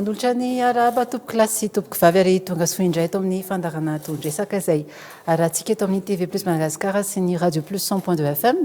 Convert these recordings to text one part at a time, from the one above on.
Mandolitra ny araba tompoko lasy tompoko vavy ary tonga soa indray eto amin'ny fandarana tondresaka izay arahantsika eto amin'ny TV Plus Madagasikara sy ny Radio Plus 100.2 FM.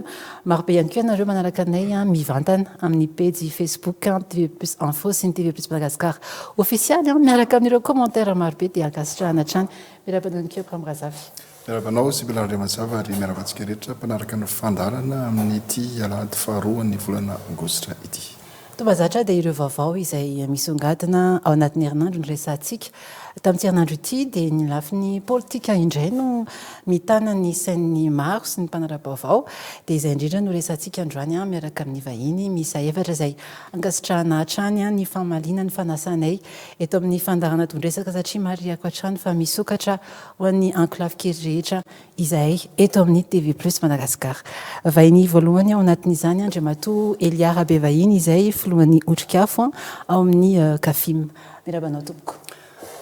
Marobe ihany koa ianareo manaraka anay mivantana amin'ny page Facebook TV Plus Info sy ny TV Plus Madagasikara officialy miaraka amin'ireo commentaire marobe dia ankasitrahana hatrany. Miarabana ihany koa Pramrazavy. Miarabanao sy Belandre Mazava ary miarabantsika rehetra mpanaraka ny fandarana amin'ity alahady faharoa ny volana Aogositra ity. Tombazatra dia ireo vaovao izay misongadina ao anatin'ny herinandro ny resantsika. Tamin'ity herinandro ity dia ny lafin'ny politika indray no mitana ny sain'ny maro sy ny mpanara-baovao. Dia izay indrindra no resantsika androany miaraka amin'ny vahiny misa efatra izay ankasitrahana hatrany ny famalina ny fanasanay eto amin'ny fandarana tondresaka satria mariako hatrany fa misokatra ho an'ny anklave kely rehetra izay eto amin'ny TV Plus Madagasikara. Vahiny voalohany ao anatin'izany Andriamatoa Eliara be vahiny izay filohan'ny otrikafo ao amin'ny Kafim. Miarabanao tompoko.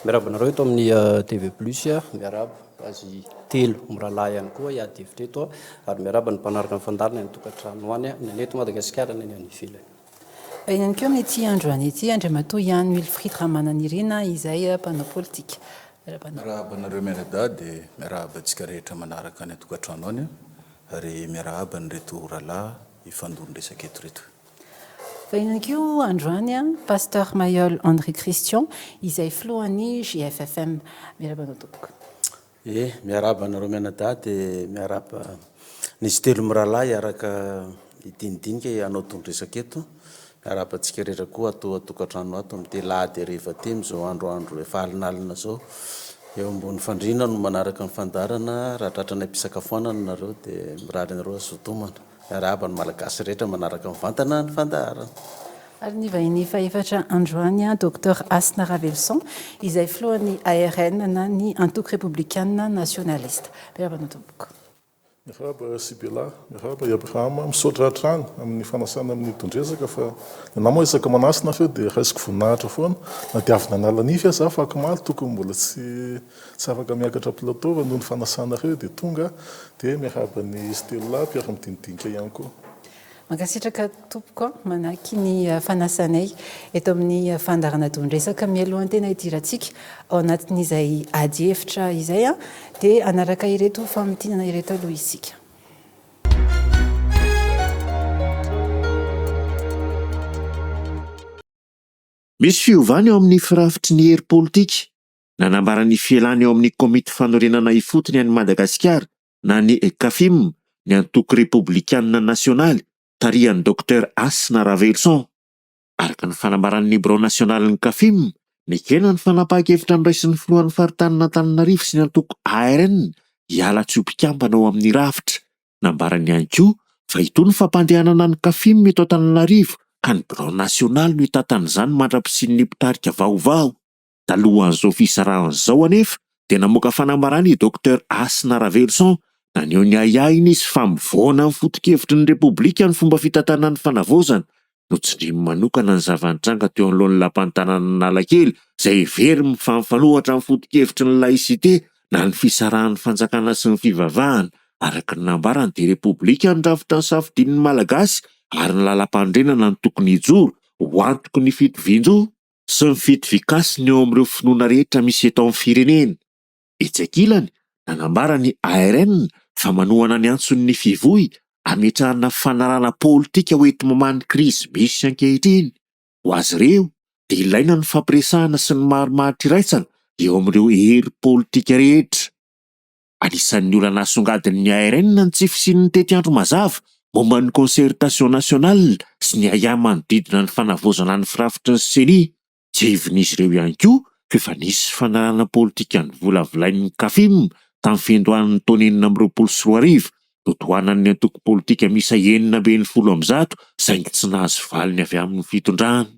Miarabanareo eto amin'ny TV Plus miaraba azy telo miralahy ihany koa iady hevitra eto ary miaraba ny mpanaraka ny fandarana ny tokantrano any ny eto Madagasikara ny any ivelany. Ihany koa amin'ity androany ity Andriamatoa Ian Wilfried Ramananirina izay mpanao politika. Miarabanareo miarada dia miaraba antsika rehetra manaraka ny tokantrano any ary miaraba ny reto ralahy ifandony resaka eto reto. Ihany koa androany Pasteur Mayol André Christian izay filohan'ny JFFM. Miarabanao tompoko. Miaraba anareo mianada dia miaraba nisy telo miralahy araka idinidinika anao tondresaka eto. Miaraba antsika rehetra koa atao tokantrano ato amin'ny telady rehefa temy zao androandro efa alinalina zao. Eo ambony fandrina no manaraka ny fandarana raha tratrana mpisakafoanana nareo dia mirary anareo azotomana. Miaraba ny malagasy rehetra manaraka ny vantana ny fandarana. Ary ny vahiny faefatra androany Dr Asna Ravelson izay filohan'ny ARN na ny antoko républicaine nationaliste. Miarabanao tompoko. Miaraba Sibela, miaraba Abraham misaotra hatrany amin'ny fanasana amin'ny tondresaka fa namao isaka manasina feo dia raisiko voninahitra foana na diavina nalanify aza fa akimaly tokony mbola tsy afaka miakatra plateau noho ny fanasana reo dia tonga dia miaraba ny Stella mpiara midinidinika ihany koa. Mankasitraka tompoko manaky ny fanasanay eto amin'ny fandarana tondresaka mialohan'ny tena idirantsika ao anatin'izay ady hevitra izay dia anaraka ireto famitinana ireto aloha isika. Misy fiovana eo amin'ny firafitry ny hery politika. Nanambarany fialany eo amin'ny komity fanorenana ifotony any Madagasikara na ny Kafim, ny antoko républicaine nationale tarihan'ny Dr Asna Ravelson. Araka ny fanambaran'ny Bureau national ny Kafim, nikena ny fanapahan-kevitra niraisin'ny filohan'ny faritany Antananarivo sy ny antoko ARN hiala tsobikambana ao amin'ny rafitra. Nambarany ihany koa fa itony fampandehanana ny Kafim eto Antananarivo ka ny Bureau national no itatan'izany mandrapisin'ny mpitarika vaovao. Talohan'izao fisarahan'izao anefa dia namoaka fanambarany i Dr Asna Ravelson na ny eo ny ahiahiny izy fa mivoana amin'ny foto-kevitry ny Repoblika ny fomba fitatana ny fanavozana no tsindrimy manokana ny zava-nitranga teo anoloan'ny lampantanana Analakely izay very mifamfalohatra amin'ny foto-kevitry ny laïcité na ny fisarahan'ny fanjakana sy ny fivavahana. Araka ny nambarany dia Repoblika ny rafitra ny safidin'ny Malagasy ary ny lalam-pandrenana ny tokony hijoro ho antoko ny fitovian-jo sy ny fitovikasiny eo amin'ireo finoana rehetra misy eto amin'ny firenena. Etsakilany nanambarany ARN fa manohana ny antson'ny fivoy ametrahana fanarana politika hoenti mamany krizy misy ankehitriny. Ho azy ireo dia ilaina ny fampiresahana sy ny marimaritra iraisana eo amin'ireo hery politika rehetra. Anisan'ny olana nasongadin'ny ARN ny tsy fisian'ny tety andro mazava momba ny concertation nationale sy ny ahiah manodidina ny fanavozana ny firafitry ny CENI. Jevin'izy ireo ihany koa fa nisy fanarana politika ny volavolain'ny Kafim tamin'ny fiandohan'ny taona 2024 notohanan'ny antoko politika misa 910 saingy tsy nahazo valiny avy amin'ny fitondrana.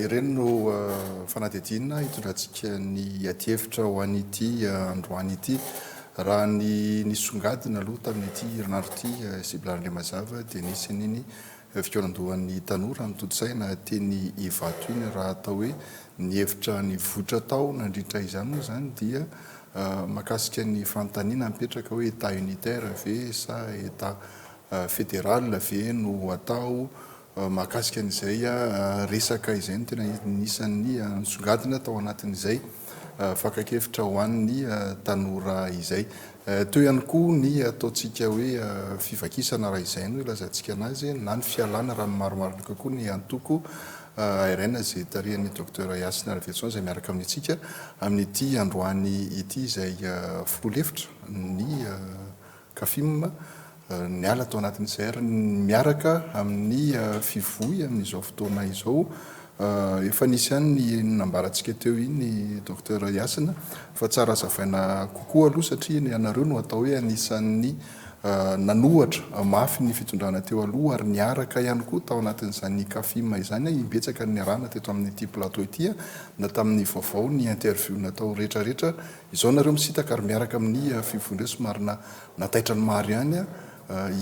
Ireny no fanadidinina hitondrantsika ny ady-hevitra ho an'ity androany ity. Raha ny nisongadina aloha tamin'ity herinandro ity Sibelan'ilay mazava dia nisy an'iny fikaolan-dohan'ny tanora mitodsaina teny Ivato iny raha atao hoe ny hevitra ny votra tao nandritra izany moa zany dia mahakasika ny fanontaniana mipetraka hoe état unitaire ve sa état fédéral ve no atao mahakasika an'izay resaka izay no tena nisan'ny nisongadina tao anatin'izay fakakevitra ho an'ny tanora izay. Teo ihany koa ny ataontsika hoe fivakisana raha izay no ilazantsika anazy na ny fialana raha ny maromaro kokoa ny antoko ARN izay tarihan'ny docteur Yasina Ravetson izay miaraka amintsika amin'ity androany ity izay folo-hevitra ny CAFIM niala tao anatin'izay ary miaraka amin'ny fivoy amin'izao fotoana izao efa nisy ihany ny nambarantsika teo iny docteur Yasina fa tsara azavaina kokoa aloha satria ny anareo no atao hoe anisan'ny nanohatra mafy ny fitondrana teo aloha ary niaraka ihany koa tao anatin'izany CAFIM izany ibetsaka ny arana teto amin'ity plateau ity na tamin'ny vaovao ny interview natao rehetrarehetra izao nareo misitaka ary miaraka amin'ny fivondre somary nataitra ny maro ihany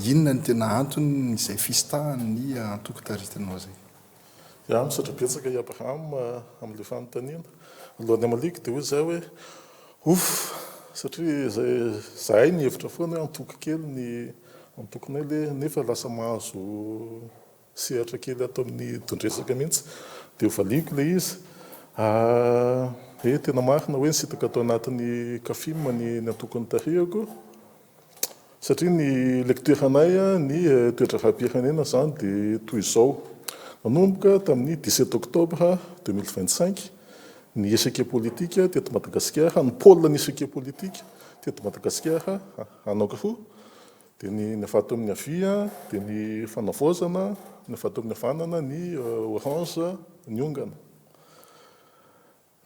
inona ny tena antony izay fistahany antoko taritanao zay. Ya misaotra betsaka i Abraham amin'ilay fanontaniana. Alohan'ny amaliako dia hoe zay hoe satria zahay ny hevitra foana hoe antoko kely ny antokonay le nefa lasa mahazo sehatra kely ato amin'ny tondresaka mihitsy dia valiako ilay izy. Tena marina hoe nisitaka atao anatin'ny CAFIM ny antoko nitarihako satria ny lecturenay ny toetra rahaam-pirenena zany dia toy izao. Nanomboka tamin'ny 17 octobre 2025 ny échec politique teto Madagasikara, ny pôle ny échec politique teto Madagasikara anankiroa dia ny afato amin'ny havia dia ny fanavaozana, ny afato amin'ny havanana ny orange ny ongana.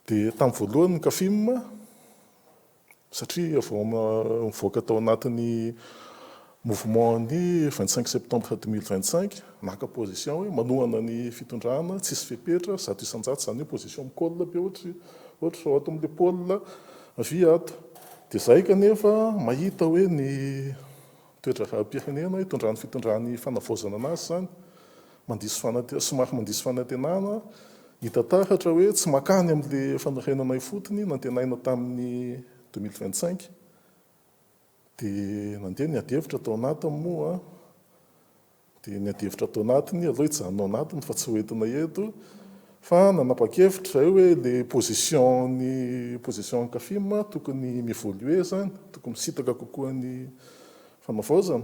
Dia tamin'ny voalohany ny CAFIM satria vao mivoaka tao anatin'ny mouvement ny 25 septembre 2025 naka position hoe manohana ny fitondrana tsisy fepetra zato isan-jato zany hoe position mikôla be ohatra ato amin'ilay pôle avia ato dia zay kanefa mahita hoe ny toetra rahaam-pirenena hitondrany fitondrany fanavaozana anazy zany somary mandisy fanantenana hita taratra hoe tsy makany amin'ilay fanorenana ifotony nantenaina tamin'ny 2025 dia nandeha ny adihevitra tao anatiny moa dia ny adihevitra tao anatiny aloha hijanona anatiny fa tsy hoentina eto fa nanapa-kevitra zay hoe le position CAFIM tokony mievolue zany tokony misitaka kokoa ny fanavaozana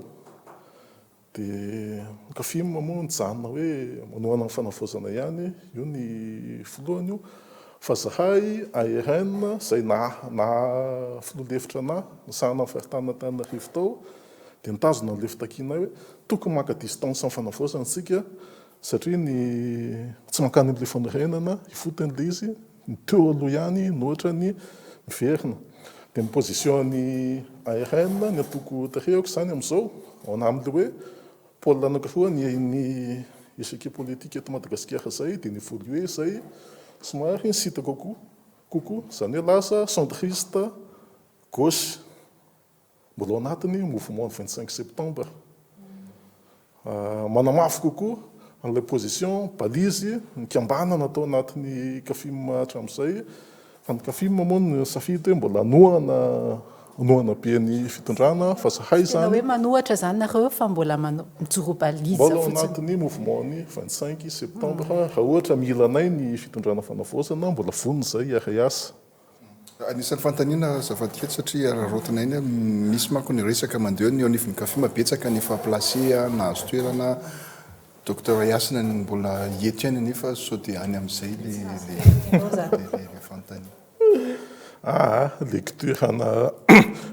dia CAFIM moa nijanona hoe manohana ny fanavaozana ihany io ny filohany io fa zahay ARN zay na filoha-hevitra nisahana faritana Antananarivo tao dia nitazona an'ilay fitakiana hoe tokony maka distance amin'ny fanavaozana antsika satria tsy mankany amin'ilay fanorenana ifotin'ilay izy ny teo aloha ihany nohatra ny miverina. Dia ny position ny ARN ny antoko tarehako zany amin'izao amin'ilay hoe pôle anankiroa ny échec politique eto Madagasikara zay dia ny évolue zay somary nisita kokoa zany hoe lasa centriste gauche mbola ao anatin'ny mouvement 25 septembre manamafy kokoa an'ilay position balizy nikambanana atao anatin'ny CAFIM hatramin'izay fa ny CAFIM moa ny safidy hoe mbola anohana be ny fitondrana fa zahay zany hoe manohatra zany nareo fa mbola mijoro balizy mbola ao anatin'ny mouvement ny 25 septembre raha ohatra milanay ny fitondrana fanavaozana mbola vonona zay ary asa. Anisan'ny fanontaniana zavadikety satria rarotinay ny misy manko ny resaka mandeha ny anivon'ny CAFIM betsaka ny faplace nahazo toerana docteur Yasina ny mbola eto ihany nefa sao dia any amin'izay le fanontaniana.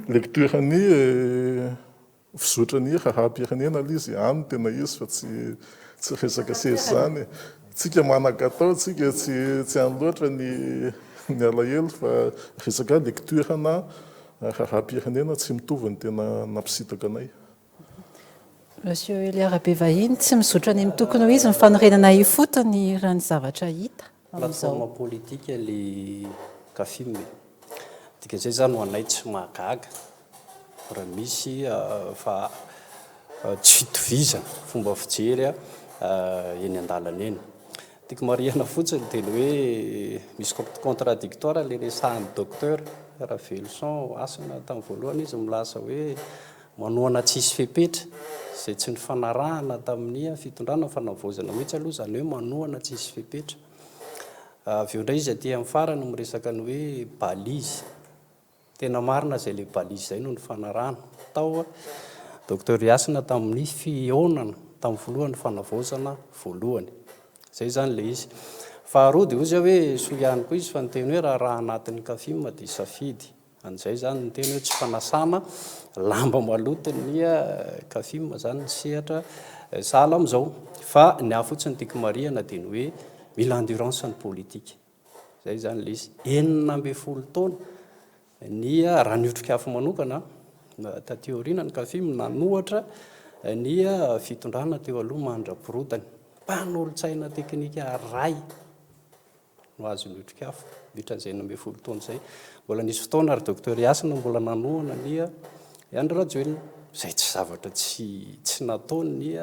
Lecture ny fizotrany rahaam-pirenena izy any tena izy fa tsy resaka sesy zany tsika manan-katao tsika tsy any loatra ny alahelo fa resaka lecture na rahaam-pirenena tsy mitovy ny tena nampisitaka anay. Monsieur Elia Rabevahiny tsy mizotra ny mitokony ho izy ny fanorenana ifotony raha ny zavatra hita plateforme politique le CAFIM dika zay zany ho anay tsy mahagaga raha misy fa tsy fitovizana fomba fijery eny an-dalana eny tiako mariana fotsiny dia ny hoe misy contradictoire le resahan'ny docteur Ravelson asina tamin'ny voalohany izy milasa hoe manoana tsisy fepetra izay tsy ny fanarahana tamin'ny fitondrana fanavozana mihitsy aloha zany hoe manoana tsisy fepetra. Avy eo indray izy aty amin'ny farany miresaka ny hoe balise. Tena marina izay le balise zay no ny fanarahana. Tao docteur Yasina tamin'ny fihaonana tamin'ny voalohan'ny fanavozana voalohany. Zay zany le izy. Faharoa dia ozy hoe soa ihany koa izy fa ny teny hoe raha anatin'ny kafima dia safidy. An'izay zany ny teny hoe tsy fanasana lamba malotony kafima zany ny sehatra sahala amin'izao. Fa ny afotsiny tiako mariana dia ny hoe mila endurance ny politika. Zay zany le izy. 40 taona ny raha niotrikafo manokana taty aoriana ny kafima nanohatra ny fitondrana teo aloha mandra-porotany. Mpanolotsaina teknika ray no azo niotrikafo mihoatran'izay 40 taona zay. Mbola nisy fotoana ary docteur Yasina mbola nanohana ny Andry Rajoelina. Zay tsy zavatra tsy nataony ny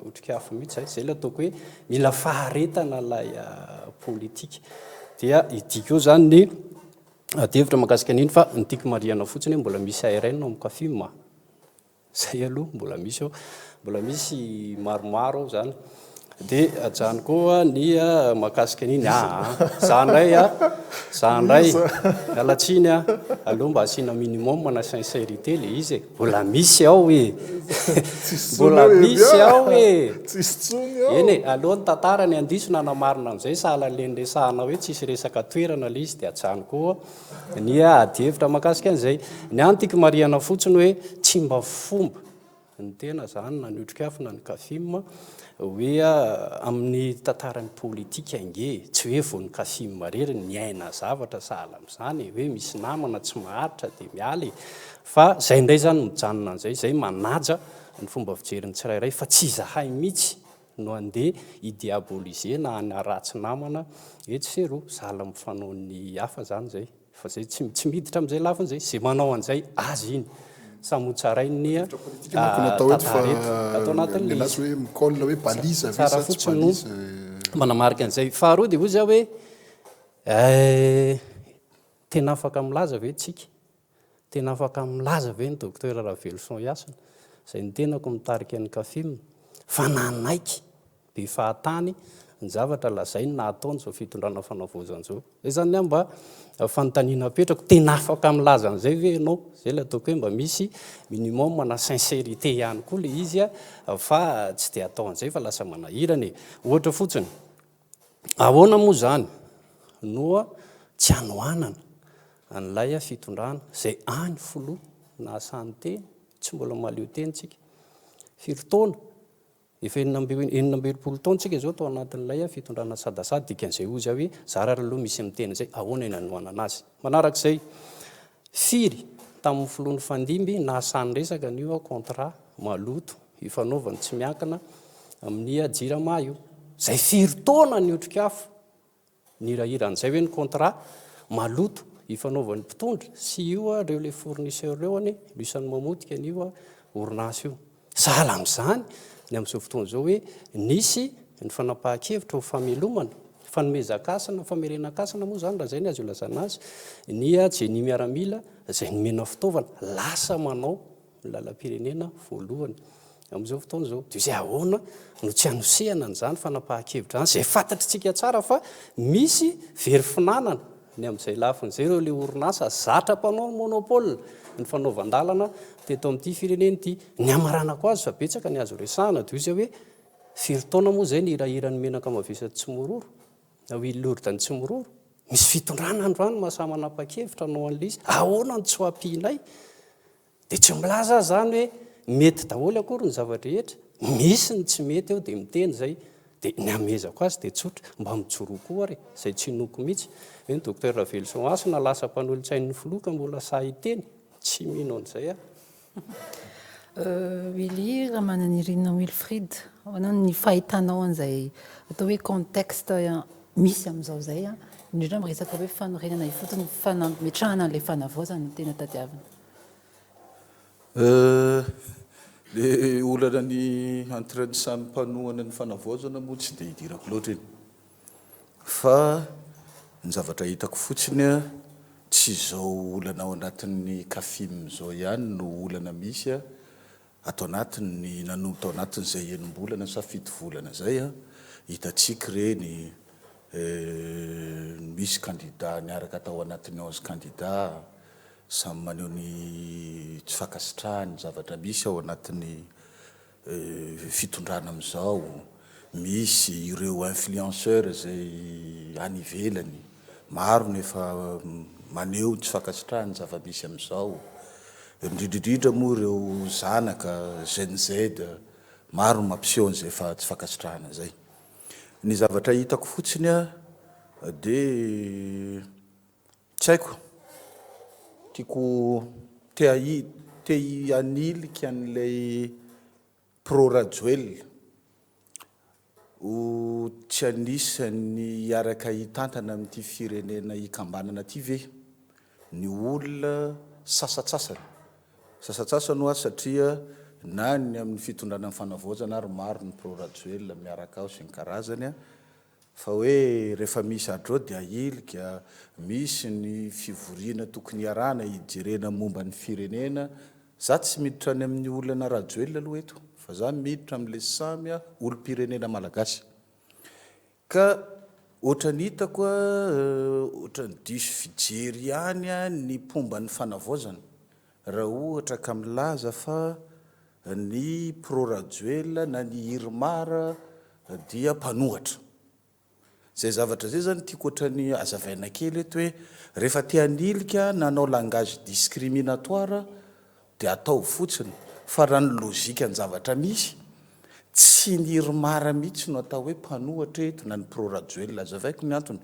otrikafo mihitsy. Zay le ataoko hoe mila faharetana lay politika. Dia idiko eo zany ny devitra mahakasika an'iny fa ny tiako mariana fotsiny hoe mbola misy ARN amin'ny kafima. Zay aloha mbola misy eo, mbola misy maromaro zany. Dia ajany koa ny mahakasika an'iny zandray alatsiny aloha mba asiana minimum na sincérité le izy mbola misy ao mbola misy ao eny aloha ny tantara ny andiso nanamarina amin'izay sahala leny resahana hoe tsisy resaka toerana le izy dia ajany koa ny adihevitra mahakasika an'izay. Ny any tiako mariana fotsiny hoe tsy mba fomba ny tena zany na ny otrikafo na ny kafima hoe amin'ny tantarany politika inge tsy hoe vao ny kafima marery ny aina zavatra sahala amin'izany hoe misy namana tsy maharitra dia mialy fa zay indray zany mijanona an'izay zay manaja ny fomba fijeriny tsirairay fa tsy zahay mihitsy no andeha idiaboliser na anaratsy namana etsy seroa sahala mifanaon'ny hafa zany zay fa zay tsy miditra amin'izay lafin'izay zay manao an'izay azy iny samotsarainy atao anatin'le hoe mikolle hoe balise tsara fotsiny no manamarika an'izay. Faharoa dia ozy hoe tena afaka milaza ve tsika, tena afaka milaza ve ny docteur Ravelson Yasina izay ny tenako mitarika ny kafima fa nanaiky be fahatany ny zavatra lazainy na ataony zao fitondrana fanavozana zao. Zay zany mba fanontaniana apetrako tena afaka milaza an'izay ve ianao. Zay le ataoko hoe mba misy minimum na sincérité ihany koa le izy fa tsy dia atao an'izay fa lasa manahirana. Ohatra fotsiny ahoana moa zany no tsy anohanana an'ilay fitondrana zay any filoha na asany teny tsy mbola mahaleo teny tsika firy taona efa 20 taona tsika zao tao anatin'ilay fitondrana sadasady dikan'izay ozy hoe zara aloha misy miteny zay ahoana ny anohanana anazy. Manarak'izay firy tamin'ny filohan'ny fandimby na asany resaka nio contrat maloto ifanaovany tsy miankina amin'ny jirama io zay firy taona ny otrikafo nirahiran'izay hoe ny contrat maloto ifanaovan'ny mpitondra sy io reo le fournisseur reo any isan'ny mamotika an'io orinasa io sahala amin'izany ny amin'izao fotoana zao hoe nisy ny fanapahan-kevitra ho famelomana fanomezan-kasana famerenan-kasana moa zany raha zay ny azo ilazana azy ny jeny miaramila zay nomena fitaovana lasa manao ny lalam-pirenena voalohany amin'izao fotoana zao. Dia izay ahoana no tsy anosehana n'izany fanapahan-kevitra zany zay fantatritsika tsara fa misy very finanana ny amin'izay lafin'izay ireo le orinasa zatra mpanao ny monopole ny fanaovan-dalana teto amin'ity firenena ity. Ny amaranako azy fa betsaka ny azo resahana dia izy hoe firy taona moa zay ny hirahiran'ny menaka mavesatra tsy mororo na Lourdany tsy mororo misy fitondrana androany mahasamanapa-kevitra anao an'ilay izy ahoana ny tsy ho ampianay dia tsy milaza zany hoe mety daholo akory ny zavatra rehetra misy ny tsy mety eo dia miteny zay dia ny amezako azy dia tsotra mba mijoroako ary zay tsy noko mihitsy hoe ny docteur Ravelson Yasina lasa mpanolontsain'ny filoka mbola sahiteny tsy mino an'izay Willy raha mananirina Wilfried ahoana ny fahitanao an'izay atao hoe contexte misy amin'izao zay indrindra miresaka hoe fanorenana ifotony fanametrahana an'ilay fanavozana no tena tadiavina. Le olana ny entren'ny samy mpanohana ny fanavozana moa tsy dia hidirako loatra iny fa ny zavatra hitako fotsiny a tsy zao olana ao anatin'ny kafim zao ihany no olana misy a atao anatin'ny nanomboka ao anatin'izay enim-bolana sa fito volana zay a hitatsika reny misy candidat niaraka atao anatin'ny 11 candidat samy maneho ny tsy fakasitrahany zavatra misy ao anatin'ny fitondrana amin'izao misy ireo influenceur zay any ivelany maro nefa maneho tsy fakasitrahany zava-misy amin'izao indrindrindrindra moa ireo zanaka Gen Z maro mampiseho an'izay fa tsy fakasitrahana zay ny zavatra hitako fotsiny a de tsy haiko tiako te anilika an'ilay pro Rajoelina ho tsy anisany iaraka hitantana amin'ity firenena ikambanana ty ve ny olona sasatsasany ho satria na ny amin'ny fitondrana amin'ny fanavaozana ary maro ny pro Rajoelina miaraka ao sy ny karazany a fa hoe rehefa misy adro dia ahilika misy ny fivoriana tokony iarana hijerena momba ny firenena za tsy miditra any amin'ny olana Rajoelina aloha eto fa za miditra amin'le samy a olo-pirenena malagasy ka ohatrany hitako ohatrany diso fijery ihany a ny pomba ny fanavaozana raha ohatra ka milaza fa ny pro Rajoelina na ny Irmara dia mpanohatra zay zavatra zay zany tiako ohatrany azavaina kely eto hoe rehefa te hanilika nanao langage discriminatoire dia atao fotsiny fa raha ny lôzika ny zavatra misy tsy ny Irmara mihitsy no atao hoe mpanohatra eto na ny pro Rajoelina azavaiko ny antony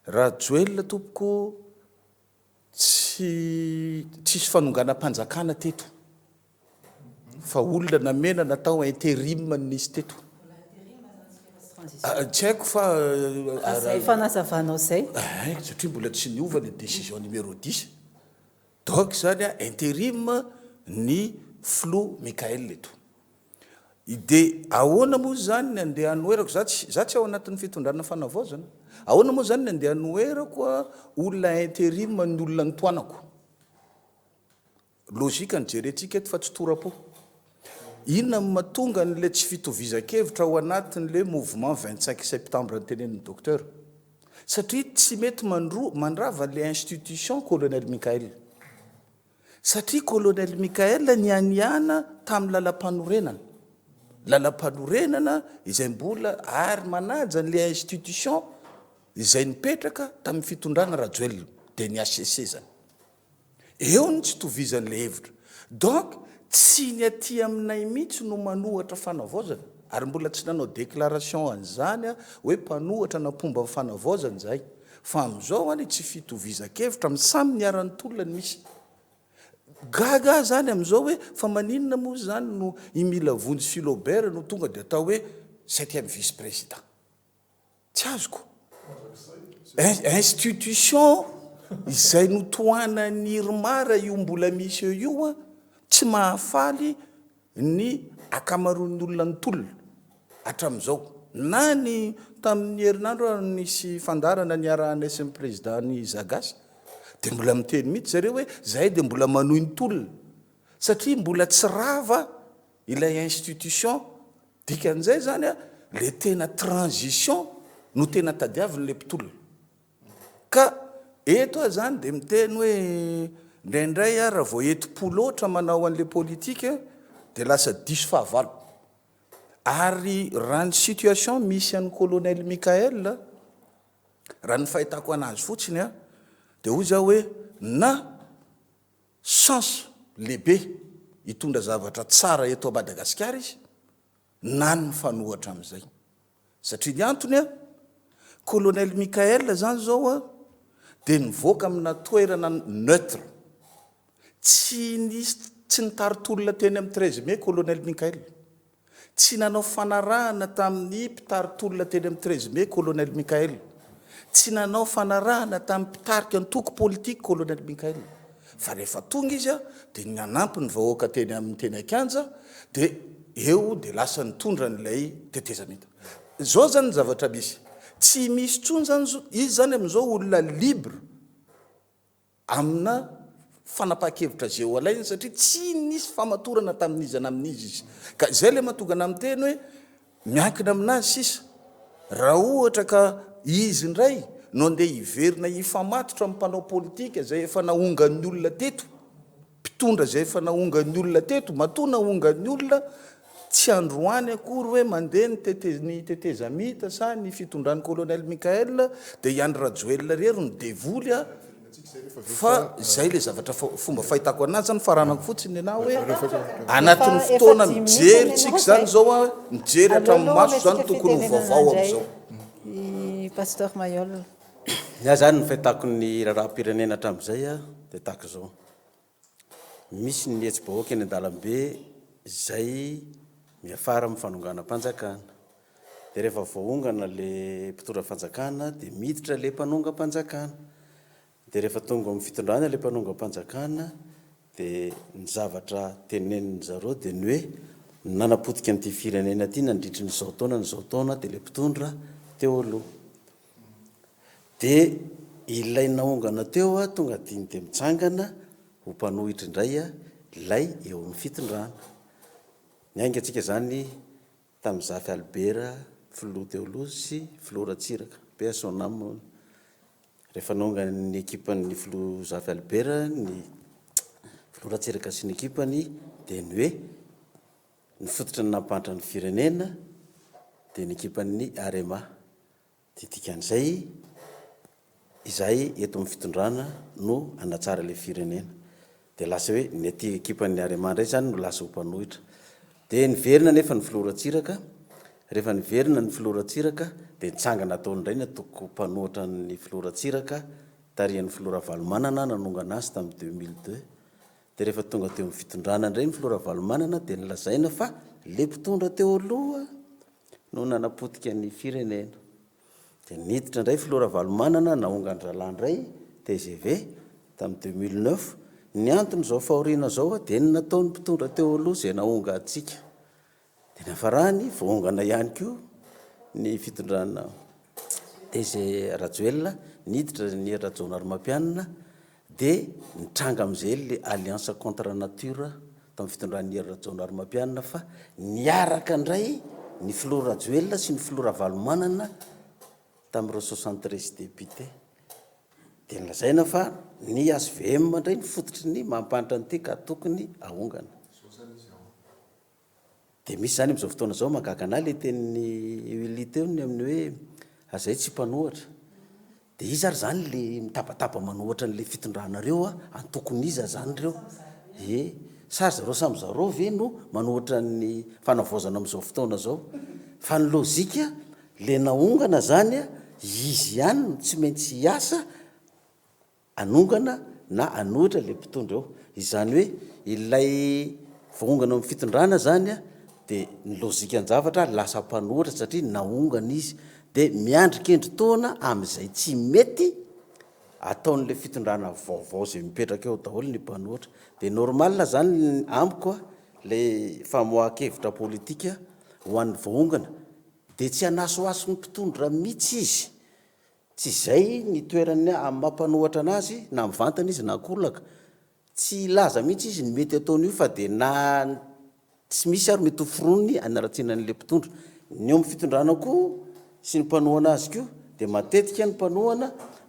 Rajoelina tompoko tsisy fanonganam-panjakana teto fa olona namena natao intérim nisy teto tsy haiko fa zay fanazavanao zay satria mbola tsy niova le décision numéro 10 donc zany a intérim ny Flo Michael eto de ahoana moa zany ny andeha anoerako za tsy ao anatin'ny fitondrana fanavaozana ahoana moa zany ny andeha anoerako olona intérim ny olona nitoanako lôzika ny jerentsika eto fa tsy tora-po inona mahatonga n'le tsy fitovizan-kevitra ao anatin'le mouvement 25 septembre ny tenen'ny docteur satria tsy mety mandrava le institution colonel Michael satria colonel Michael ny aniana tamin'ny lalam-panorenana izay mbola ary manaja n'le institution izay nipetraka tamin'ny fitondrana Rajoelina dia ny HCC zany eo ny tsy tovizan'le hevitra donc tsy ny aty aminay mihitsy no manohatra fanavaozana ary mbola tsy nanao déclaration an'izany hoe mpanohatra na pomba fanavaozana zay fa amin'izao any tsy fitovizan-kevitra amin'ny samy niaran'nytolona ny misy gaga zany amin'izao hoe fa maninona moa zany no imila vonjy Philobert no tonga dia atao hoe 7e vice-président tsy azoko institution izay notoanany Irmara io mbola misy io tsy mahafaly ny akamaroan'ny olona nytolona hatramin'izao na ny tamin'ny herinandro nisy fandarana niarahanay sy ny président ny Zagasy dia mbola miteny mihitsy zareo hoe zahay dia mbola manohy ny tolona satria mbola tsy rava ilay institution dikan'izay zany le tena transition no tena tadiavin'le mpitolona ka eto zany dia miteny hoe indraindray raha vao eti-poloatra manao an'le politika dia lasa diso fahavalo ary raha ny situation misy an'ny colonel Michael raha ny fahitako anazy fotsiny dia hoy zaho hoe na chance lehibe hitondra zavatra tsara eto a Madagasikara izy na ny mifanohatra amin'izay satria ny antony colonel Michael zany zao dia nivoaka amina toerana neutre tsy nitarotolona teny amin'ny 13 mai colonel Michael tsy nanao fanarahana tamin'ny mpitarotolona teny amin'ny 13 mai colonel Michael tsy nanao fanarahana tamin'ny mpitarika antoko politique colonel Michael fa rehefa tonga izy dia nanampy ny vahoaka teny amin'ny teny Akanja dia eo dia lasa nitondra n'ilay tetezameta zao zany ny zavatra misy tsy misy tsony zany izy zany amin'izao olona libre amina fanapaha-kevitra zay o alainy satria tsy nisy famatorana tamin'izana amin'izy izy ka zay le mahatongana amin'ny teny hoe miankina aminazy sisa raha ohatra ka izy indray no andeha hiverina hifamatotra amin'ny mpanao politika zay efa nahongan'ny olona teto mpitondra zay efa nahongan'ny olona teto matoa nahongan'ny olona tsy androany akory hoe mandeha ny tetezamita sa ny fitondran'ny colonel Michael dia Iandry Rajoelina rery ny devoly fa zay le zavatra fomba fahitako anazy zany faranako fotsiny ianao hoe anatin'ny fotoana mijery tsika zany zao a mijery hatramin'ny maso zany tokony ho vaovao amin'izao pasteur Mayol ia zany ny fahitako ny raharaham-pirenena hatramin'izay a dia tahaka izao misy ny hetsi-bahoaka eny an-dalambe zay miafara amin'ny fanonganam-panjakana dia rehefa voahongana le mpitondra fanjakana dia miditra le mpanonga-panjakana dia rehefa tonga amin'ny fitondrana le mpanonga-panjakana dia ny zavatra tenenin zareo dia ny hoe nanapotika n'ity firenena ity nandritry ny zao taona dia le mpitondra teo aloha dia ilay nahongana teo a tonga diny dia mitsangana ho mpanohitra indray a ilay eo amin'ny fitondrana miainga antsika zany tamin'ny Zafy Albert filoha teo aloha sy filoha Ratsiraka be son âme rehefa nahongana ny ekipan'ny filoha Zafy Albert ny filoha Ratsiraka sy ny ekipany dia ny hoe ny fototra ny nampahatra ny firenena dia ny ekipan'ny Arema dia dikan'izay izahay eto amin'ny fitondrana no anatsara le firenena dia lasa hoe ny aty ekipan'ny Arema indray zany no lasa ho mpanohitra dia niverina nefa ny filoha Ratsiraka rehefa niverina ny filoha Ratsiraka dia nitsangana ataony indray natoko mpanohitra ny filoha Ratsiraka tarihan'ny filoha Ravalomanana nanongana azy tamin'ny 2002 dia rehefa tonga teo amin'ny fitondrana indray ny filoha Ravalomanana dia nilazaina fa le mpitondra teo aloha no nanapotika ny firenena dia niditra indray filoha Ravalomanana nahongany Ralandray TGV tamin'ny 2009 ny antony zao fahoriana zao a dia nataony mpitondra teo aloha zay nahonga atsika dia nafarany voahongana ihany koa ny fitondrana DG Rajoelina niditra ny Rajon Armampianina dia nitranga amin'izay le alliance contre nature tamin'ny fitondran'ny Rajon Armampianina fa niaraka indray ny filoha Rajoelina sy ny filoha Ravalomanana tamin'ireo 73 député dia nilazaina fa ny ASVM indray ny fototry ny mampanitra nyity ka tokony ahongana dia misy zany amin'izao fotoana zao mahagaga anahy le tenin'ny Willy teo ny amin'ny hoe azay tsy mpanohatra dia izy ary zany le mitabataba manohatra n'le fitondranareo a antokony iza zany reo sary zareo samy zareo ve no manohatra ny fanavaozana amin'izao fotoana zao fa ny lozika le nahongana zany a izy ihany no tsy maintsy hiasa anongana na anohitra le mpitondra eo izany hoe ilay voahongana amin'ny fitondrana zany a dia ny lozika ny zavatra lasa mpanohitra satria nahongana izy dia miandrikendry taona amin'izay tsy mety ataon'le fitondrana vaovao zay mipetraka eo daholo ny mpanohitra dia normal zany amiko a le famohan-kevitra politika ho an'ny voahongana dia tsy hanasoaso ny mpitondra mihitsy izy tsy izay ny toerany mampanohatra anazy na mivantana izy na kolaka tsy laza mihitsy izy ny mety ataon'io fa dia na tsy misy ary mety ho foronony anaratsinan'le mpitondra ny eo amin'ny fitondrana koa sy ny mpanohana azy koa dia matetika ny mpanohana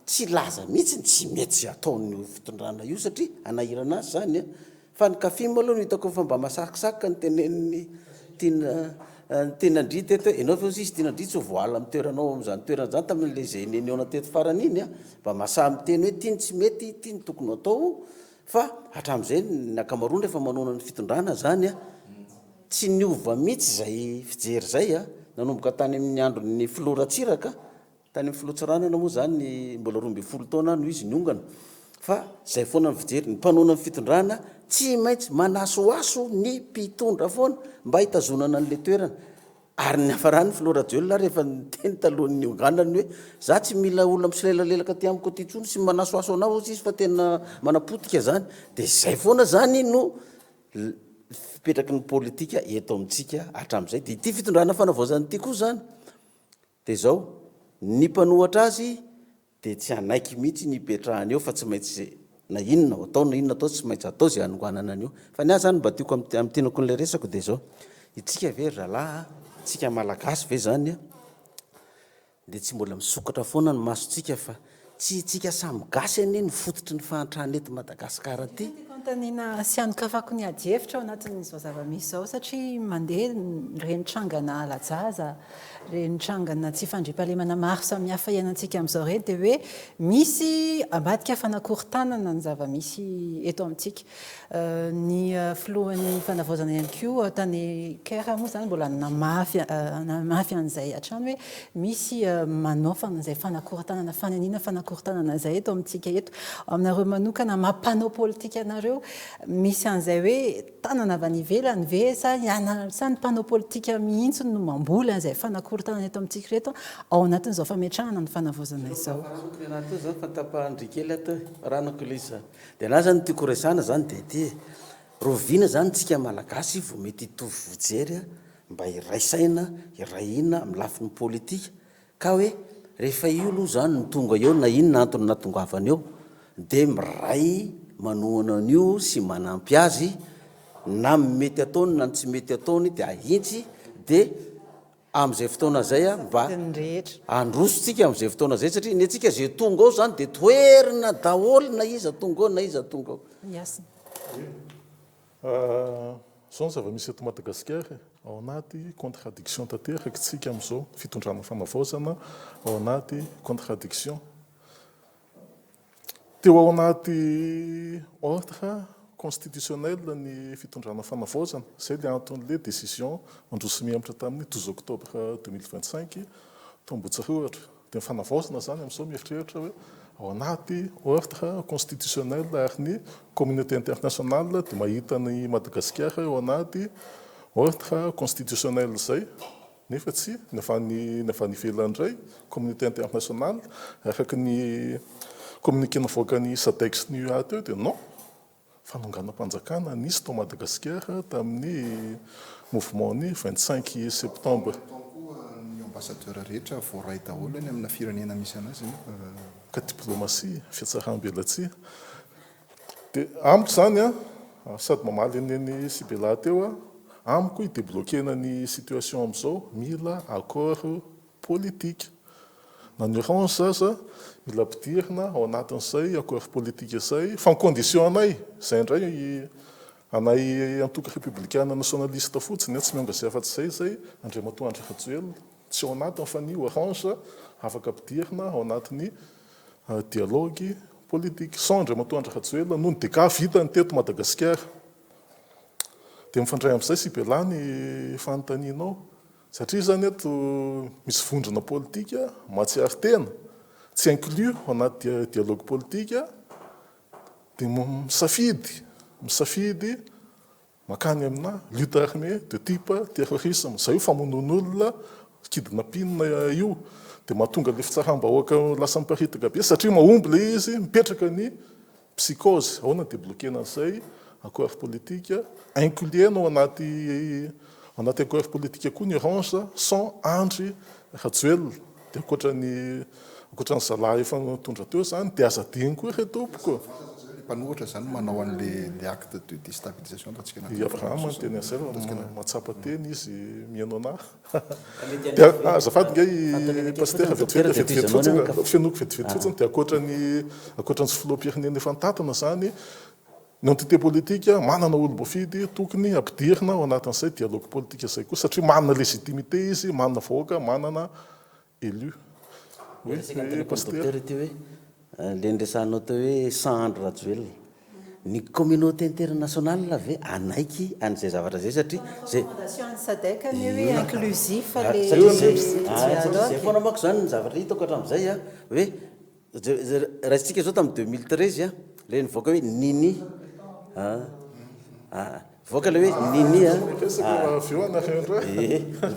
tsy laza mihitsy tsy mety ataon'ny fitondrana io satria anahirana azy zany a fa ny kafima aloha no hitako fa mba masakisaka ny teneniny tenandry teto enao fa izy tenandry tsy ho voala amin'ny toeranao amin'izany toerana zany tamin'le zay neneona teto farany iny a mba masaha miteny hoe tiany tsy mety tiany tokony atao fa hatramin'izay ny akamaroany rehefa manona ny fitondrana zany a tsy niova mihitsy zay fijery zay a nanomboka tany amin'ny andron'ny filoha Ratsiraka tany amin'ny filoha Tsiranana moa zany mbola 12 taona no izy niongana fa zay foana ny fijery ny mpanona ny fitondrana tsy maintsy manasoaso ny mpitondra foana mba hitazonana an'le toerana ary ny hafarany filoha Rajoelina rehefa niteny talohan'ny nionganany hoe za tsy mila olona misilelalelaka ty amiko ty tsony sy manasoaso anao izy fa tena manapotika zany dia zay foana zany no fipetraky ny politika eto amintsika hatramin'izay dia ity fitondrana fanavaozany ity koa zany dia zao ny mpanohatra azy dia tsy anaiky mihitsy ny ipetrahany eo fa tsy maintsy na inona atao na inona atao tsy maintsy atao zay anongoanana an'io fa ny azy zany mba tiako am'tenako n'lay resako dia zao itsika ve ralahy tsika malagasy ve zany a dia tsy mbola misokatra foana ny masontsika fa tsy itsika samy gasy anie ny fototry ny fahantrany eto Madagasikara ty Antanina sy anokafako ny adievitra ao anatin'izao zava-misy zao satria mandeha renitrangana alajaza renitrangana tsy fandriampahalemana maro samihafa iainantsika amin'izao reny dia hoe misy ambadika fanakorontanana ny zava-misy eto amintsika ny filohan'ny fanavaozana ihany koa tany kera moa zany mbola namafy an'izay hatrany hoe misy manaofana izay fanakorontanana fananina fanakorontanana izay eto amintsika eto aminareo manokana mampanao politika anareo misy an'izay hoe tanana avy any ivelany ve sa ny mpanao politika mihitsy no mamboly an'izay fanakorontanana eto amintsika reto ao anatin'izao fametrahana ny fanavaozana izao anaty zao fantapahndrikely ato ranako lisa dia na zany tiako resana zany dia ty roviana zany tsika malagasy vo mety hitovy vojery mba iraisaina irahina amin'ny lafin'ny politika ka hoe rehefa io aloha zany ny tonga eo na inona antony natongavana eo dia miray manohana an'io sy manampy azy na mety ataony na tsy mety ataony dia ahitsy dia amin'izay fotoana zay a mba androsotsika amin'izay fotoana zay satria ny atsika zay tonga ao zany dia toerina daholo na iza tonga ao na iza tonga ao zao ny zava-misy eto Madagasikara ao anaty contradiction tanteraka tsika amin'izao fitondrana fanavaozana ao anaty contradiction teo ao anaty ordre constitutionnel ny fitondrana fanavaozana zay le anton'le décision androsimihemitra tamin'ny 12 octobre 2025 tombotsaroatra dia mifanavaozana zany amin'izao mieritreritra hoe ao anaty ordre constitutionnel ary ny communauté internationale dia mahita ny Madagasikara ao anaty ordre constitutionnel zay nefa tsy nefa ny ivelany communauté internationale araka ny communiqué navoaka ny SADEX ny UA teo dia non fanonganam-panjakana nisy tao Madagasikara tamin'ny mouvement ny 25 septembre ny ambassadeur rehetra voaray daholo ny amina firenena misy anazy ka diplomatie fiatsarambelatsy dia amiko zany a sady mamaly neny Sibela teo a amiko idébloquena ny situation amin'izao mila accord politique na ny orange zaza mila ampidirina ao anatin'izay accord politique izay fa ny condition anay zay indray anay antoka républicaine nationaliste fotsiny tsy mionga zay afa-tsy zay Andriamatoandry Rajoelina tsy ao anatiny fa ny orange afaka ampidirina ao anatin'ny dialogue politique sans Andriamatoandry Rajoelina noho ny deka vitany teto Madagasikara dia mifandray amin'izay Sibela ny fanontanianao satria zany eto misy vondrona politika matsiary tena tsy inclus ao anaty dialogue politique dia misafidy makany amina lutte armée de type terrorisme zay io famonon'olona kidnapping io dia mahatonga le fitsaram-bahoaka lasa miparitaka be satria mahomby le izy mipetraka ny psychose ahoana débloquena an'izay accord politique incluena ao anaty accord politique koa ny orange sans Andry Rajoelina dia ankoatran'ny zalahy efa tondra teo zany dia aza digny koa retompoko mpanohatra zany manao an'le acte de déstabilisation ataontsika i Abraham ny teny an'izay matsapa teny izy mihaino anahy dia azafady ngay paster fenoko vetivety fotsiny dia ankoatran'ny sy filoham-pirenena efa nitatana zany ny entité politique manana olo-boafidy tokony ampidirina ao anatin'izay dialogue politique izay koa satria manana légitimité izy manana vahoaka manana élu paster ty hoe le ndresanao teo hoe sans Andry Rajoelina ny communauté internationale ave anaiky an'izay zavatra zay satria zay zay foana mako zany ny zavatra hitako hatramin'izay a hoe raha tsika zao tamin'ny 2013 a le nivoaka hoe nini voaka le hoe nini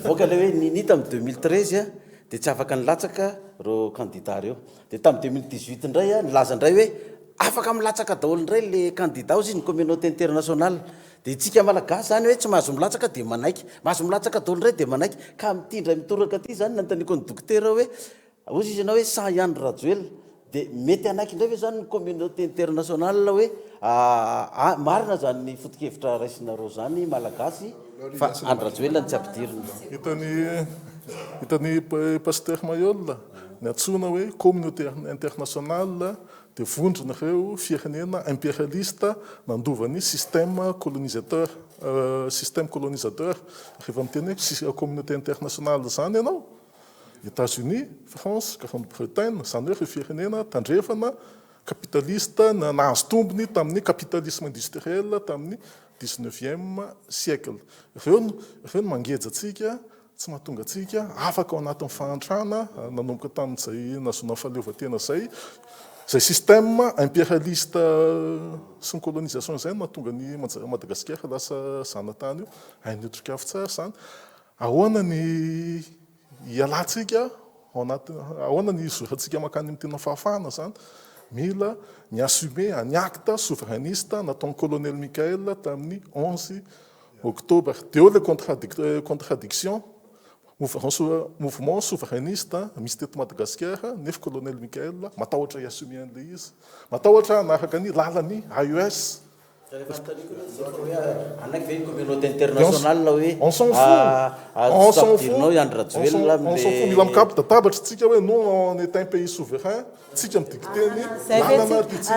voaka le hoe nini tamin'ny 2013 a dia tsy afaka nilatsaka reo candidat reo dia tamin'ny 2018 indray a nilaza indray hoe afaka milatsaka daholo indray le candidat ao izy ny communauté internationale dia itsika malagasy zany hoe tsy mahazo milatsaka dia manaiky mahazo milatsaka daholo indray dia manaiky ka mitindra mitoraka aty zany nanontaniako ny dokotera hoe ozy izy anao hoe sa ihany rajoel dia mety anaiky indray ve zany ny communauté international hoe marina zany ny foto-kevitra raisinareo zany malagasy fa Andry Rajoelina ny tsy ampidirina. Hitany pasteur Mayol ny antsoina hoe communauté internationale dia vondrona ireo firenena impérialiste nandovany système colonisateur. Rehefa miteny hoe communauté internationale zany ianao, États-Unis, France, Grande-Bretagne, zany hoe ireo firenena tandrefana capitaliste nahazo tombony tamin'ny capitalisme industriel tamin'ny 19e siècle. Ireo no mangejantsika, tsy mahatonga atsika afaka ao anatin'ny fahantrana nanomboka tamin'izay nazona fahaleovantena zay système impérialiste sy ny colonisation zay mahatonga ny Madagasikara lasa zanatany io hainotrika avy tsara zany. Ahoana ny ialantsika ahoana ny izorantsika makany amin'ny tena fahafahana zany, mila ny assumer un acte souverainiste nataon'ny colonel Michael tamin'ny 11 octobre. Dia eo le contradiction mouvement souverainiste misy teto Madagasikara nefa colonel Michael matahotra iassumer an'le izy, matahotra anaraka ny lalany AES. On s'en fout. Mila mikapita tabatry tsika hoe nous on est un pays souverain, tsika midikiteny lalana tsika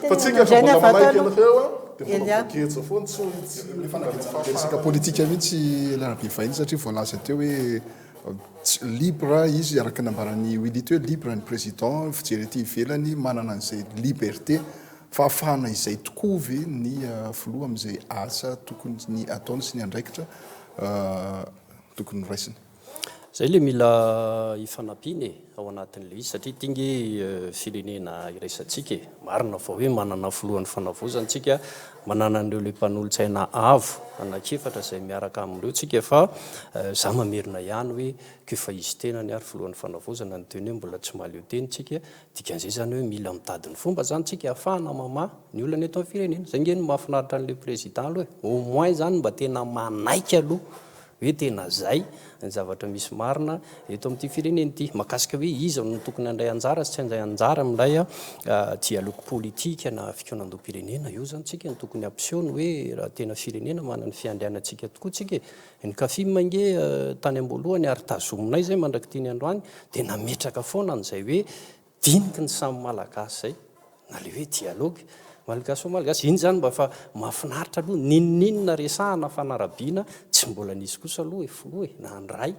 fa tsika efa mbola manaiky anareo dia mbola voagetsa foana resaka politika mihitsy larabivainy satria voalaza teo hoe libre izy araka nambarany Willy hoe libre ny président fijery ty ivelany manana an'izay liberté fa afahana izay tokoa ve ny filoha amin'izay asa tokony ny ataony sy ny andraikitra tokony raisiny. Zay le mila ifanampiany ao anatin'le izy satria tingy firenena iraisantsika marina fa hoe manana filohan'ny fanavozantsika manana an'ireo le mpanolontsaina avo anakefatra izay miaraka amin'ireo tsika fa za mamerina ihany hoe kefa izy tena ny ary filohan'ny fanavozana ny teny hoe mbola tsy maleo teny tsika dikan'izay zany hoe mila mitady ny fomba zany tsika ahafahana mama ny olona eto amin'ny firenena zay nge no mahafinaritra an'le président aloha hoe au moins zany mba tena manaiky aloha hoe tena zay ny zavatra misy marina eto amin'ity firenena ity mahakasika hoe iza no tokony handray anjara sy tsy handray anjara amin'ilay dialogue politika na fikaonandoam-pirenena io zany tsika ny tokony ampisehoany hoe raha tena firenena manana fiandrianantsika tokoa tsika ny kafim nge tany am-boalohany ary tazominay zay mandraky tiany androany dia nametraka foana an'izay hoe diniky ny samy malagasy zay na le hoe dialogue malagasy malagasy iny zany mba fa mahafinaritra aloha ninninona resahana fanarabiana tsy mbola nisy kosa aloha e filoha na andray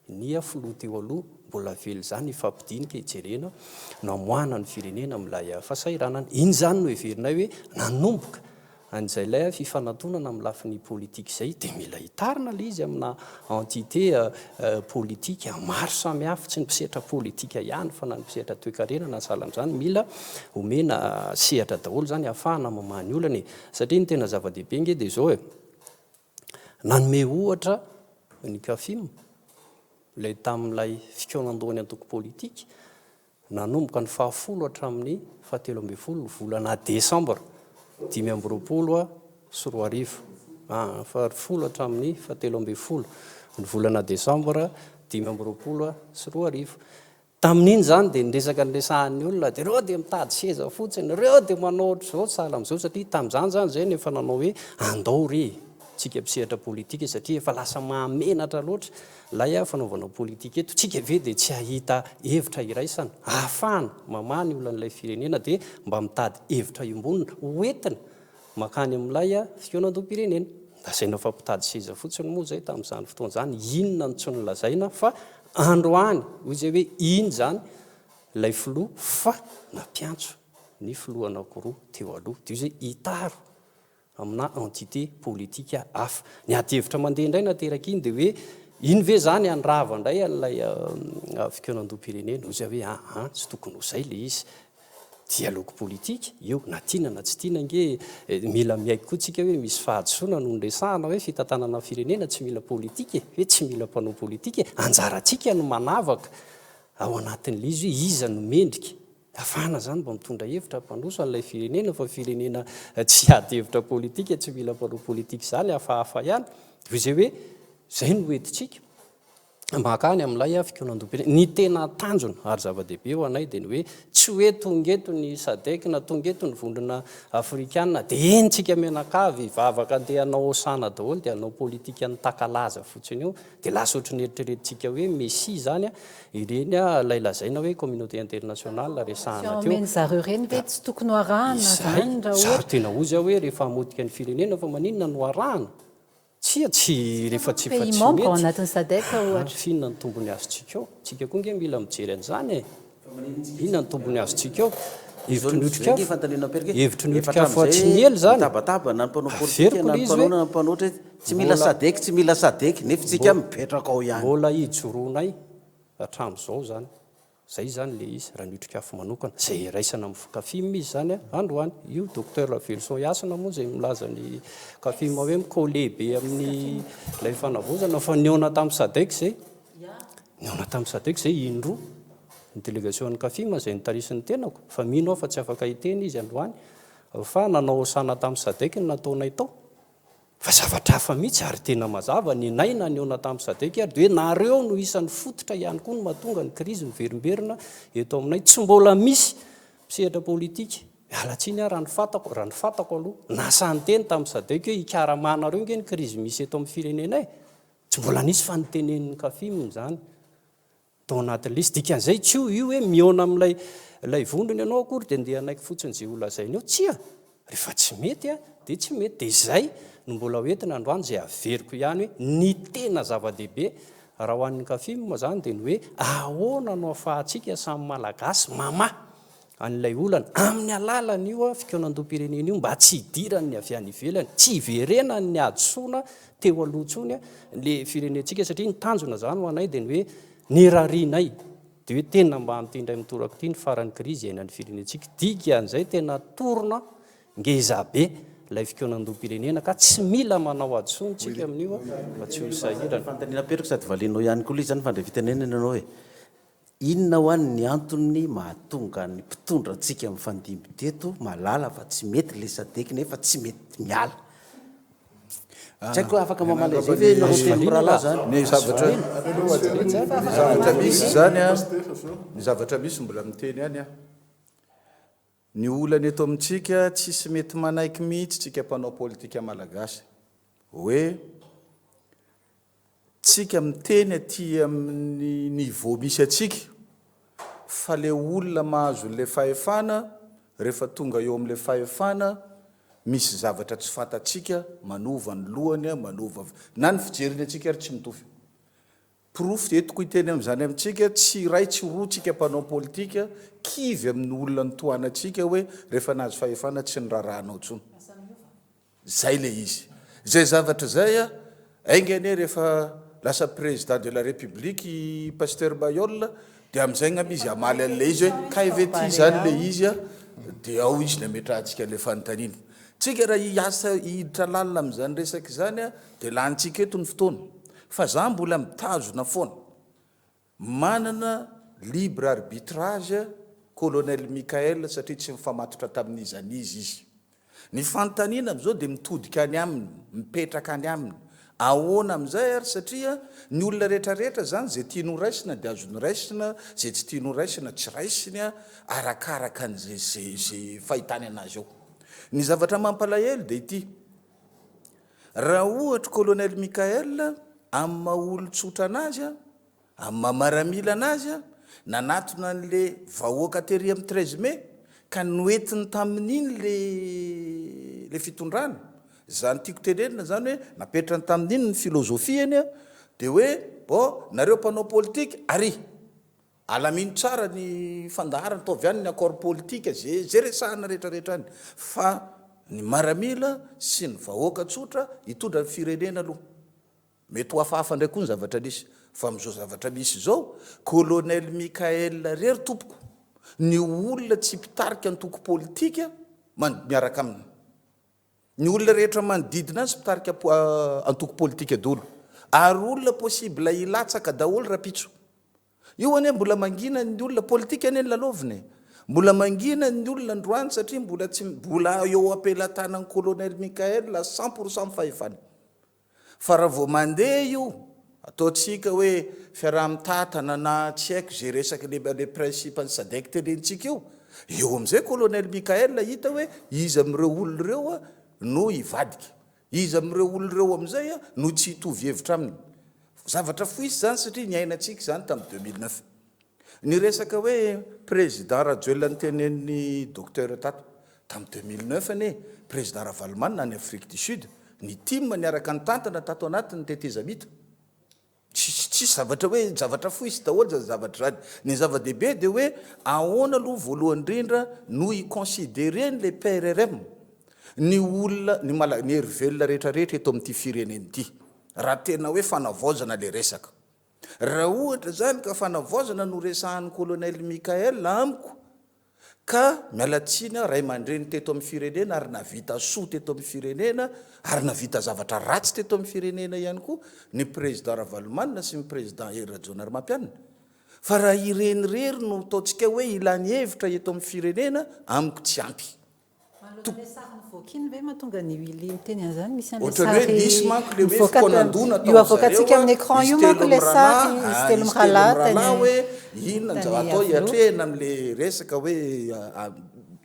nia filoha teo aloha mbola vely zany ifampidinika hijerena namoana ny firenena milay fasairanana iny zany no heverinay hoe nanomboka an'izay lay fifanantonana amin'ny lafin'ny politika izay dia mila hitarina le izy amina entité politika maro samihafa tsy ny mpisehatra politika ihany fa na ny mpisehatra toe-karena na sahala amin'izany mila omena sehatra daholo zany ahafahana mamany olana e satria ny tena zava-dehibe nge dia zao e nanome ohatra ny kafim lay tamin'ilay fikaonandohany antoko politika nanomboka ny 10 hatramin'ny 17 volana desambra 5 sy 10 hatramin'ny 17 ny volana desambra 5 sy 10 tamin'iny zany dia niresaka nyresahan'ny olona dia reo dia mitady seza fotsiny reo dia manao ohatr'izao sahala amin'izao satria tamin'izany zany zay nefa nanao hoe andao re tsika mpisehatra politika satria efa lasa mahamenatra loatra lay fanaovana politika eto tsika ve dia tsy ahita hevitra iraisana ahafahana mamany olan'ilay firenena dia mba mitady hevitra imbonina hoentina makany amin'ilay fikaonandoam-pirenena asaina fa mpitady seza fotsiny moa zay tamin'izany fotoana zany inona no tsy nolazaina fa androany hoy zay hoe iny zany lay filoha fa nampiantso ny filoha anankiroa teo aloha dia zay hitaro amina entité politika hafa ny ady hevitra mandeha indray nateraka iny dia hoe iny ve zany andrava indray an'ilay fikaonandoam-pirenena hoy zay hoe tsy tokony ho zay le izy dialogue politika io na tiana na tsy tiana nge mila miaiky koa tsika hoe misy fahadisoana no nresahana hoe fitantanana firenena tsy mila politika hoe tsy mila mpanao politika anjaratsika no manavaka ao anatin'le izy hoe iza no mendrika afana zany mba mitondra hevitra mpandroso an'ilay firenena fa firenena tsy ady hevitra politika tsy mila mpanao politika zany hafahafa ihany hoy zay hoe zay no hoentitsika makany amin'ilay fikonan-dom-pirenena ny tena tanjona ary zava-dehibe eo anay dia ny hoe tsy hoe tongeto ny sadek na tongeto ny vondrona afrikanina dia entsika menakavy vavaka andeha hanao osana daholo dia hanao politika ny takalaza fotsiny io dia lasa ohatry ny eritreretintsika hoe messi zany a ireny a lay lazaina hoe communauté internationale resahana teo meny zareo reny ve tsy tokony hoarahana zany raha zary tena ozy aho hoe rehefa hamotika ny firenena fa maninona no arahana tsy rehefa tsy pays membre ao anatin'ny sadek ohatra finona ny tombony azontsika eo tsika koa nge mila mijery an'izany e inona ny tombony azontsika eo hevitry nyotrika fa tsy miely zany tabatabana ny mpanao politika na mpanona na mpanoatra tsy mila sadek tsy mila sadek nefa tsika mipetraka ao ihany mbola ijoroanay hatramin'izao zany zay zany le izy raha nyotrika afo manokana zay raisana amin'ny kafim izy zany androany io docteur Lavelson Yasina moa zay milaza ny kafim hoe mikole be amin'ny lay fanavozana fa niona tamin'ny sadek zay niona tamin'ny sadek zay indroa ny délégation kafim zay nitarisiny tenako fa mino aho fa tsy afaka hiteny izy androany fa nanao sana tamin'ny sadek ny nataonay tao fa zavatra hafa mihitsy ary tena mazava ny naina niona tamin'ny sadek ary dia hoe nareo no isan'ny fototra ihany koa no mahatonga ny krizy miverimberina eto aminay tsy mbola misy mpisehatra politika alatsiny raha ny fatako aloha nasany teny tamin'ny sadek hoe ikaramanareo nge ny krizy misy eto amin'ny firenenay tsy mbola nisy fanontenen'ny kafim zany tao anatin'le izy dikan'izay tsy io hoe miona amin'lay vondrony ianao akory dia ndeha anaiky fotsiny zay olazainy eo tsia rehefa tsy mety a dia tsy mety dia izay no mbola hoentina androany zay averiko ihany hoe ny tena zava-dehibe raha ho an'ny kafim zany dia ny hoe ahoana no afahantsika samy malagasy mama an'ilay olana amin'ny alalany io a fikonan-dom-pirenena io mba tsy hidirany ny avy any ivelany tsy hiverenany ny adosoana teo alohatsony le firenentsika satria ny tanjona zany ho anay dia ny hoe ny rarinay dia hoe tena mba mitindray mitorako ty ny faran'ny krizy ainan'ny firenentsika dika an'izay tena torona ngezabe lay fikonan-dom-pirenena ka tsy mila manao adosontsika amin'io fa tsy ho sahirana fantaniana petraka sady valinao ihany koa le zany fandray fitenenana anao hoe inona ho any ny antony mahatonga ny mpitondra antsika mifandimby teto malala fa tsy mety le sadeky nefa tsy mety miala tsy haiko afaka mamala izay ve naroteny rahalahy zany ny zavatra misy zany a ny zavatra misy mbola miteny any a ny olana eto amintsika tsisy mety manaiky mihitsy tsika mpanao politika malagasy hoe tsika miteny aty amin'ny niveau misy atsika fa le olona mahazo le fahefana rehefa tonga eo amin'le fahefana misy zavatra tsy fantatsika manova ny lohany manova na ny fijeriny atsika ary tsy mitovy proof etiko hiteny amin'izany amintsika tsy ray tsy roa tsika mpanao politika kivy amin'ny olona ny toanatsika hoe rehefa nahazo fahefana tsy ny rarahanao tsony zay le izy zay zavatra zay a aingane rehefa lasa président de la république pasteur Bayol dia amin'izay ngamba izy amaly an'le izy hoe kaivety zany le izy a dia ao izy nametrahantsika le fanontaniana tsika raha hiasa hiditra lalina amin'izany resaka zany a dia lantsika eto ny fotoana fa za mbola mitazona foana manana libre arbitrage colonel Mikael satria tsy mifamatotra tamin'izanizy izy ny fanontaniana am'izao dia mitodika any aminy mipetraka any aminy ahoana amin'izay ary satria ny olona rehetrarehetra zany zay tiany raisina dia azony raisina zay tsy tiany raisina tsy raisiny a arakaraka an'zay fahitany anazy eo ny zavatra mampalahelo dia ity raha ohatra colonel Mikael amin'ny maha-olon-tsotra anazy a amin'ny mamaramila anazy a nanatona an'le vahoaka tery amin'ny 13 mai ka noentiny tamin'iny le fitondrana zany tiako tenenina zany hoe napetrany tamin'iny ny filozofiany a dia hoe nareo mpanao politika ary alamino tsara ny fandaharana taovy any ny accord politika zay resahana rehetrarehetra any fa ny maramila sy ny vahoaka tsotra hitondra ny firenena aloha mety ho hafahafa ndray koa ny zavatra nisy fa amin'izao zavatra misy zao colonel Mikael rery tompoko ny olona tsy mpitarika ny toko politika miaraka aminy ny olona rehetra manodidina azy mpitarika antoko politika daholo ary olona possible hilatsaka daholo raha pitso io ane mbola mangina ny olona politika ane ny laloviny mbola mangina ny olona androany satria mbola eo ampelantanan'ny colonel Mikael 100% fahefany fa raha vao mandeha io ataontsika hoe fiaraha-mitatana na tsy haiko zay resaka le principe ny sadek telentsika eo am'izay colonel Mikael hita hoe izy am'ireo olo reo no ivadika, izy am'ireo olo reo am'izay no tsy hitovy hevitra aminy. Zavatra foisy zany satria niainantsika zany tamin'ny 2009. Ny resaka hoe président Rajoelina ny tenen'ny docteur tato tamin'ny 2009 ane président Ravalomanina any Afrique du Sud ny team niaraka ny tantana tato anatiny tetezamita. Tsy zavatra hoe zavatra foisy daholo zany zavatra zany. Ny zava-dehibe dia hoe ahoana aloha voalohany indrindra no iconsidéreny le PRRM ny olona ny hery velona rehetrarehetra eto amin'ity fireneny ity. Raha tena hoe fanavaozana le resaka. Raha ohatra zany ka fanavaozana no resahan'ny colonel Mikael amiko ka mialatsiny ray aman-dreny teto amin'ny firenena ary navita soa teto amin'ny firenena ary navita zavatra ratsy teto amin'ny firenena ihany koa ny président Ravalomanina sy ny président Hery Rajaonarimampianina. Fa raha irenirery no ataontsika hoe ilany hevitra eto amin'ny firenena amiko tsy ampy. Voakiny ve mahatonga ny wily miteny an'izany misy ohatrany hoe misy manko le hoe fokonandona io avoakatsika amin'ny écran io manko le sary izy telo mirahalahy hoe inona atao hiatrehana am'le resaka hoe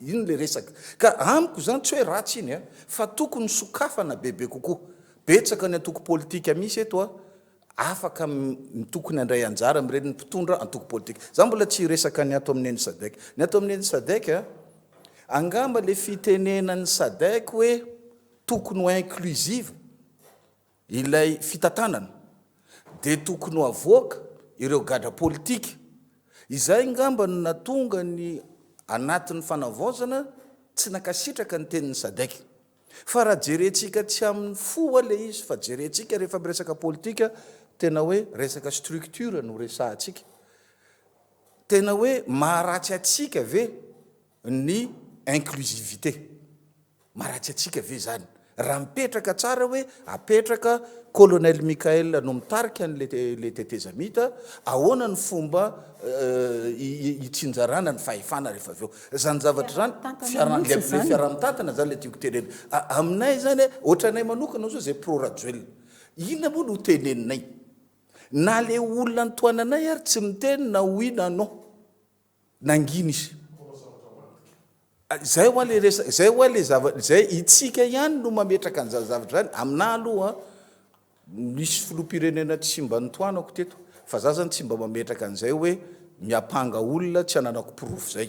ino le resaka ka amiko zany tsy hoe ratsy iny fa tokony sokafana bebe kokoa. Betsaka ny antoko politika misy eto afaka tokony andray anjara am'ireny mpitondra antoko politika. Za mbola tsy resaka ny ato amin'ny SADC. Ny ato amin'ny SADC angamba le fitenenan'ny SADC hoe tokony ho inclusive ilay fitatanana dia tokony ho avoaka ireo gadra politika. Izay ngamba no natonga ny anatin'ny fanavaozana tsy nakasitraka ny tenin'ny SADC. Fa raha jerentsika tsy amin'ny fo le izy fa jerentsika rehefa miresaka politika tena hoe resaka structure no resahantsika. Tena hoe maharatsy atsika ve ny inclusivité. Maharatsy atsika ve zany. Raha mipetraka tsara hoe apetraka colonel Mikael no mitarika le tetezamita ahoana ny fomba itsinjarana ny fahefana rehefa avy eo. Zany zavatra zany le fiaraha-mitatana zany le tiako tenena. Aminay zany ohatranay manokana zao zay pro Rajoelina. Inona moa no teneninay? Na le olona nytoananay ary tsy miteny na oui na non. Nangina izy. Zay ho le resaka zay ho le zavatra zay itsika ihany no mametraka an'izany zavatra zany. Aminah aloha misy filoham-pirenena tsy mba nitoanako teto fa za zany tsy mba mametraka an'izay hoe miapanga olona tsy ananako proof zay.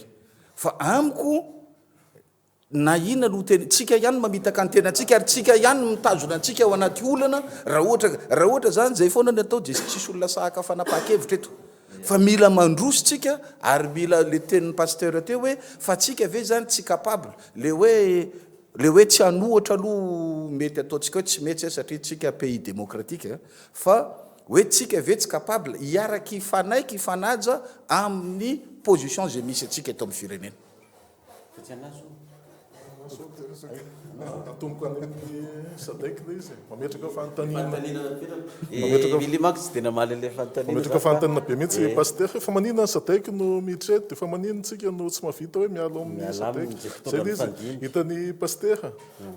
Fa amiko na ina no tsika ihany mamitaka ny tenantsika ary tsika ihany mitazona antsika ao anaty olana raha ohatra zany zay foana ny atao dia tsisy olona sahaka fanapakevitra eto. Fa mila mandroso tsika ary mila le tenin'ny pasteur teo hoe fa tsika ve zany tsy capable le hoe tsy anohatra aloha mety ataontsika hoe tsy metsy satria tsika pays démocratique fa hoe tsika ve tsy capable hiaraka ifanaiky ifanaja amin'ny position zay misy atsika eto amin'ny firenena. Atomboka amin'ny SADC le izy mametraka fanontaniana mametraka fanontaniana be mihitsy pasteur fa maninona ny SADC no miditra dia fa maninona tsika no tsy mahavita hoe mialo amin'ny SADC. Zay le izy hitany pasteur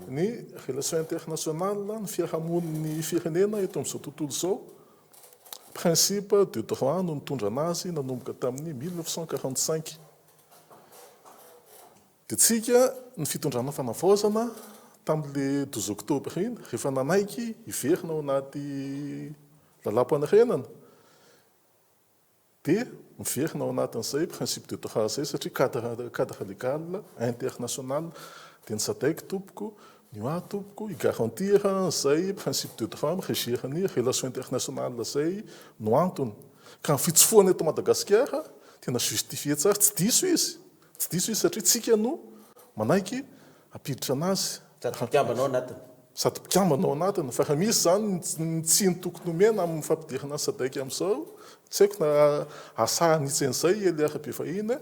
ny relation internationale ny fiarahamoniny firenena eto amin'izao tontolo izao principe de droit no nitondra anazy nanomboka tamin'ny 1945. Dia tsika ny fitondrana fanavaozana tamin'le 12 octobre iny rehefa nanaiky iverina ao anaty lalam-panerenana dia miverina ao anatin'izay principe de droit zay satria cadre légal international dia ny SADC tompoko ny OA tompoko igarantir zay principe de droit mirégirany relation internationale zay no antony. Ka ny fitsofoana eto Madagasikara tena justifie tsara tsy diso izy satria tsika no manaiky apiditra anazy sady mpikambana ao anatiny fa raha misy zany tsy tokony omena amin'ny fampidirana SADC amin'izao tsy haiko na asahany itsen'izay eliarabe fahiny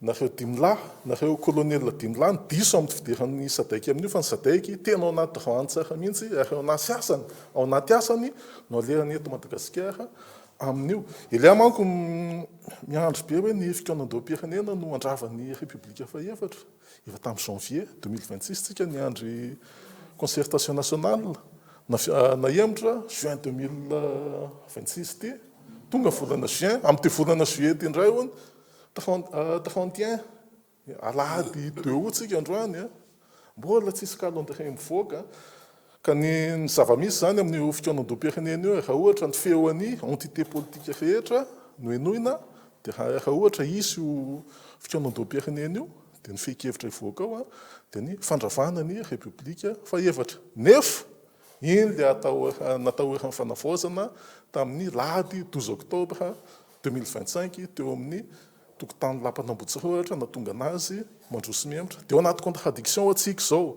nareo dimlahy nareo colonel dimlahy ny diso amin'ny fidiran'ny SADC amin'io fa ny SADC tena ao anaty droit tsara mihitsy ary ao anaty asany no alerany eto Madagasikara amin'io. Elia manko miandro be hoe ny fikaonan-doam-pirenena no andravany république faefatra efa tamin'ny janvier 2026 tsika niandry concertation nationale naemitra juin 2026 ty tonga volana juin am'ty volana juillet ty indray hoany 31 alahady 2 août tsika androany a mbola tsisy calendrier mivoaka ka ny zava-misy zany amin'ny fitoanan-doam-pirenena io raha ohatra ny feoan'ny entité politique rehetra no enoina dia raha ohatra isy io fitoanan-doam-pirenena io dia ny fehi-kevitra ivoaka ao a dia ny fandravana ny république fahefatra nefa iny le natao fanavaozana tamin'ny lahady 12 octobre 2025 teo amin'ny tokotany lampanambotsirohatra natonga anazy mandroso miemitra dia ao anaty contradiction atsika zao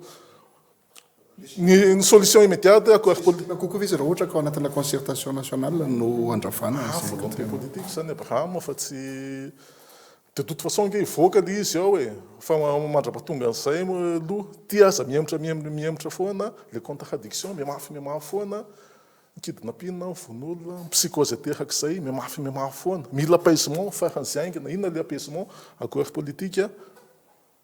ny solution immédiate accord politique kokoa izy raha ohatra ka ao anatin'la concertation nationale no andravana volonté politique zany Abraham fa tsy de toute façon nge ivoaka le izy ao e fa mandrapatonga an'izay aloha ty aza miemitra foana le contradiction miamafy foana kidnapping vonolona psychose aterak'izay miamafy foana mila apaisement faran'zy aingina inona le apaisement accord politique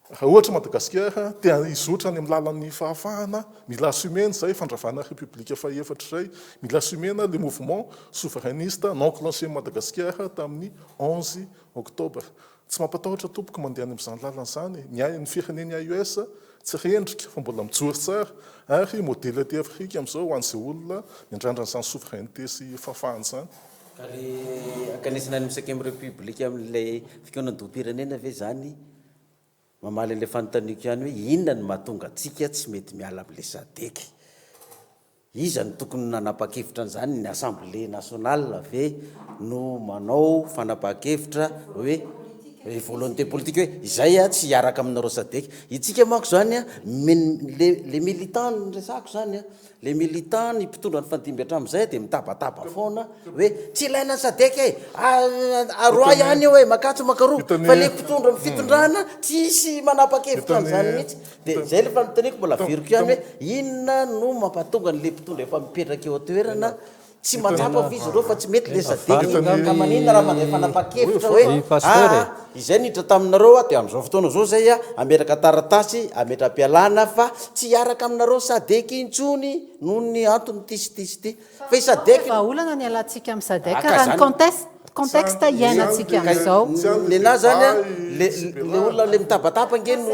raha ohatra Madagasikara tia izotra any amin'ny lalan'ny fahafahana mila assumena zay fandravana république fahefatra zay mila assumena le mouvement souverainiste non clenché Madagasikara tamin'ny 11 octobre tsy mampatahotra tompoko mandeha any amin'izany lalana zany ny fireneny AES tsy rendrika fa mbola mijory tsara ary modèle aty Afrika amin'izao ho an'izay olona miandrandrana izany souveraineté sy fahafahana zany ary akanesina ny cinquième république amin'ilay fikonan-doam-pirenena ve zany mamaly le fanontaniako ihany hoe inona ny mahatonga atsika tsy mety miala amin'le SADC iza ny tokony nanapa-kevitra an'izany ny assemblée nationale ve no manao fanapa-kevitra hoe volonté politique hoe izay a tsy hiaraka aminareo SADC itsika manko zany a le militant resako zany a le militant ny mpitondra ny fandimby hatramin'izay dia mitabataba foana hoe tsy ilaina ny SADC e aroa ihany eo e makatso makaroa fa le mpitondra ny fitondrana tsisy manapa-kevitra an'izany mihitsy dia zay le fanontaniako mbola viriko ihany hoe inona no mampatonga n'le mpitondra efa mipetraka eo atoerana tsy matsapa izy ireo fa tsy mety le SADC ka maninona raha mandeha fanapa-kevitra hoe izay niditra taminareo dia amin'izao fotoana zao zay a ametraka taratasy ametra-pialana fa tsy hiaraka aminareo SADC intsony noho ny antony tisy ty fa SADC vahaolana ny alantsika amin'ny SADC raha ny contexte iainantsika amin'izao nenahy zany a le olona le mitabataba nge no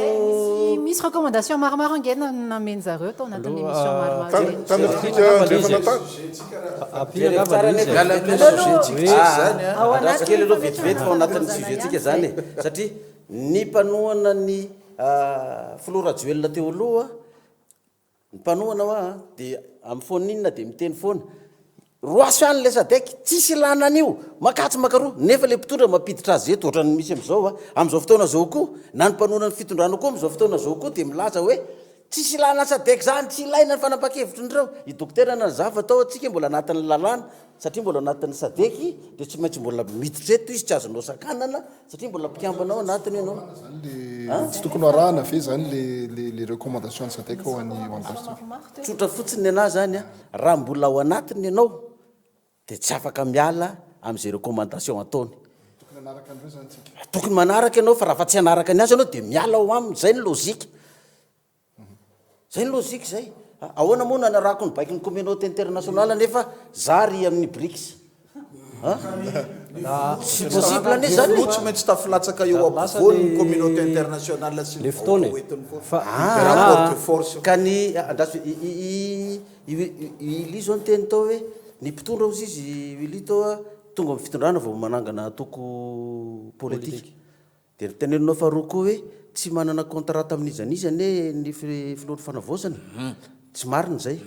misy recommandation maromaro angena nameny zareo tao anatin'ny émission maromaro tany Afrika kely aloha vetivety fa anatin'ny sujetsika zany e satria ny mpanohana ny Flora Juel teo aloha ny mpanohana hoa dia amin'ny foana inona dia miteny foana roaso ihany le SADC tsisy ilana an'io makatso makaroa nefa le mpitondra mampiditra azy eto ohatrany misy amin'izao amin'izao fotoana zao koa na ny mpanohana ny fitondrana koa amin'izao fotoana zao koa dia milaza hoe tsisy ilana SADC zany tsy ilaina ny fanapa-kevitra nireo i dokotera na zava atao atsika mbola anatin'ny lalàna satria mbola anatin'ny SADC dia tsy maintsy mbola miditra eto izy tsy azonao sakanana satria mbola mpikambanao anatiny ianao tsy tokony arahana ve zany le recommandation ny SADC ho an'ny tsotra fotsiny anahy zany a raha mbola ao anatiny ianao dia tsy afaka miala amin'izay recommandation ataony tokony manaraka ianao fa raha fa tsy anaraka ny azy ianao dia miala ao aminy zay ny lozika zay ny lozika zay ahoana moa nanarako ny baiky ny communauté internationale nefa zary amin'ny BRICS tsy possible ane zany tsy maintsy tafilatsaka eo ampovoany communauté internationale sy le fotoana force ka ny andraso ili zao ny teny tao hoe ny mpitondra ozy izy ili tao tonga amin'ny fitondrana vao manangana toko politique dia tenenonao faharoa koa hoe tsy manana contrat tamin'izanizany ny filohan'ny fanavaozana tsy marina zay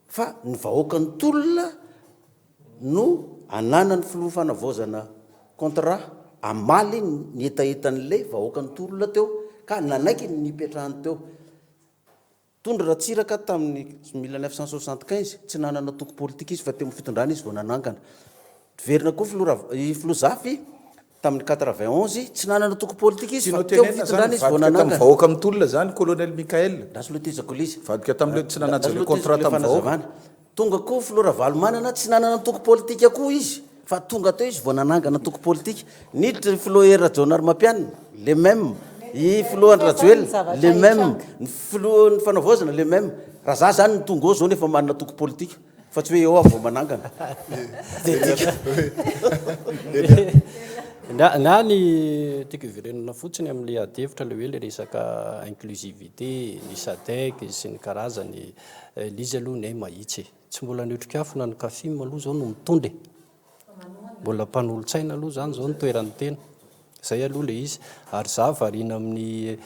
fa ny vahoaka ny tolona no anana ny filoha fanavaozana contrat amaly ny etaetan'le vahoaka ny tolona teo ka nanaiky ny ipetrahany teo tondra ratsiraka tamin'ny 1975 tsy nanana toko politika izy fa teo amin'ny fitondrana izy vao nanangana verina koa filoha zafy tamin'ny 91 tsy nanana toko politika izy fa teo amin'ny fitondrana izy vao nanangana vahoaka amin'ny tolona zany colonel Mikael dasolo tezako lizy vadika tamin'le tsy nanajale contrat tamin'ny vahoaka tonga koa Flora Valomanana tsy nanana toko politika koa izy fa tonga teo izy vao nanangana toko politika niditra Floera Jonar Mapianina le même i filohan'ny rajoely le même ny filohan'ny fanavaozana le même raha za zany ny tonga ao zao nefa manana toko politika fa tsy hoe eo avy vao manangana na ny tiako iverenana fotsiny amin'le adevitra le hoe le resaka inclusivité ny sadek sy ny karazany lizy aloha ny mahitsy tsy mbola niotrikafona ny kafim aloha zao no mitonde mbola mpanolo-tsaina aloha zany zao nitoeran'ny tena zay aloha le izy ary za variana amin'ny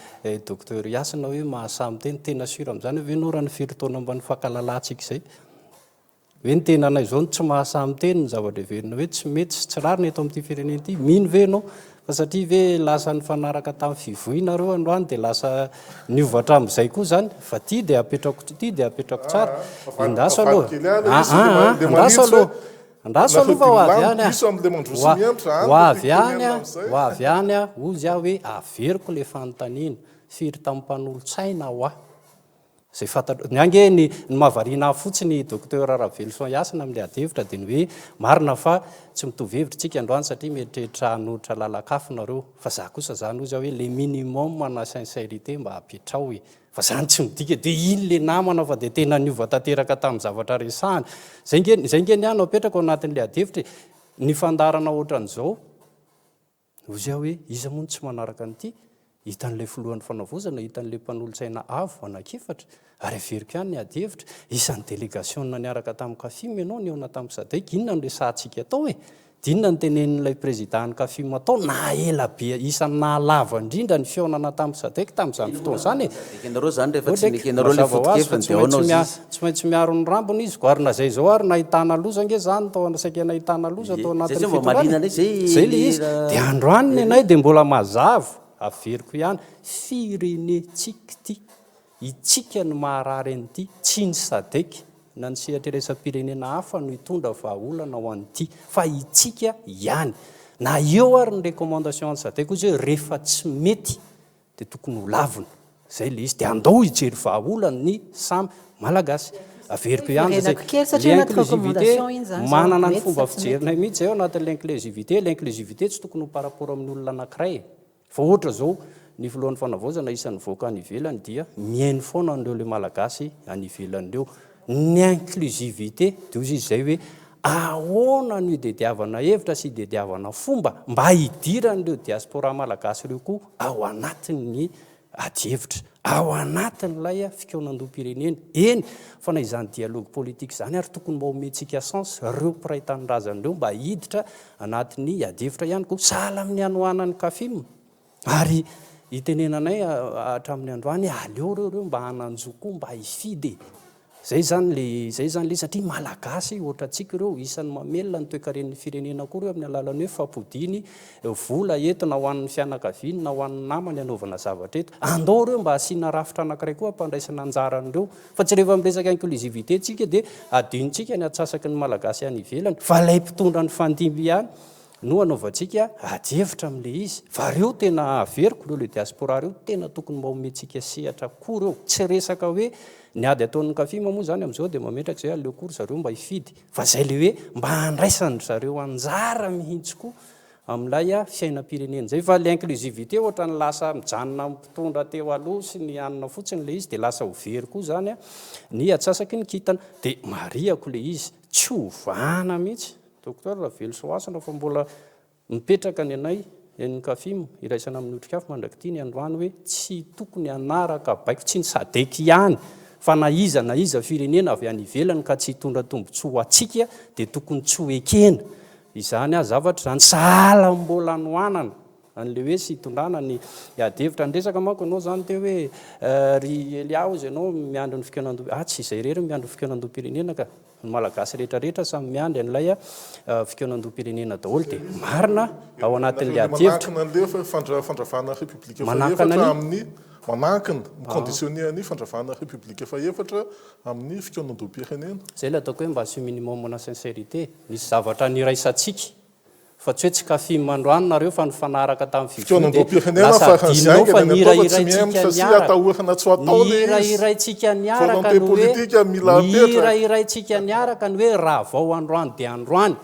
docteur Yasina hoe mahasamy tena sura am'izany hoe norany firy-taona ambany fankalalantsika zay hoe ny tena anay zao tsy mahasamy teny ny zavatra verina hoe tsy mety sy tsy rariny eto amin'ity firenena ity mino ve anao fa satria ve lasa ny fanaraka tamin'ny fivoinareo androany dia lasa niovatra amin'izay koa zany fa ty dia apetrako tsara andaso aloha andaso aloha fa ho avy any a ozy aho hoe averiko le fanontaniana firy tamin'ny mpanolotsaina ho aho zay fantatro ny ange ny mahavariana fotsiny docteur Ravelson Yasina amin'le adevitra dia ny hoe marina fa tsy mitovy hevitra tsika androany satria mieritreritra hanohitra lalakafo nareo fa za kosa zany ozy aho hoe le minimum na sincérité mba hapetrao e fa zany tsy midika dia iny le namana fa dia tena niova tanteraka tamin'ny zavatra resahany zay nge ny ano apetraka ao anatin'le adevitra ny fandarana ohatran'izao ozy aho hoe iza moa tsy manaraka an'ity hitan'ilay filohan'ny fanavozana hitan'ilay mpanolotsaina avo anakefatra ary averiko ihany ny adevitra isan'ny délégation niaraka tamin'ny kafim ianao ny eona tamin'ny sadek inona no resahantsika atao e dinona ny tenenin'ilay présidentny kafim atao na ela be isan'ny nahalava indrindra ny fiaonana tamin'ny sadek tamin'izany fotoana zany tsy maintsy miaro ny rambony izy ko ary na zay zao ary nahitana loza nge zany tao saika nahitana loza tao anatin'ny fitondrana zay le izy dia androany anay dia mbola mazava averiko ihany firenetsika ty itsika ny maharary an'ity tsy ny sadek na ny sehatreresam-pirenena hafa no hitondra vahaolana ho an'ity fa itsika ihany na eo ary ny recommandation any sadek ozy hoe rehefa tsy mety dia tokony ho lavina zay le izy dia andao hijery vahaolana ny samy malagasy averiko ihany l'inclusivité manana ny fomba fijerinay mihitsy zay ao anatin'le inclusivité tsy tokony ho par rapport amin'ny olona anankiray fa ohatra zao ny filohan'ny fanavaozana isan'ny voaka any ivelany dia mihainy foana an'ireo le malagasy any ivelan'ireo ny inclusivité dia ozy izy zay hoe ahoana no idediavana hevitra sy idediavana fomba mba hidiran'ireo diaspora malagasy ireo koa ao anatin'ny adihevitra ao anatin'ilay fikaonandoam-pirenena eny fa na izany dialogue politique zany ary tokony mba omentsika sens reo mpiray tanyrazan'ireo mba hiditra anatin'ny adihevitra ihany koa sahala amin'ny anohanan'ny kafim ary hitenenanay hatramin'ny androany aleo reo mba hananjokoa mba hifidy zay zany le satria malagasy ohatra atsika ireo isan'ny mamelona ny toe-karen'ny firenena koa reo amin'ny alalan'ny hoe fampodiny vola entina ho an'ny fianakaviany na ho an'ny namany anaovana zavatra eto andao reo mba asiana rafitra anankiray koa ampandraisana anjaran'ireo fa tsy rehefa miresaka inclusivité tsika dia adinontsika ny atsasaky ny malagasy any ivelany fa lay mpitondra ny fandimby ihany no anaovantsika adihevitra amin'le izy fa reo tena averiko reo le diaspora reo tena tokony mba omentsika sehatra koa reo tsy resaka hoe ny ady ataon'ny kafima moa zany amin'izao dia mametraka zay aleo kory zareo mba hifidy fa zay le hoe mba handraisany zareo anjara mihitsy koa amin'ilay fiainam-pirenena zay fa le inclusivité ohatra ny lasa mijanona mpitondra teo aloha sy ny anina fotsiny le izy dia lasa hovery koa zany ny atsasaky ny kintana dia mariako le izy tsy hovana mihitsy docteur Ravelson Yasina fa mbola mipetraka ny anay ny kafim iraisana amin'ny otrikafo mandraky ty ny androany hoe tsy tokony anaraka baiko tsy ny sadeky ihany fa na iza firenena avy any ivelany ka tsy hitondra tombontsoa ho atsika dia tokony tsy ho ekena izany zavatra zany sahala mbola noanana an'le hoe sy hitondrana ny adevitra ndresaka manko anao zany teo hoe ry Eliao izy ianao miandro ny fikaonando tsy izay rery miandro fikaonandom-pirenena ka ny malagasy rehetrarehetra samy miandry an'ilay fikaonandom-pirenena daholo dia marina ao anatin'le adevitra fandravana république amin'ny manakina miconditionné ny fandravana république efa efatra amin'ny fikaonandom-pirenena zay le ataoko hoe mba sy minimum na sincérité misy zavatra niraisantsika fa tsy hoe tsy kafim androany nareo fa nifanaraka tamin'ny fikaonandom-pirenena fa nirairaitsika niaraka nirairaitsika niaraka ny hoe raha vao androany dia androany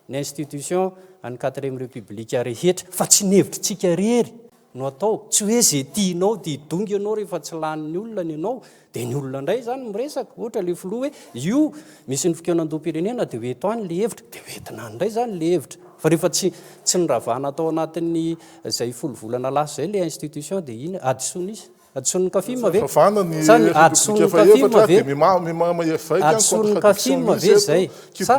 ny institution any 4e république rehetra fa tsy nevitrytsika rery no atao tsy hoe zay tianao dia donga ianao rehefa tsy laniny olona ny ianao dia ny olona indray zany miresaka ohatra le filoha hoe io misy ny fikaonandom-pirenena dia hoeto any le hevitra dia hoentina ndray zany le hevitra fa rehefa tsy niravana atao anatin'ny zay folo volana lasa zay le institution dia iny adisonisa adison'ny kafima ve adison'ny kafima ve adison'ny kafima ve zay sa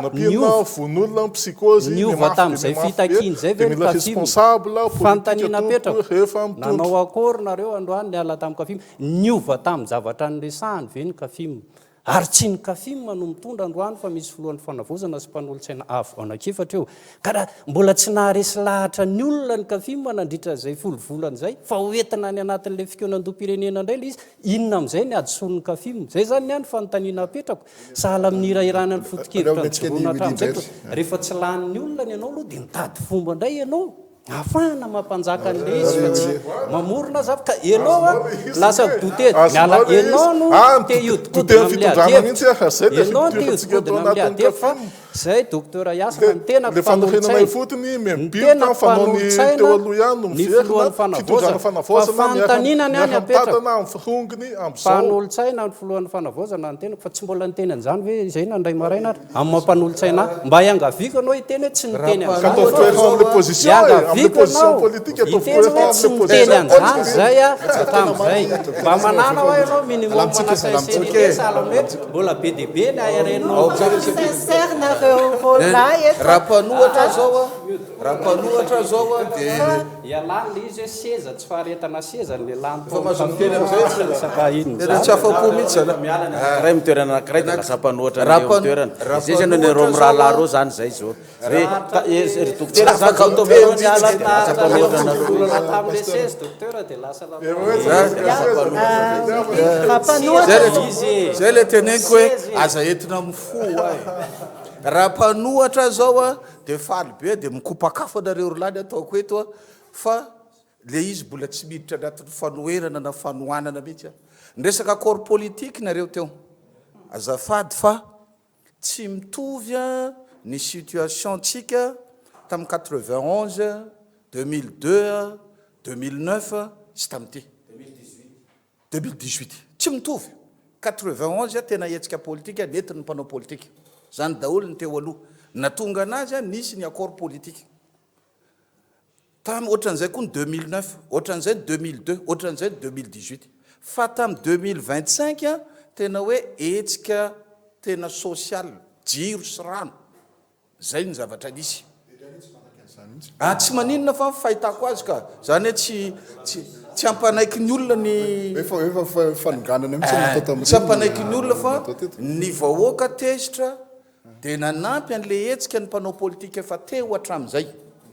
niova tamin'izay fitakiny zay ve ny kafima fantaniana petraka nanao akory nareo androany niala tamin'ny kafima niova tamin'ny zavatra nyresahany ve ny kafima ary tsy ny kafima no mitondra androany fa misy filohan'ny fanavozana sy mpanolo-tsaina avo anakefatra eo ka raha mbola tsy naharesy lahatra ny olona ny kafima nandritra zay folovolana zay fa hoentina ny anatin'le fikaonandom-pirenena indray le izy inona amin'izay ny adison'ny kafima zay zany any fanontaniana apetrako sahala amin'ny irahirana ny foto-kevitra ny joroana hatramin'izay rehefa tsy lanin'ny olona ny ianao aloha dia mitady fomba indray ianao afahana mampanjaka an'le izy fa tsy mamorona zavy ka ianao a lasa dotedy miala ianao no te iodikodina amin'le adevitra ianao te iodikodina amin'le adevitra fa zay docteur Yasaka ny tenako fanolotsaina ny tenako fanolotsaina ny filohan'ny fanavozana fa fantaninany any apetraka fanolotsaina ny filohan'ny fanavozana ny tenako fa tsy mbola niteny an'izany hoe zay nandray maraina amin'ny mampanolotsaina mba hiangaviko anao hiteny hoe tsy niteny an'izany tsy niteny an'izany zay a tamin'izay mba manana hoe ianao minimum manasaisenite sahala hoe mbola be dia be ny arenao raha mpanohatra zao a dia ialany le izy hoe seza tsy faharetana seza le lanytena tsy afapo mihitsy ray mitoerana anakiray dia lasa mpanohatra toerana zay zany ny ro mirahalahy ro zany zay zao ry dokotera zany zao tamin'le seza dokotera dia lasa zay le teneniko hoe aza entina mifo ay raha mpanohatra zao a dia faly be dia mikopakafo anareo rolany ataoko eto a fa le izy mbola tsy miditra anatin'ny fanoherana na fanohanana mihitsy a nresaka corps politique nareo teo azafady fa tsy mitovy a ny situation tsika tamin'ny 91 2002 2009 sy tamin'ity 2018 tsy mitovy 91 tena hetsika politika nentin'ny mpanao politika zany daholo ny teo aloha natonga anazy a nisy ny accord politique tamy ohatran'izay koa ny 2009 ohatran'izay 2002 ohatran'izay 2018 fa tamin'ny 2025 a tena hoe hetsika tena social jiro sy rano zay ny zavatra nisy tsy maninona fa fahitako azy ka zany hoe tsy ampanaiky ny olona ny tsy ampanaiky ny olona fa ny vahoaka tezitra dia nanampy an'le hetsika ny mpanao politika efa teo hatramin'izay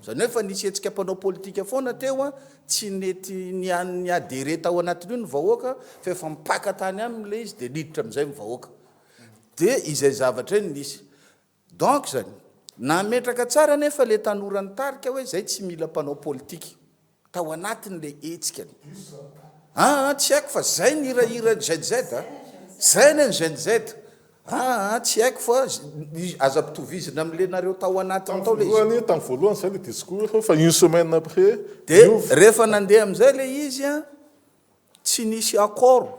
zany hoe fa nisy hetsika mpanao politika foana teo a tsy nety ny adere tao anatin'io ny vahoaka fa efa mipaka tany am'le izy dia niditra amin'izay mivahoaka dia izay zavatra eny nisy donc zany nametraka tsara nefa le tanorany tarika hoe zay tsy mila mpanao politika tao anatin'le hetsika tsy haiko fa zay ny irahira ZZ zay ny ZZ tsy haiko fa aza-pitovizina am'le nareo tao anatiny tao le izy tamin'ny voalohany zay le discours fa une semaine après dia rehefa nandeha am'izay le izy a tsy nisy accord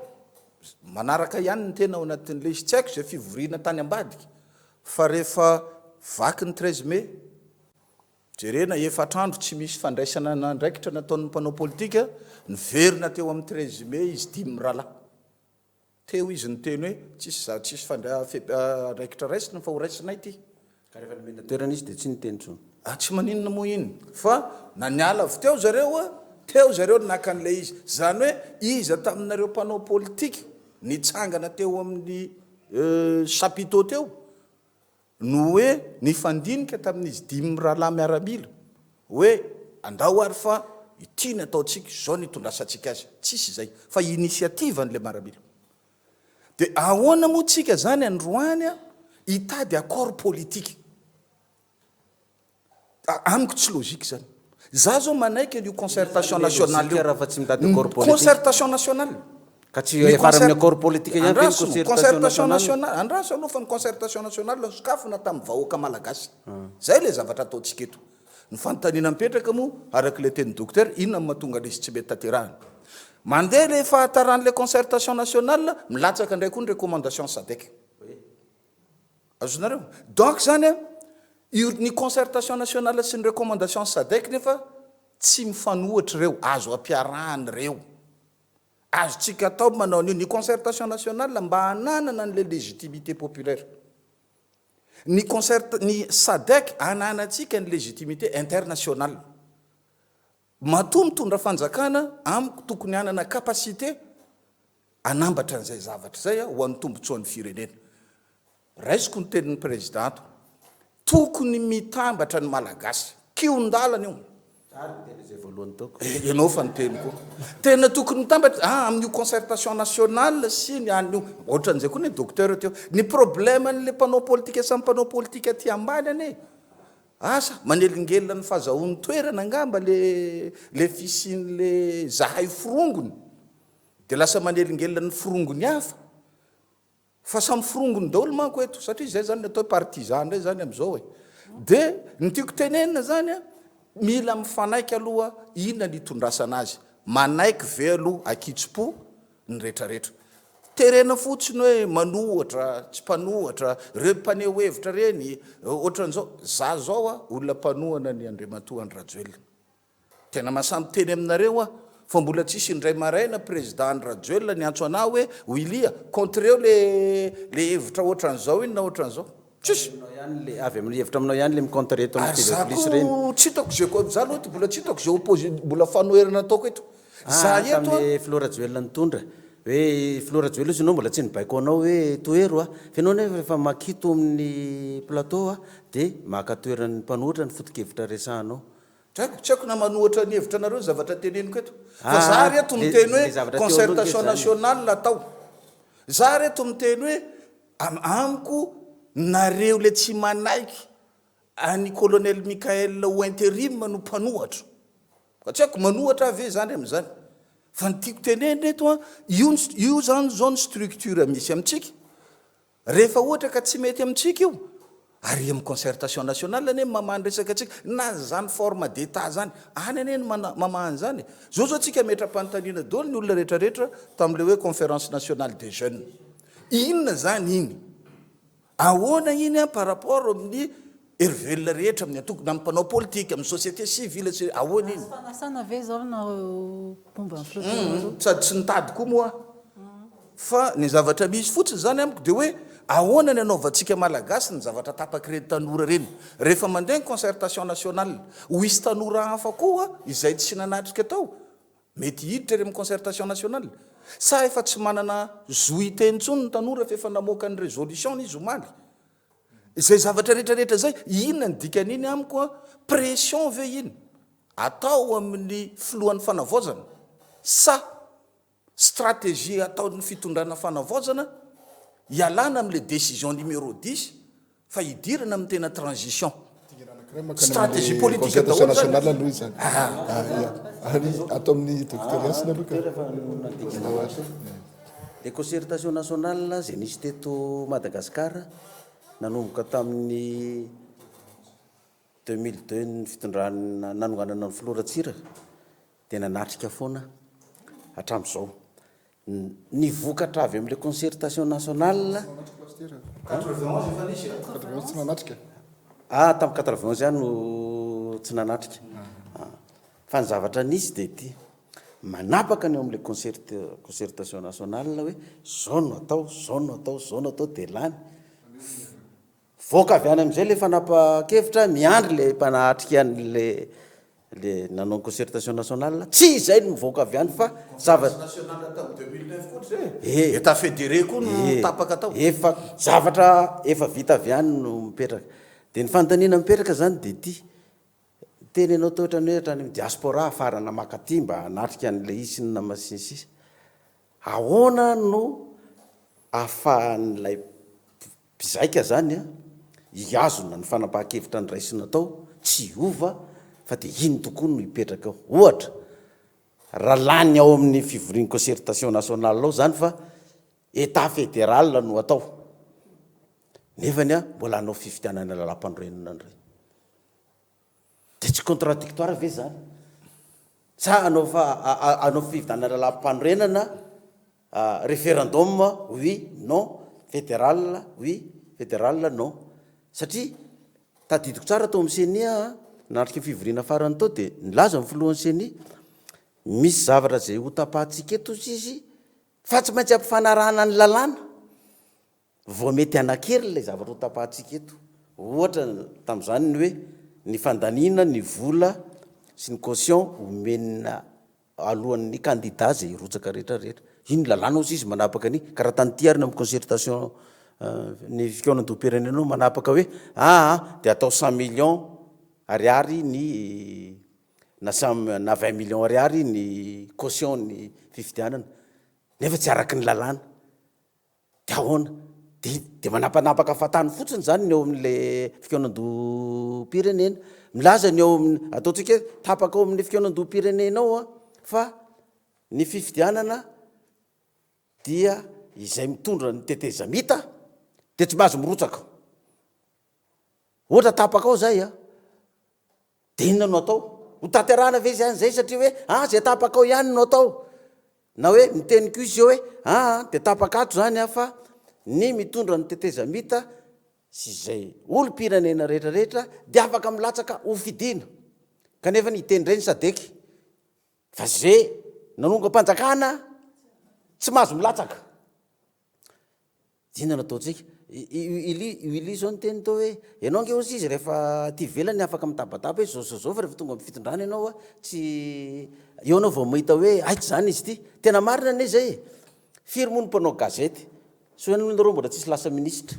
manaraka ihany ny tena ao anatin'le izy tsy haiko zay fivoriana tany ambadika fa rehefa vaky ny 13 mai jerena efatrandro tsy misy fandraisana nandraikitra nataon'ny mpanao politika niverina teo amin'ny 13 mai izy 10 rahalahy teo izy ny teny hoe tsisy fandraikitra raisina fa ho raisinay ty ka rehefa nimena toerana izy dia tsy niteny tsony tsy maninona moa iny fa na niala avy teo zareo a teo zareo naka an'le izy zany hoe iza taminareo mpanao politika nitsangana teo amin'ny chapiteau teo no hoe nifandinika tamin'izy 10 rahalahy miaramila hoe andao ary fa ity ny ataontsika zao nitondrasantsika azy tsisy zay fa initiative n'le miaramila dia ahoana moa tsika zany androany a hitady accord politique amiko tsy logika zany za zao manaiky an'io concertation nationale fa tsy mitady accord politique concertation nationale ka tsy efara amin'ny accord politique ihany concertation nationale andraso aloha fa ny concertation nationale sokafona tamin'ny vahoaka malagasy zay le zavatra ataontsika eto ny fanontaniana mipetraka moa arak'le teny docteur inona mahatonga le izy tsy mety tanterahana mandeha le fahataran'le concertation nationale milatsaka indray koa ny recommandation sadek azonareo donc zany a io ny concertation nationale sy ny recommandation sadek nefa tsy mifanohatra reo azo ampiarahany reo azo tsika atao manao an'io ny concertation nationale mba hananana an'le légitimité populaire ny sadek ananatsika ny légitimité internationale matoa mitondra fanjakana amiko tokony anana capacité anambatra an'izay zavatra zay a ho an'ny tombotsoan'ny firenena raisiko ny tenin'ny présidente tokony mitambatra ny malagasy kiondalana io ianao fa nyteny koa tena tokony mitambatra amin'io concertation nationale sy ny an'io ohatran'izay koa ny docteur teo ny problème n'le mpanao politika samy mpanao politika ty ambany ane asa manelingelina ny fahazahoan'ny toerana angamba le fisian'le zahay firongony de lasa manelingelina ny firongony hafa fa samy firongony daholo manko eto satria zay zany atao partisan ndray zany am'izao e de ny tiako tenenina zany a mila mifanaiky aloha inona ny itondrasana azy manaiky ve aloha akitso-po ny rehetrarehetra terena fotsiny hoe manohatra tsy mpanohatra reo mpaneho hevitra reny ohatran'izao za zao a olona mpanohana ny andriamatoa ny rajoelina tena mahasamby teny aminareo a fa mbola tsisy indray maraina président ny rajoelina ny antso anah hoe oilia contre eo le hevitra ohatran'izao iny na ohatran'izao tsisy avy amin'ny hevitra aminao ihany le micontre eto am'tv+ reny tsy hitako zay ko za loha mbola tsy hitako zay opposé mbola fanoherana ataoko eto za eto tam'le Flora Joel nitondra hoe Flora Joel izy anao mbola tsy nibaiko anao hoe toero a fa ianao nefa efa makito amin'ny plateau a de maka toeran'ny mpanohitra ny foto-kevitra resahanao draiko tsy haiko na manohatra ny hevitra anareo zavatra teneniko eto fa za reto miteny hoe concertation nationale atao za reto miteny hoe amiko nareo le tsy manaiky any colonel Michael ho intérim no mpanohatra fa tsy haiko manohatra ave zany am'izany fa ny tiako teneny eto a io zany zao ny structure misy amitsika rehefa ohatra ka tsy mety amitsika io ary amin'ny concertation nationale ane mamahany resaka atsika na zany forme d'état zany any ane ny mamahany zany zao tsika metram-panontaniana daholo ny olona rehetrarehetra tam'le hoe conférence nationale des jeunes inona zany iny ahoana iny a par rapport amin'ny hervelona rehetra amin'ny atoko na mpanao politika amin'ny société civile ahoana iny fanasana ve zao na pomba ny sady tsy nitady koa moa fa ny zavatra misy fotsiny zany amiko de hoe ahoana ny anaovantsika malagasy ny zavatra tapaky reny tanora reny rehefa mandeha ny concertation nationale ho isy tanora hafa koa izay tsy nanatrika atao mety hiditra ry amin'ny concertation nationale sa efa tsy manana zoiteny ntsony ny tanora fa efa namoaka ny résolution izy omaly izay zavatra rehetrarehetra zay inona ny dikan'iny amiko a pression ve iny atao amin'ny filohan'ny fanavaozana sa stratégie ataon'ny fitondrana fanavaozana ialana am'le décision numéro 10 fa hidirana amin'ny tena transition stratégie politique concertation nationale aloha izy zany ary atao amin'ny docteur Yassine aloha le concertation nationale zay nisy teto Madagasikara nanomboka tamin'ny 2002 ny fitondrana nanonganana ny filoratsiraka dia nanatrika foana hatramin'izao ny vokatra avy amin'le concertation nationale tsy nanatrika tamin'ny 91 ihany no tsy nanatrika fa ny zavatra nisy dia ty manapaka ny eo amin'le concertation nationale hoe zao no atao zao no atao zao no atao dia lany voaka avy any amin'izay le fanapa-kevitra miandry le mpanahatrika an'le nanao concertation nationale tsy izay no mivoaka avy any fa zavatra état fédéré koa no tapaka atao efa zavatra efa vita avy any no mipetraka dia ny fanontaniana mipetraka zany dia ty teny anao toetra ny hoe hatrany diaspora farana makaty mba hanatrika an'le isiny na masinsisy ahoana no ahafahan'lay mpizaika zany a iazona ny fanapahan-kevitra ny raisina atao tsy ova fa dia iny tokoa no hipetraka ao ohatra raha lany ao amin'ny fivorian'ny concertation nationale ao zany fa état fédéral no atao nefany a mbola hanao fifidianana lalam-panorenana indray de tsy contradictoire ve zany sa anao fividanana lampanorenana référendum oui non fédéral oui fédéral non satria tadidiko tsara tao amin'ny senia natrika fivoriana farany tao de nilaza amin'ny filohan'ny senia misy zavatra zay ho tapahantsika eto izy fa tsy maintsy ampifanarahana ny lalàna vao mety anankely lay zavatra ho tapahantsika eto ohatra tamin'izany ny hoe ny fandaniana ny vola sy ny caution homenina alohan'ny candidat zay rotsaka rehetrarehetra iny lalàna ozy izy manapaka ny karaha tany tiarina amin'ny concertation ny fikaonandoam-pirenenao manapaka hoe de atao 100 millions ariary ny na 20 millions ariary ny caution ny fifidianana nefa tsy araky ny lalàna de ahoana de manapanapaka fatany fotsiny zany ny eo amin'le fikaonandoam-pirenena milaza ny eo amin'ny ataontsika tapaka ao amin'ny fikaonandoam-pirenenao fa ny fifidianana dia izay mitondra ny tetezamita de tsy mahazo mirotsaka ohatra tapaka ao zay de inona no atao ho tanterahana ve zany zay satria hoe zay tapaka ao ihany no atao na hoe miteniko izy eo hoe de tapaka ato zany fa ny mitondra ny tetezamita sy zay olo-pirenena rehetrarehetra de afaka milatsaka ho fidiana kanefa ny iteny reny sadeky fa zay nanonga-panjakana tsy mahazo milatsaka inona nataontsika ili zao ny teny tao hoe ianao ange ozy izy rehefa ty velany afaka mitabataba hoe zao fa rehefa tonga amin'ny fitondrana ianao tsy eo anao vao mahita hoe aitsy zany izy ty tena marina ane zay firy moa ny mpanao gazety so nareo mbola tsisy lasa ministra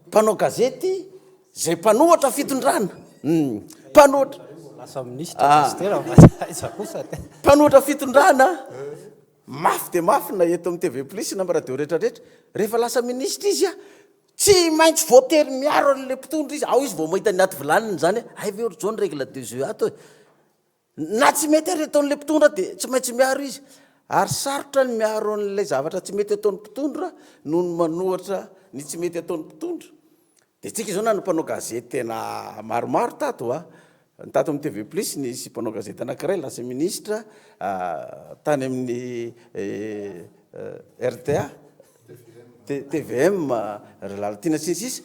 mpanao gazety zay mpanohatra fitondrana mpanohatra lasa ministra mpanohatra fitondrana mafy de mafy na eto amin'ny TV plus na radio rehetrarehetra rehefa lasa ministra izy tsy maintsy voatery miaro an'le mpitondra izy ao izy vao mahita ny aty vilaniny zany ay ve ohatry zao ny règle de jeu ato na tsy mety ary ataon'le mpitondra de tsy maintsy miaro izy ary sarotra ny miaro an'lay zavatra tsy mety ataon'ny mpitondra noho ny manohatra ny tsy mety ataon'ny mpitondra de tsika zao na ny mpanao gazety tena maromaro tato tato amin'ny TV plus nisy mpanao gazety anankiray lasa ministra tany amin'ny RTA TVM Lalatiana sisy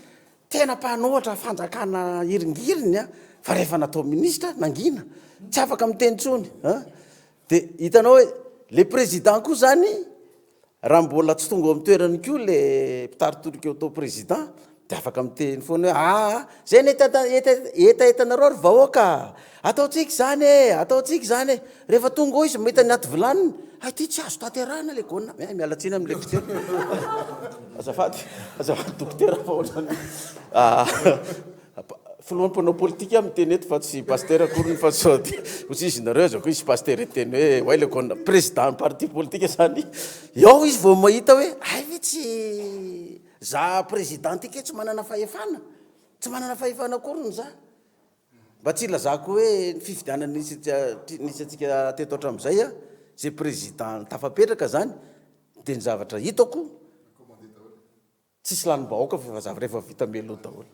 tena mpanohatra fanjakana iringiriny fa rehefa natao ministra nangina tsy afaka miteny tsony de hitanao hoe le président koa zany raha mbola tsy tonga amin'ny toerany koa le mpitaritolika eo tao président de afaka miteny foana hoe zay etaetanareo ary vahoaka ataotsika zany rehefa tonga ao izy mahita ny aty vilaniny ty tsy azo tanterahana le gona mialatsiny am'le mpiteny azafady dokotera fa ohatrany filohan'ny mpanao politika miteny eto fa tsy pasteur akory fa sody ozy izy nareo zao ko izy pasteur teny hoe way le gona président parti politique zany ao izy vao mahita hoe ve tsy za président tika tsy manana fahefana akory ny za mba tsy ilazako hoe ny fifidianana nisy atsika teto hatram'izay zay président tafapetraka zany de ny zavatra hitako tsisy lanim-bahoaka fa rehefa vita melo daholo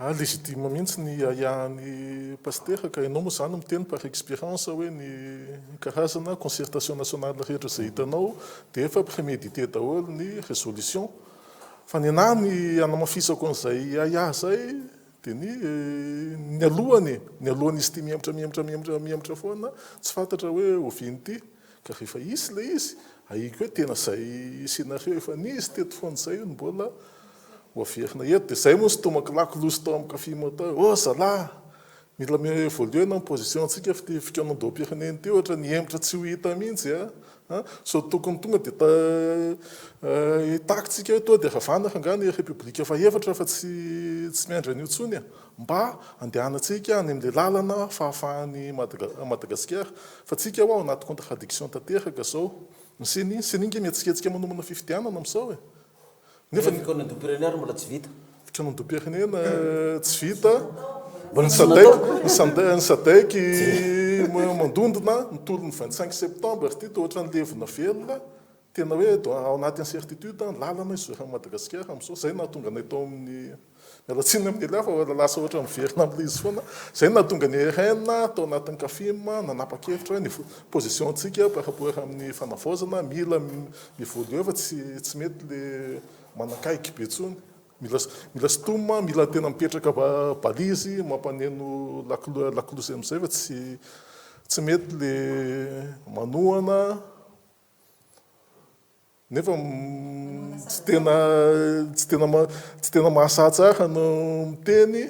légitime mihitsy ny iahan'ny pasteur ka ianao moa zany miteny par expérience hoe ny karazana concertation nationale rehetra zay hitanao de efa prémédité daholo ny résolution fa ny anahy ny anamafisako an'izay zay de ny alohan'izy ty miematra foana tsy fantatra hoe oviny ty ka rehefa isy le izy aiko hoe tena zay scénario efa nisy teto foana zay io mbola hoaverina eto de zay moa sy tomakilaky loso tao amin'ny kafimo atao zalahy mila évoluer na position antsika ty fikaonandoam-pirenena ty ohatra ny ematra tsy ho hita mihitsy so tokony tonga de takitsika hoe toa de ravanaka angany république efa efatra fa tsy miandra an'io tsony mba andehanatsika any am'le lalana fahafahan'ny Madagasikara fa tsika ao anaty contradiction tanteraka zao seninge mietsiketsika manomana fifidianana am'izao nefa fikaonandoam-pirenena mbola tsy vita fikaonandoam-pirenena tsy vita ny sadaiky mandondona nitolo ny 25 septembre ty ohatra ny levina velona tena hoe ao anatin'ny certitude lalana izy rehefa Madagasikara amin'izao zay nahatonga ny atao amin'ny mialatsiny amin'ny ela fa lasa ohatra miverina amin'ilay izy foana zay nahatonga ny RN tao anatin'ny CAFIM nanapa-kevitra hoe ny position-tsika par rapport amin'ny fanavaozana mila mivoaloha fa tsy mety le manakaiky be tsony mila stoma mila tena mipetraka balizy mampaneno lakolosy amin'izay fa tsy mety le manohana nefa tsy tena mahasatsara no miteny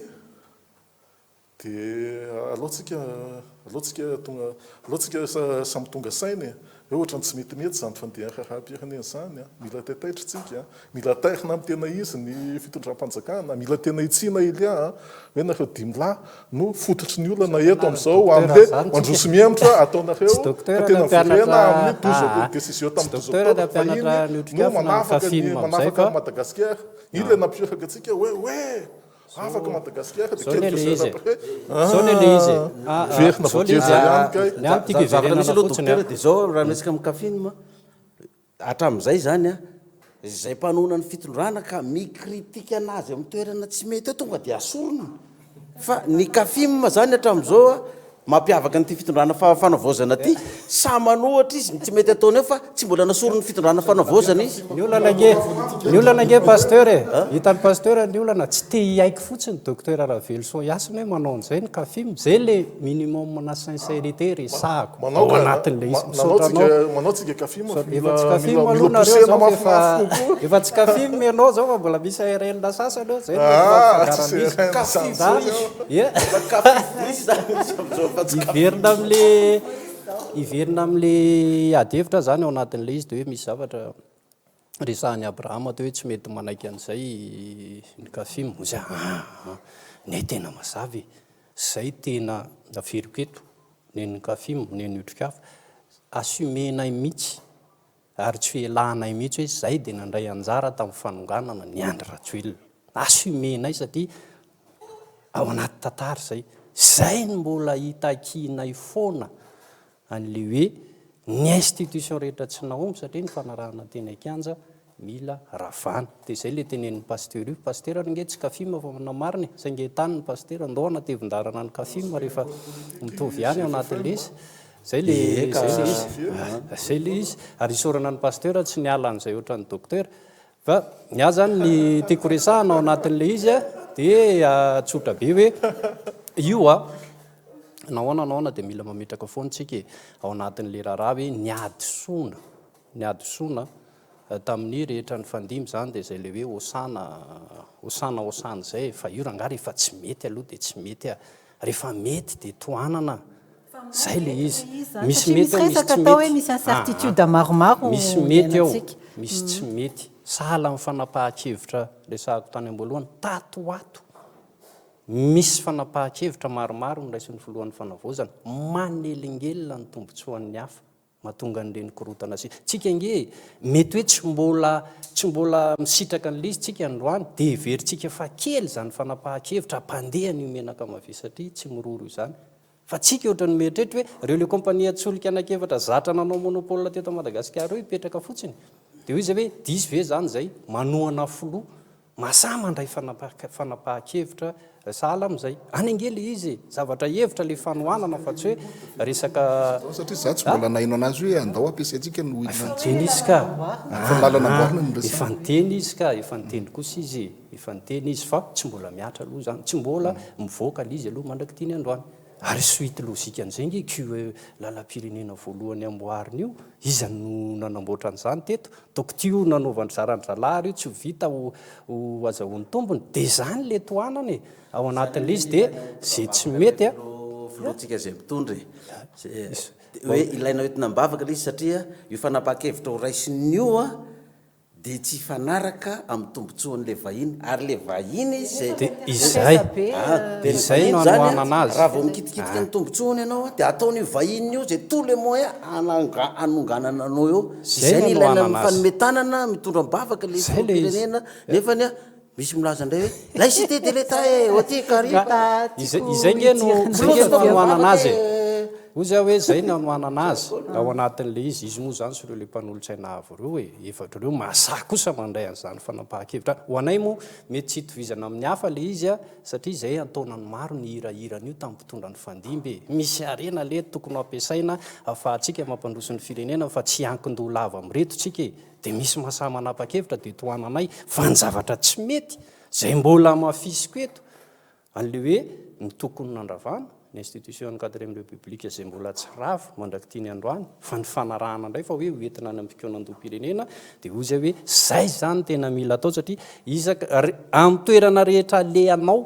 dia alohantsika samy tonga sainy hoe ohatra ny tsy metimety zany fandeha raharam-pirenena zany mila taitaitra mila tairina amin'ny tena izy ny fitondram-panjakana mila tena itsina ilia hoe nareo dimlahy no fototry ny olana eto amin'izao am'le mandroso mihemotra ataonareo fa tena virena amin'ny 12 décision tamin'ny 12 no manafaka Madagasikara ile nampioraka atsika hoe afaka Madagasikara dia verina voakeza ihany kay misy aloha dokotera dia zao raha resaka amin'ny CAFIM hatramin'izay zany zay mpanona ny fitondrana ka mikritika anazy amin'ny toerana tsy mety eo tonga dia asorona fa ny CAFIM zany hatramin'izao mampiavaka nyity fitondrana fanavaozana ty samanohatra izy tsy mety ataony eo fa tsy mbola nasorony fitondrana fanavaozana izy ny olana nge pasteur hitan'ny pasteur ny olana tsy te hiaiky fotsiny docteur Ravelson Yasina hoe manao an'izay ny CAFIM zay le minimum na sincérité resahako ao anatin'le izy manao tsika CAFIM efa tsy CAFIM ianao zao fa mbola misy ARN sasany eo zay iverina amin'le adevitra zany ao anatin'le izy de hoe misy zavatra resahan'ny Abrahama de hoe tsy mety manaiky an'izay ny CAFIM zay ny tena mazavy zay tena averiko eto ny CAFIM ny UTCAF assumenay mihitsy ary tsy fialahanay mihitsy hoe zay de nandray anjara tamin'ny fanonganana ny Andry Rajoelina assumenay satria ao anaty tantara zay ny mbola hitakinay foana an'le hoe ny institution rehetra tsy naomby satria ny fanarahana teny an-kianja mila ravana dia zay le tenen'ny pasteur io pasteur nge tsy CAFIM fa namariny sainge tany ny pasteur ndoana tevin-darana ny CAFIM rehefa mitovy ihany ao anatin'le izy zay le izy ary isorana ny pasteur tsy niala an'izay ohatran'ny docteur fa ny ahy zany ny tiako resahana ao anatin'le izy dia tsotra be hoe io nahoana dia mila mametraka foantsika ao anatin'le raharaha hoe ny adisoana tamin'ny rehetra ny fandimy zany dia zay le hoe osana zay fa io rangaha rehefa tsy mety aloha dia tsy mety rehefa mety dia toanana zay le izy misy mety misy incertitude maromaro misy mety ao misy tsy mety sahala amin'ny fanapahan-kevitra resahako tany am-boalohany tatoato misy fanapahan-kevitra maromaro nyraisin'ny filohan'ny fanavaozana manelingelina ny tombotsoan'ny hafa mahatonga n'ireny korotana tsika nge mety hoe tsy mbola misitraka n'le izy tsika androany dia heverintsika fa kely zany fanapahan-kevitra ampandeha ny menaka mavia satria tsy miroro izany fa tsika ohatra ny meritrehitra hoe reo le kompania tsolika anakevatra zatra nanao monopole teto Madagasikara io hipetraka fotsiny dia hoe izy hoe disy ve zany zay manohana filoha masaha mandray fanapahan-kevitra sahala amin'izay any angely izy zavatra hevitra le fanohanana fa tsy hoe resaka satria za tsy mbola naino anazy hoe andao ampiasaintsika no ifanteny izy ka efa niteny kosa izy efa niteny izy fa tsy mbola miatra aloha zany tsy mbola mivoaka le izy aloha mandrakitiny androany ary suite logika an'izay nge lalam-pirenena voalohany amboarina io izy no nanamboatra an'izany teto donc ty io nanaovany zarany zalahary io tsy vita ho azahoany tombony dia zany le toanany ao anatin'le izy dia zay tsy mety filohantsika zay mitondry hoe ilaina hoentina mibavaka le izy satria io fanapahan-kevitra ho raisiny io dia tsy fanaraka amin'ny tombotsoan'le vahiny ary le vahiny izay no anohana anazy raha vao mikitikitika ny tombotsoany ianao dia ataony vahiny io zay tous les moyens anonganana anao eo zay ny ilaina mifanometanana mitondra mibavaka le firenena nefany misy milaza indray hoe laïcité de l'État oty carita izay nge no anohana anazy ozy hoe zay ny anoanana azy ao anatin'le izy moa zany sy ireo le mpanolotsaina avo reo hoe efatra reo mahasahy kosa mandray an'izany fanapahan-kevitra ho anay moa mety tsy hitovizana amin'ny hafa le izy a satria zay antaonany maro ny hirahirana io tamin'ny mpitondra ny fandimby misy arena le tokony ampiasaina ahafahantsika mampandroso ny firenena fa tsy ankin-doha lava ami'reto tsika dia misy mahasahy manapa-kevitra dia toananay fa ny zavatra tsy mety zay mbola mafisiko eto an'le hoe ny tokony nandravana ny institution ny 4e république zay mbola tsy ravo mandrakity ny androany fa ny fanarahana indray fa hoe hoentina ny ambikionandoha-pirenena dia ozy hoe zay zany tena mila atao satria amin'ny toerana rehetra leanao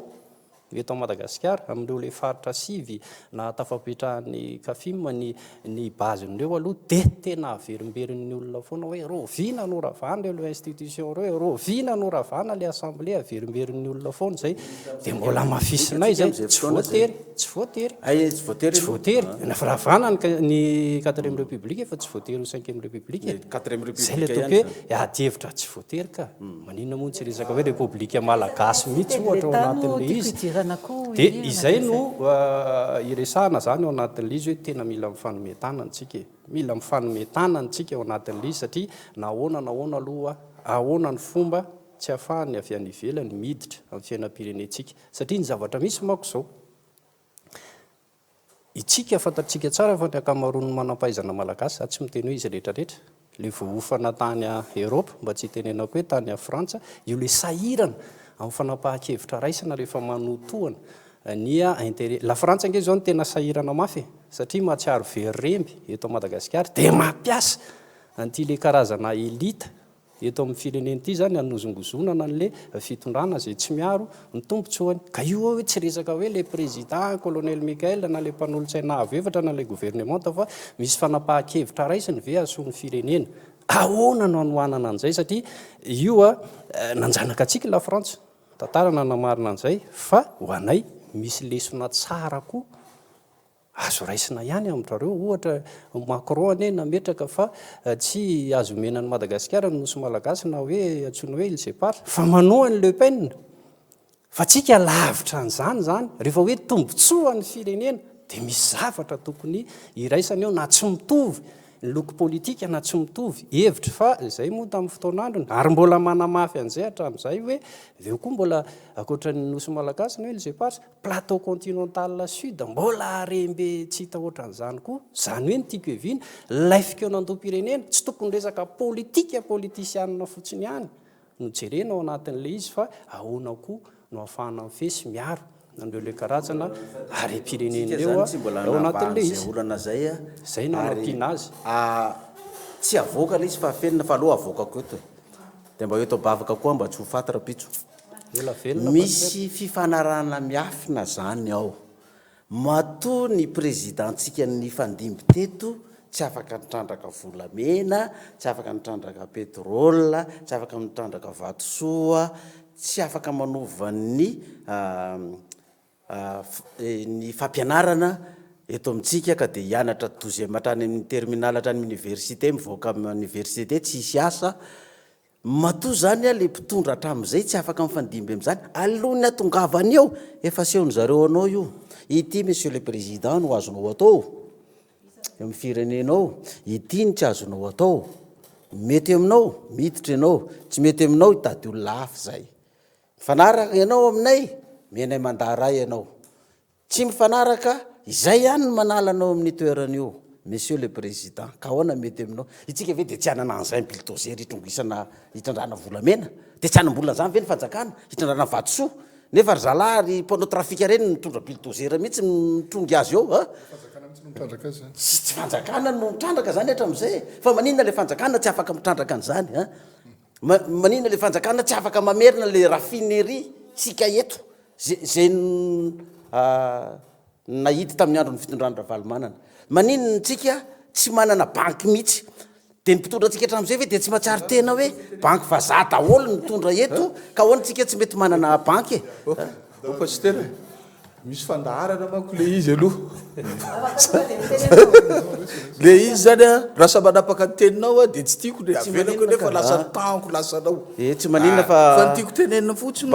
eto Madagasikara amin'ireo le faritra sivy na tafapetrahan'ny kafim ny bazin'ireo aloha dia tena averimberin'ny olona foana hoe rovina no ravana le institution reo rovina no ravana le assemblée averimberin'ny olona foana zay dia mbola mafisinay zay tsy voatery ravana ny 4e république fa tsy voatery ho 5e république zay le toko hoe adihevitra tsy voatery ka maninona moa tsy resaka hoe république malagasy mihitsy ohatra ao anatin'le izy dia izay no iresahana zany ao anatin'le izy hoe tena mila mifanometana antsika ao anatin'le izy satria nahoana aloha ahoana ny fomba tsy hahafahany avy any ivelany miditra amin'ny fiainam-pirenentsika satria ny zavatra misy mako zao itsika fantatsika tsara fa ny akamaroany manam-pahaizana malagasy za tsy miteny hoe izy rehetrarehetra le vohofana tany Eropa mba tsy hitenenako hoe tany a Frantsa io le sahirana amin'ny fanapahan-kevitra raisana rehefa manotohana la Frantsa nge zao ny tena sahirana mafy satria mahatsiaro veremby eto Madagasikara dia mampiasa an'ity le karazana elita eto amin'ny fireneny ity zany anozongozonana n'le fitondrana zay tsy miaro ny tombontsoany ka io hoe tsy resaka hoe le président colonel Michael na le mpanolotsaina avo efatra na le gouvernemanta fa misy fanapahan-kevitra raisiny ve asoan'ny firenena ahoana no anoanana an'izay satria io nanjanaka atsika la Frantsa tantarana namarina an'izay fa ho anay misy lesona tsara koa azo raisina ihany amin'ireo ohatra Macron ane nametraka fa tsy azo menan'ny Madagasikara ny nosy malagasy na hoe antsoina hoe ilzepara fa manohany Le Pen fa tsika lavitra an'izany zany rehefa hoe tombontsoan'ny firenena dia misy zavatra tokony iraisana eo na tsy mitovy ny loko politika na tsy mitovy hevitra fa zay moa tamin'ny fotoanandrony ary mbola manamafy an'izay hatramin'izay hoe veo koa mbola akoatran'ny nosy malagasy ny hoe ilzepara plateau continental sud mbola arembe tsy hita ohatran'izany koa zany hoe ny tiako evina lay fikeonandoha-pirenena tsy tokony resaka politika politisianina fotsiny ihany no jerena ao anatin'le izy fa ahoana koa no ahafahana mifesy miaro andreo le karazana ary pirenen'ireo ao anatin'le izy olana zay no anampiana azy tsy avoaka le izy fa fenina fa aloha avoakako eto dia mba eto bavaka koa mba tsy ho faty rapitso misy fifanarahana miafina zany ao matoa ny présidentsika ny fandimby teto tsy afaka nitrandraka volamena tsy afaka nitrandraka pétrole tsy afaka nitrandraka vatosoa tsy afaka manovan'ny ny fampianarana eto amintsika ka dia hianatra 12e hatrany amin'ny terminal hatrany amin'ny université mivoaka amin'ny université tsy hisy asa matoa zany le mpitondra hatramin'izay tsy afaka mifandimby amin'izany alohany atongavany eo efa sehony zareo anao io ity monsieur le président no azonao atao amin'ny firenenao ity ny tsy azonao atao mety aminao miditra ianao tsy mety aminao hitady olona hafa zay mifanaraka ianao aminay menay mandaray ianao tsy mifanaraka izay ihany no manalanao amin'ny toerana io monsieur le président ka ahoana mety aminao itsika ve dia tsy hanana an'izay bulldozer hitrongisana hitrandrana volamena dia tsy hanambolana zany ve ny fanjakana hitrandrana vatosoa nefa ry zalahy mpanao trafika reny mitondra bulldozer mihitsy mitrongy azy eo tsy fanjakana no mitrandraka zany hatramin'izay fa maninona le fanjakana tsy afaka mitrandraka an'izany maninona le fanjakana tsy afaka mamerina le raffinerie tsika eto zay nahity tamin'ny andro ny fitondrana ravalomanana maninona tsika tsy manana banky mihitsy dia ny mpitondra atsika hatramin'izay ve dia tsy mahatsary tena hoe banky vazaha daholo ny mitondra eto ka ahoana tsika tsy mety manana banky fa tsy tena misy fandaharana manko le izy aloha le izy zany raha sa manapaka ny teninao dia tsy tiako le avelako nefa lasa tanko lasanao tsy maninona fa ny tiako tenenina fotsiny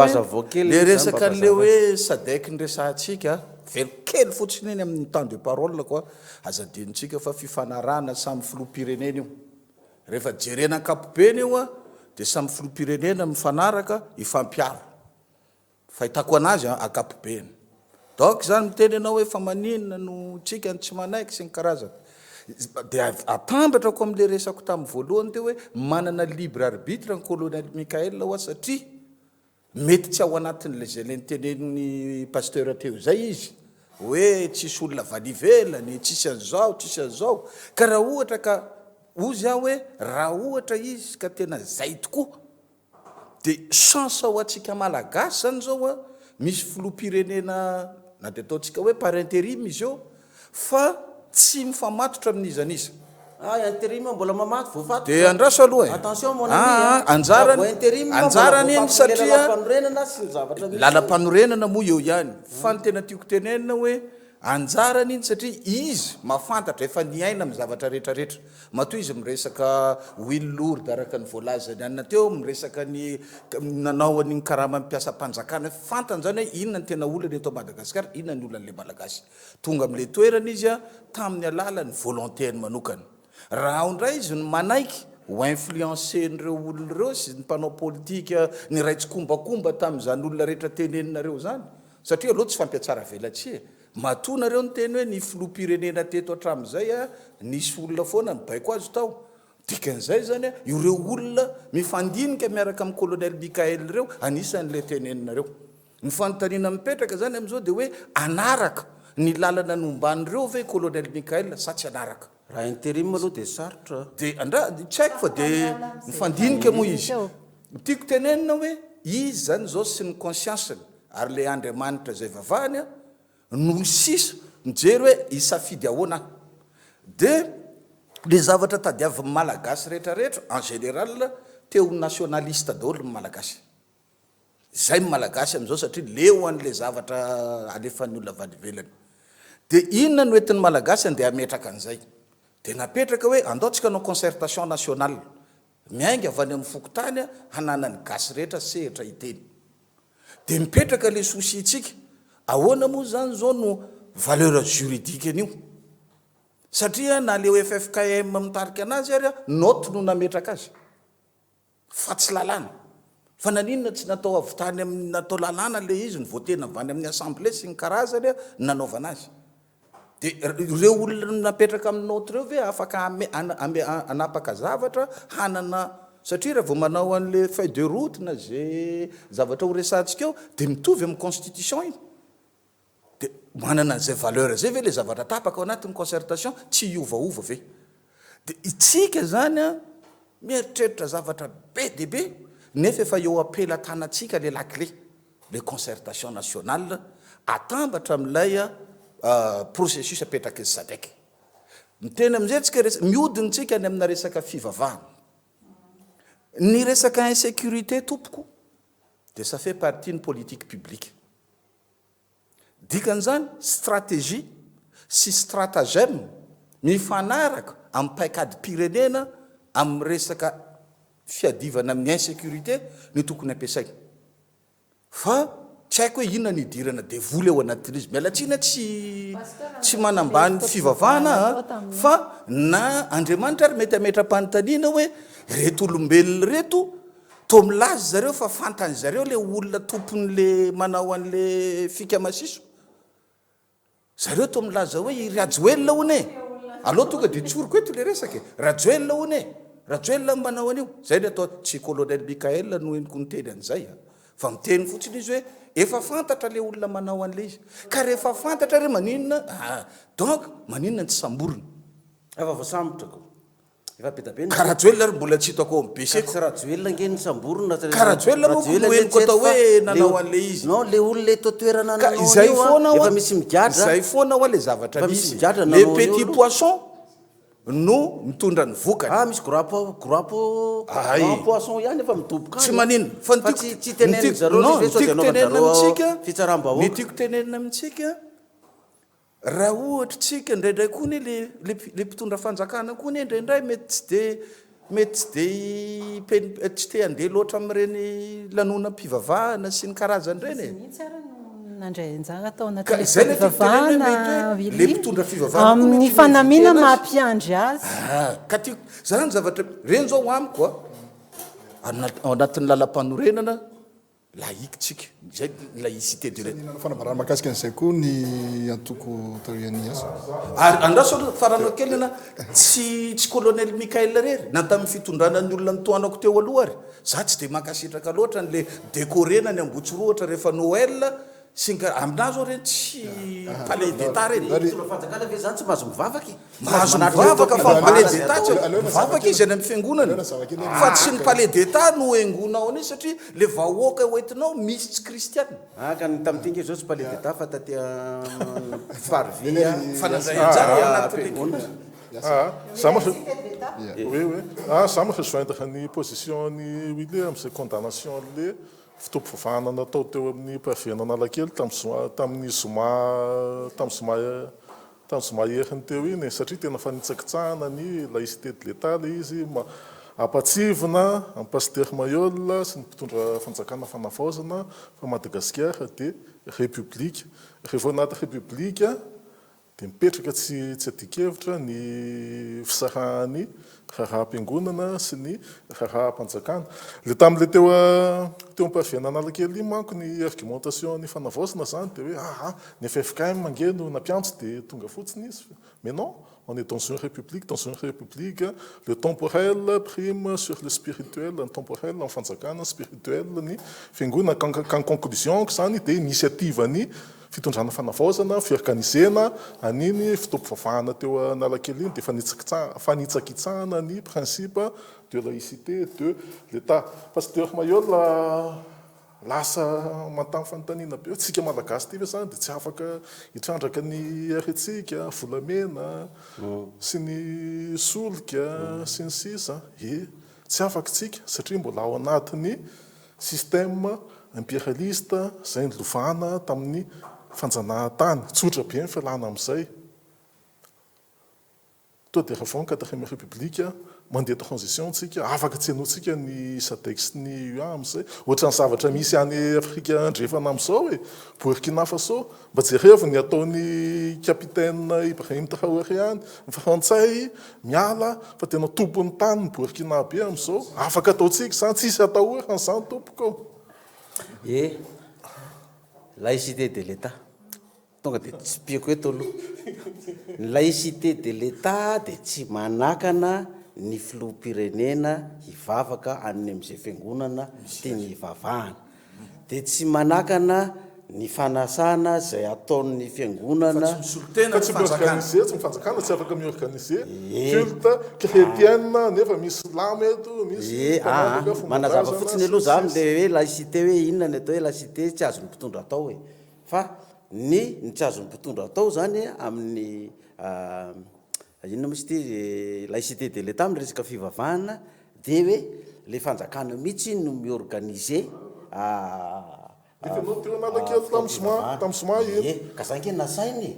le resaka n'le hoe sadaiky ny resantsika velokely fotsiny eny amin'ny temps de parole koa azadinitsika fa fifanarahana samy filoha-pirenena io rehefa jerena ankapobeny io a dia samy filoha-pirenena mifanaraka ifampiaro fahitako anazy ankapobeny donc zany miteny ianao hoe fa maninona no tsika tsy manaiky sy ny karazana dia atambatrako amin'le resako tamin'ny voalohany teo hoe manana libre arbitre ny colonel Mikael oa satria mety tsy ao anatin'le zay le nitenen'ny pasteur teo zay izy hoe tsisy olona valivelany tsisy an'izao ka raha ohatra ka ozy aho hoe raha ohatra izy ka tena zay tokoa dia chance ao atsika malagasy zany zao a misy filoha-pirenena na dia ataontsika hoe par intérim izy eo fa tsy mifamatotra amin'izan'iza intérim mbola mamaty voafato dia andraso aloha attention mon ami anjarany iny satria lalam-panorenana moa eo ihany fa ny tena tiako tenenina hoe anjarany iny satria izy mafantatra efa niaina amin'ny zavatra rehetrarehetra matoa izy miresaka Will Lourdes araka ny voalazany anina teo miresaka ny nanao an'iny karama mampiasa mpanjakana fantany zany hoe inona ny tena olana eto Madagasikara inona ny olana le malagasy tonga amin'le toerana izy a tamin'ny alalan'ny volonté ny manokana raha ondray izy ny manaiky ho influencen'ireo olona ireo sy ny mpanao politika ny raitsy-kombakomba tamin'izany olona rehetra teneninareo zany satria aloha tsy fampiatsara velatsia matoa nareo ny teny hoe ny filoha-pirenena teto hatramin'izay a nisy olona foana ny baiko azo tao dikan'izay zany a ireo olona mifandinika miaraka amin'ny colonel Mikael ireo anisan'le teneninareo ny fanontaniana mipetraka zany amin'izao dia hoe anaraka ny lalana nomban'ireo ve colonel Mikael sa tsy anaraka raha intérim aloha dia sarotra dia tsy haiko fa dia mifandinika moa izy tiako tenenina hoe izy zany zao sy ny conscience ary le Andriamanitra zay vavahany a no sisa mijery hoe isafidy ahoana dia le zavatra tadiavin'ny malagasy rehetrarehetra en général teo nationaliste daholo ny malagasy zay malagasy amin'izao satria leo an'le zavatra alefan'ny olona valivelany dia inona no entin'ny malagasy andeha ametraka an'izay dia napetraka hoe andaotsika anao concertation nationale miainga avy any amin'ny fokotany hananany gasy rehetra sehatra hiteny dia mipetraka le souci-tsika ahoana moa zany zao no valeur juridique an'io satria na le FFKM mitarika anazy ary note no nametraka azy fa tsy lalàna fa naninona tsy natao avitany amin'ny natao lalàna le izy ny voatena avany amin'ny assemblée sy ny karazany nanaovana azy dia ireo olona napetraka amin'ny note ireo ve afaka anapaka zavatra hanana satria raha vao manao an'le feuille de route na zay zavatra ho resantsika eo dia mitovy amin'ny constitution iny dia manana an'izay valeur zay ve le zavatra tapaka ao anatin'ny concertation tsy iovaova ve dia itsika zany a mieritreritra zavatra be dia be nefa efa eo ampelatanantsika le laclé le concertation nationale atambatra amin'ilay processus apetraka izy sadaiky miteny amin'izay tsika miodinitsika any amina resaka fivavahana ny resaka insécurité tompoko dia ça fait partie ny politique publique dikan'izany stratégie sy stratagème mifanaraka amin'ny paikady pirenena amin'ny resaka fiadivana amin'ny insécurité ny tokony ampiasaina fa tsy haiko hoe inona ny idirana devoly ao anatin'izy mialatsina tsy manambany fivavahana fa na Andriamanitra ary mety ametra-panontaniana hoe reto olombelona reto to milazy zareo fa fantany zareo le olona tompon'le manao an'le fikamasiso zareo to milaza hoe rajoelona hone aloha tonga dia tsoroko eto le resaka rajoelona hone rajoelona manao an'io zay ny atao tsy colonel Mikael no eniko niteny an'izay fa miteny fotsiny izy hoe efa fantatra le olona manao an'le izy ka rehefa fantatra re maninona donc maninona tsy samborona efa voasambotrako efa betabe ka rajoelona ary mbola tsy hitako mibeseko tsy rajoelona nge ny samborona ka rajoelona moa no eniko atao hoe nanao an'le izy non le olona eto toerana ka izay foana efa misy migadra izay foana ho le zavatra misy migadra le petit poisson no mitondra ny vokany misy gros poisson ihany efa midoboka tsy maninona fa tsy tenenina zareo nitiako tenenina amintsika raha ohatra tsika indraindray koa ny le mpitondra fanjakana koa ny indraindray mety tsy te handeha loatra amin'ireny lanona mpivavahana sy ny karazany ireny nandray anjara tao Ka zay le anatyfivavahana le mpitondra fivavahana koa amin'ny mety fanamina mivitena azy. mampiandry azy Ka tiako zany zavatra reny zao amiko ao anatin'ny lalam-panorenana laikitsika zay laïcité de Nina fanambarana mahakasika an'izay koa ny antoko taorian'ny asa ary andraso aloha farano kely ana tsy colonel Michael rery na tamin'ny fitondrana ny olona nitoanako teo aloha ary za tsy de mankasitraka loatra n'le décorena ny ambotsiroatra rehefa Noël sy aminazy ao reny tsy palais d'état reny fanjakana ve zany tsy mahazo mivavaky mahazo mivavaka fa palais d'état tsy mivavaka izy any amin'ny fiangonana fa tsy ny palais d'état no engonao ani satria le vahoaka hoentinao misy tsy kristiana ka ny tamin'tinga zao tsy palais d'état fa taty farivy za moa za moa fa joindre ny position ny Willy amin'izay condamnation le fitopo fafana natao teo amin'ny paviana Analakely tamin'ny zoma eriny teo iny satria tena fanitsakitsahana ny laïcité de l'État le izy ampatsivona amin'ny pasteur Mayol sy ny mpitondra fanjakana fanavaozana fa Madagasikara dia république rehefa anaty république dia mipetraka tsy adikevitra ny fisarahany raharaham-piangonana sy ny raharaham-panjakana. Le tamin'ile teo am-paviana Analakely iny manko ny argumentation ny fanavaozana zany dia hoe ny FFKM mangeno nampiantso dia tonga fotsiny izy. Mais non, on est dans une république, le temporel prime sur le spirituel, le temporel en fanjakana spirituel ny fiangonana qu'en conclusion zany dia initiative ny fitondrana fanavaozana, fiorganisena aniny fitopo-fafahana teo Analakely iny dia fanitsakitsahana ny principe de laïcité de l'État. Pasteur Mayol lasa mantany fanontaniana be tsika malagasy ty ve zany dia tsy afaka hitrandraka ny aretsika volamena sy ny solika sy ny sisa tsy afaka tsika satria mbola ao anatin'ny système impérialiste zay nilovana tamin'ny fanjanahantany tsotra be ny fialana amin'izay to dia rehefa ny 4e république mandeha transition tsika afaka tsy hanotsika ny SADC sy ny UA amin'izay ohatran'ny zavatra misy any Afrika andrefana amin'izao hoe Burkina Faso mba jereo ny ataon'ny capitaine Ibrahim Traoré any ny frantsay miala fa tena tompon'ny tany ny Burkina be amin'izao afaka ataotsika zany tsisy atahorana zany tompoko laïcité de l'État tonga dia tsy piako eto aloha ny laïcité de l'État dia tsy manakana ny filoham-pirenena hivavaka any amin'izay fiangonana tiany hivavahana dia tsy manakana ny fanasana zay ataon'ny fiangonana tsy miorganiser tsy mifanjakana tsy afaka miorganiser culte chrétienne nefa misy lamy eto misy manazava fotsiny aloha za am'le hoe laïcité hoe inona ny atao hoe laïcité tsy azony mpitondra atao hoe fa ny tsy azony mpitondra atao zany amin'ny inona misy ty laïcité de l'État amin'ny resaka fivavahana dia hoe le fanjakana mihitsy no miorganiser ka za nke nasainy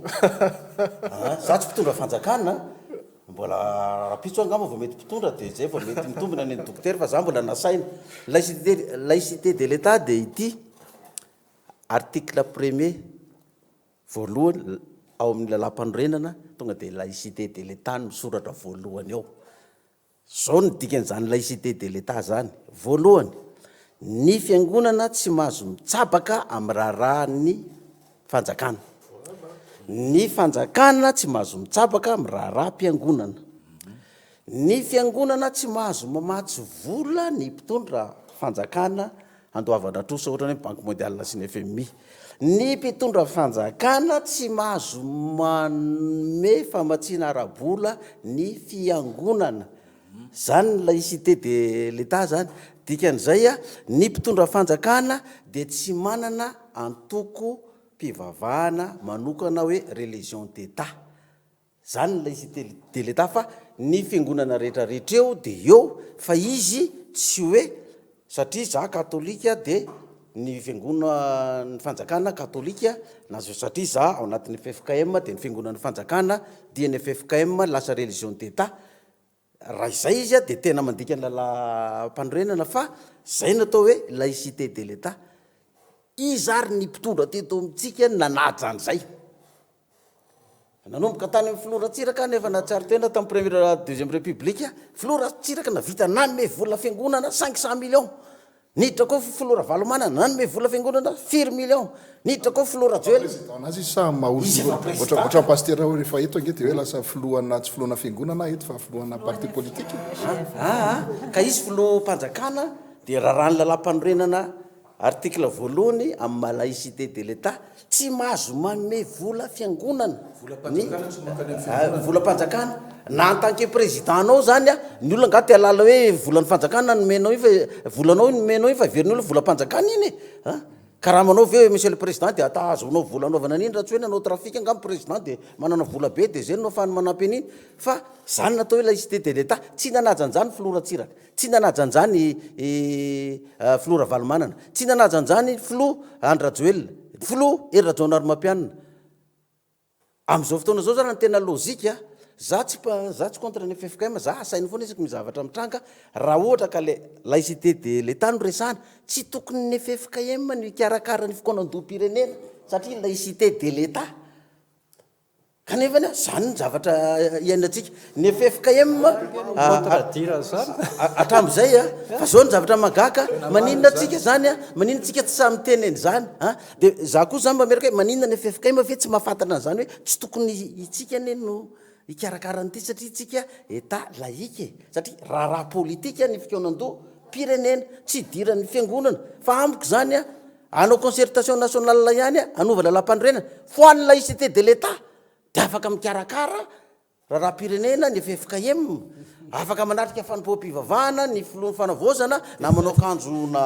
za tsy mpitondra fanjakana mbola rapitso angamba vao mety mpitondra dia zay vao mety mitombina ny dokotera fa za mbola nasaina laïcité de l'État dia ity article 1er voalohany ao amin'ny lalam-panorenana tonga dia laïcité de l'État no misoratra voalohany ao zao ny dikan'izany laïcité de l'État zany voalohany ny fiangonana tsy mahazo mitsabaka amin'ny raharahany fanjakana ny fanjakana tsy mahazo mitsabaka amin'ny raharaha-mpiangonana ny fiangonana tsy mahazo mamatsy vola ny mpitondra fanjakana andoavana trosa ohatra hoe banque mondiale sy ny FMI ny mpitondra fanjakana tsy mahazo manome famatsiana ara-bola ny fiangonana zany ny laïcité de l'État zany dikan'izay ny mpitondra fanjakana dia tsy manana antoko mpivavahana manokana hoe religion d'État zany ny laïcité de l'État fa ny fiangonana rehetrarehetra eo dia eo fa izy tsy hoe satria za katolika dia ny fiangonana ny fanjakana katolika na satria za ao anatin'ny FFKM dia ny fiangonana fanjakana dia ny FFKM lasa religion d'État raha izay izy dia tena mandika ny lalam-panorenana fa zay natao hoe laïcité de l'État izy ary ny mpitondra teto amitsika nanaja an'izay nanomboka tany amin'ny filoratsiraka nefa natsary tena tamin'ny première deuxième république filoratsiraka navita nanome vola fiangonana 500 millions niditra koa filora valomana nanome vola fiangonana 4 millions niditra koa filora joely anazy izy sa maotra paster rehefa eto ange de hoe lasa filohana tsy filohana fiangonana eto fa filohana parti politique ka izy filoham-panjakana dia raha ny lalam-panorenana article voalohany amin'ny malaïcité de l'état tsy mahazo manome vola fiangonana volam-panjakana na en tant que président anao zany a ny olona ngaty alala hoe volan'ny fanjakana nomenao io fa volanao nomenao io fa veriny olo volam-panjakana iny karaha manao ve monsieur le président de ata azonao vola anaovana an'iny raha tsy hoe nanao trafic angamy président de manana vola be de zay no afahany manampy an'iny fa zany natao hoe laïcité de l'état tsy nanajanjany filoratsiraka tsy nanajanjany filora valomanana tsy nanajanjany filo andrajoel filo erajonary mampianina am'izao fotoana zao zany ny tena lozika za tsy contre ny FFKM za asainy foana isaky mizavatra mitranga raha ohatra ka le laïcité de l'état no resahana tsy tokony ny FFKM ny ikarakara ny fikonam-doam-pirenena satria laïcité de l'état kanefany zany ny zavatra iainantsika ny FFKM atram'izay fa zao ny zavatra magaka maninona atsika zany maninona tsika tsy samy teneny zany de za koa zany mameraka hoe maninona ny FFKM fe tsy mahafantana zany hoe tsy tokony itsika ane no ikarakaranyity satria tsika état laïque satria raha politika ny fikonan-doha pirenena tsy diran'ny fiangonana fa amiko zany anao concertation nationale ihany anova lalam-panorenana foan'ny laïcité de l'état de afaka mikarakara raha pirenena ny FFKM afaka manatrika fanompoam-pivavahana ny filohan'ny fanavozana na manao kanjona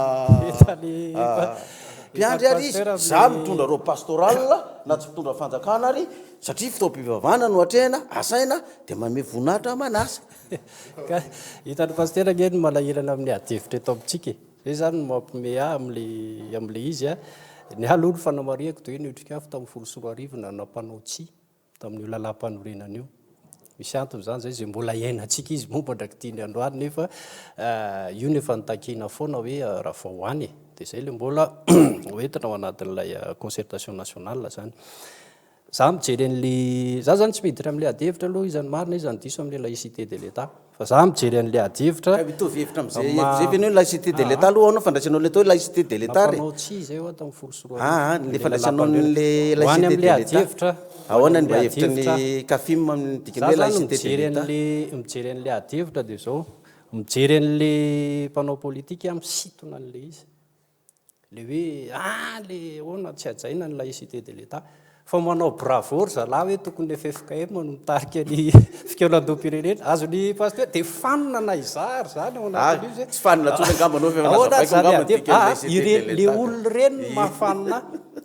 mpiandry ary izy za mitondra ro pastoral na tsy mitondra fanjakana ary satria fitaom-pivavahana no atrehana asaina de manome voninahitra manasa hitan'ny paster ngeny malahirana amin'ny adevitra eto amintsika zay zany mampime am'le izy ny alolo fanamariako de hoe nihotrikafo tamin'ny folo sy roa arivo na nampanao tsi tamin'io lalam-panorenana io misy antony zany zay zay mbola iainantsika izy momba ndraky tiany androany nefa io nefa nitakina foana hoe raha vahoany de zay le mbola hoentina ao anatin'ilay concertation nationale zany za mijery an'le za zany tsy miditra am'le adevitra aloha izany marina izy diso am'le laïcité de l'état fa za mijery an'le adevitra mitovy hevitra am'zay feny hoe laïcité de l'état aloha anao fandraisanao le atao hoe laïcité de l'état re nampanao tsi zay ao tamin'ny folo sy roa le fandraisanao le laïcité de l'état ahoana ny mba hevitry ny kafim amin'ny dikany hoe laïcité de l'état mijery an'le adevitra de zao mijery an'le mpanao politika misitona an'le izy le hoe le ona tsy ajaina ny laïcité de l'état fa manao bravory zalahy hoe tokony le FFKM no mitarika ny fikonan-doam-pirenena azony pasteur de fanina na izary zany ao anatin'io zay tsy fanina tsony angambanao le olona reny mahafanina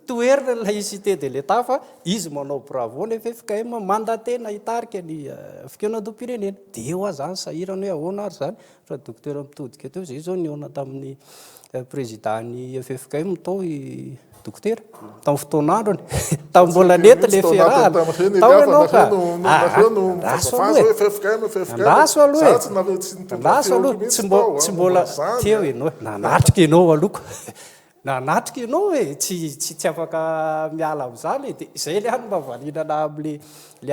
toerina ny laïcité de l'état fa izy manao bravo ny FFKM mandatena hitarika ny fikonan-doam-pirenena de eo a zany sahirany hoe ahoana ary zany fa docteur mitodika teo zay zao ny ona tamin'ny président ny FFKM tao docteur tamin'ny fotoan'androny tamin'ny mbola nety le fiarahana tao ianao ka ndaso aloha tsy mbola teo ianao nanatrika ianao aloka nanatrika ianao hoe tsy afaka miala am'zany de zay le hany mavalinana am'le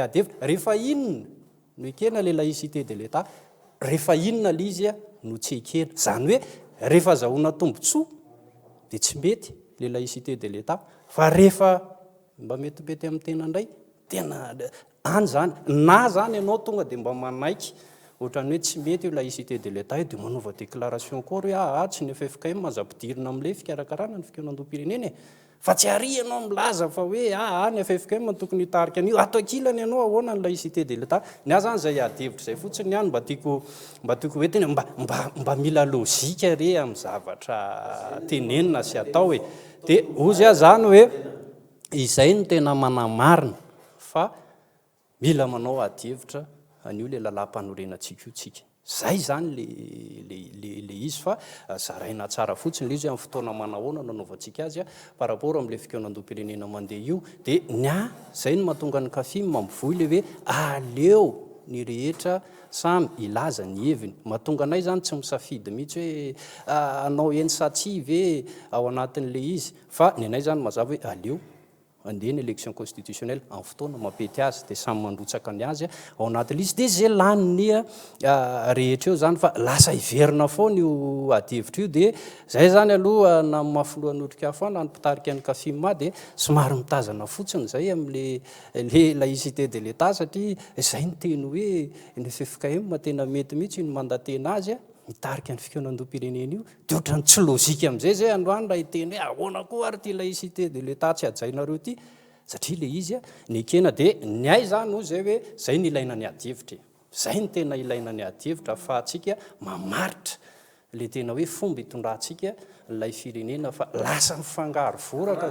adevitra rehefa inona no ekena le laïcité de l'état rehefa inona le izy no tsy ekena zany hoe rehefa zahoana tombotsoa de tsy mety le laïcité de l'état fa rehefa mba metymety amin'ny tena indray tena any zany na zany ianao tonga de mba manaiky ohatrany hoe tsy mety io laïcité de l'état de manova déclaration koa hoe tsy ny FFKM maza-pidirina am'le fikarakarana ny fikonan-doam-pirenena fa tsy ary ianao milaza fa hoe ny FFKM tokony hitarika an'io ato akilany ianao ahoana ny laïcité de l'état ny ahy zany zay adevitra zay fotsiny hany mba tiako hoetiny mba mila lozika re amin'ny zavatra tenenina sy atao de ozy a zany hoe izay no tena manamarina fa mila manao adevitra an'io le lalam-panorenantsika io tsika zay zany le izy fa zaraina tsara fotsiny le izy amin'ny fotoana manahoana nanaovantsika azy par rapport am'le fikonan-doam-pirenena mandeha io de zay no mahatonga ny kafim mampivoy le hoe aleo ny rehetra samy ilaza ny heviny mahatonga anay zany tsy misafidy mihitsy hoe anao eny ve ao anatin'le izy fa ny anay zany mazava hoe aleo andeha ny élection constitutionnelle amin'ny fotoana mampety azy dia samy mandrotsaka ny azy ao anatin'le izy dia zay laniny rehetra eo zany fa lasa hiverina foana io adihevitra io dia zay zany aloha na mafolohan'ny otrika foana ny mpitarika ny kafima dia somary mitazana fotsiny zay am'le laïcité de l'état satria zay ny teny hoe ny FFKM tena mety mihitsy ny mandatena azy mitarika ny fikonan-doam-pirenena io dia ohatrany tsy lôzika amin'izay zay androany raha hiteny hoe ahoana koa ary ty laïcité de l'état tsy ajainareo ty satria le izy ny ekena dia ny ay zany ho zay hoe zay ny ilaina ny adihevitra zay ny tena ilaina ny adihevitra fa atsika mamaritra le tena hoe fomba hitondrantsika lay firenena fa lasa mifangaro voraka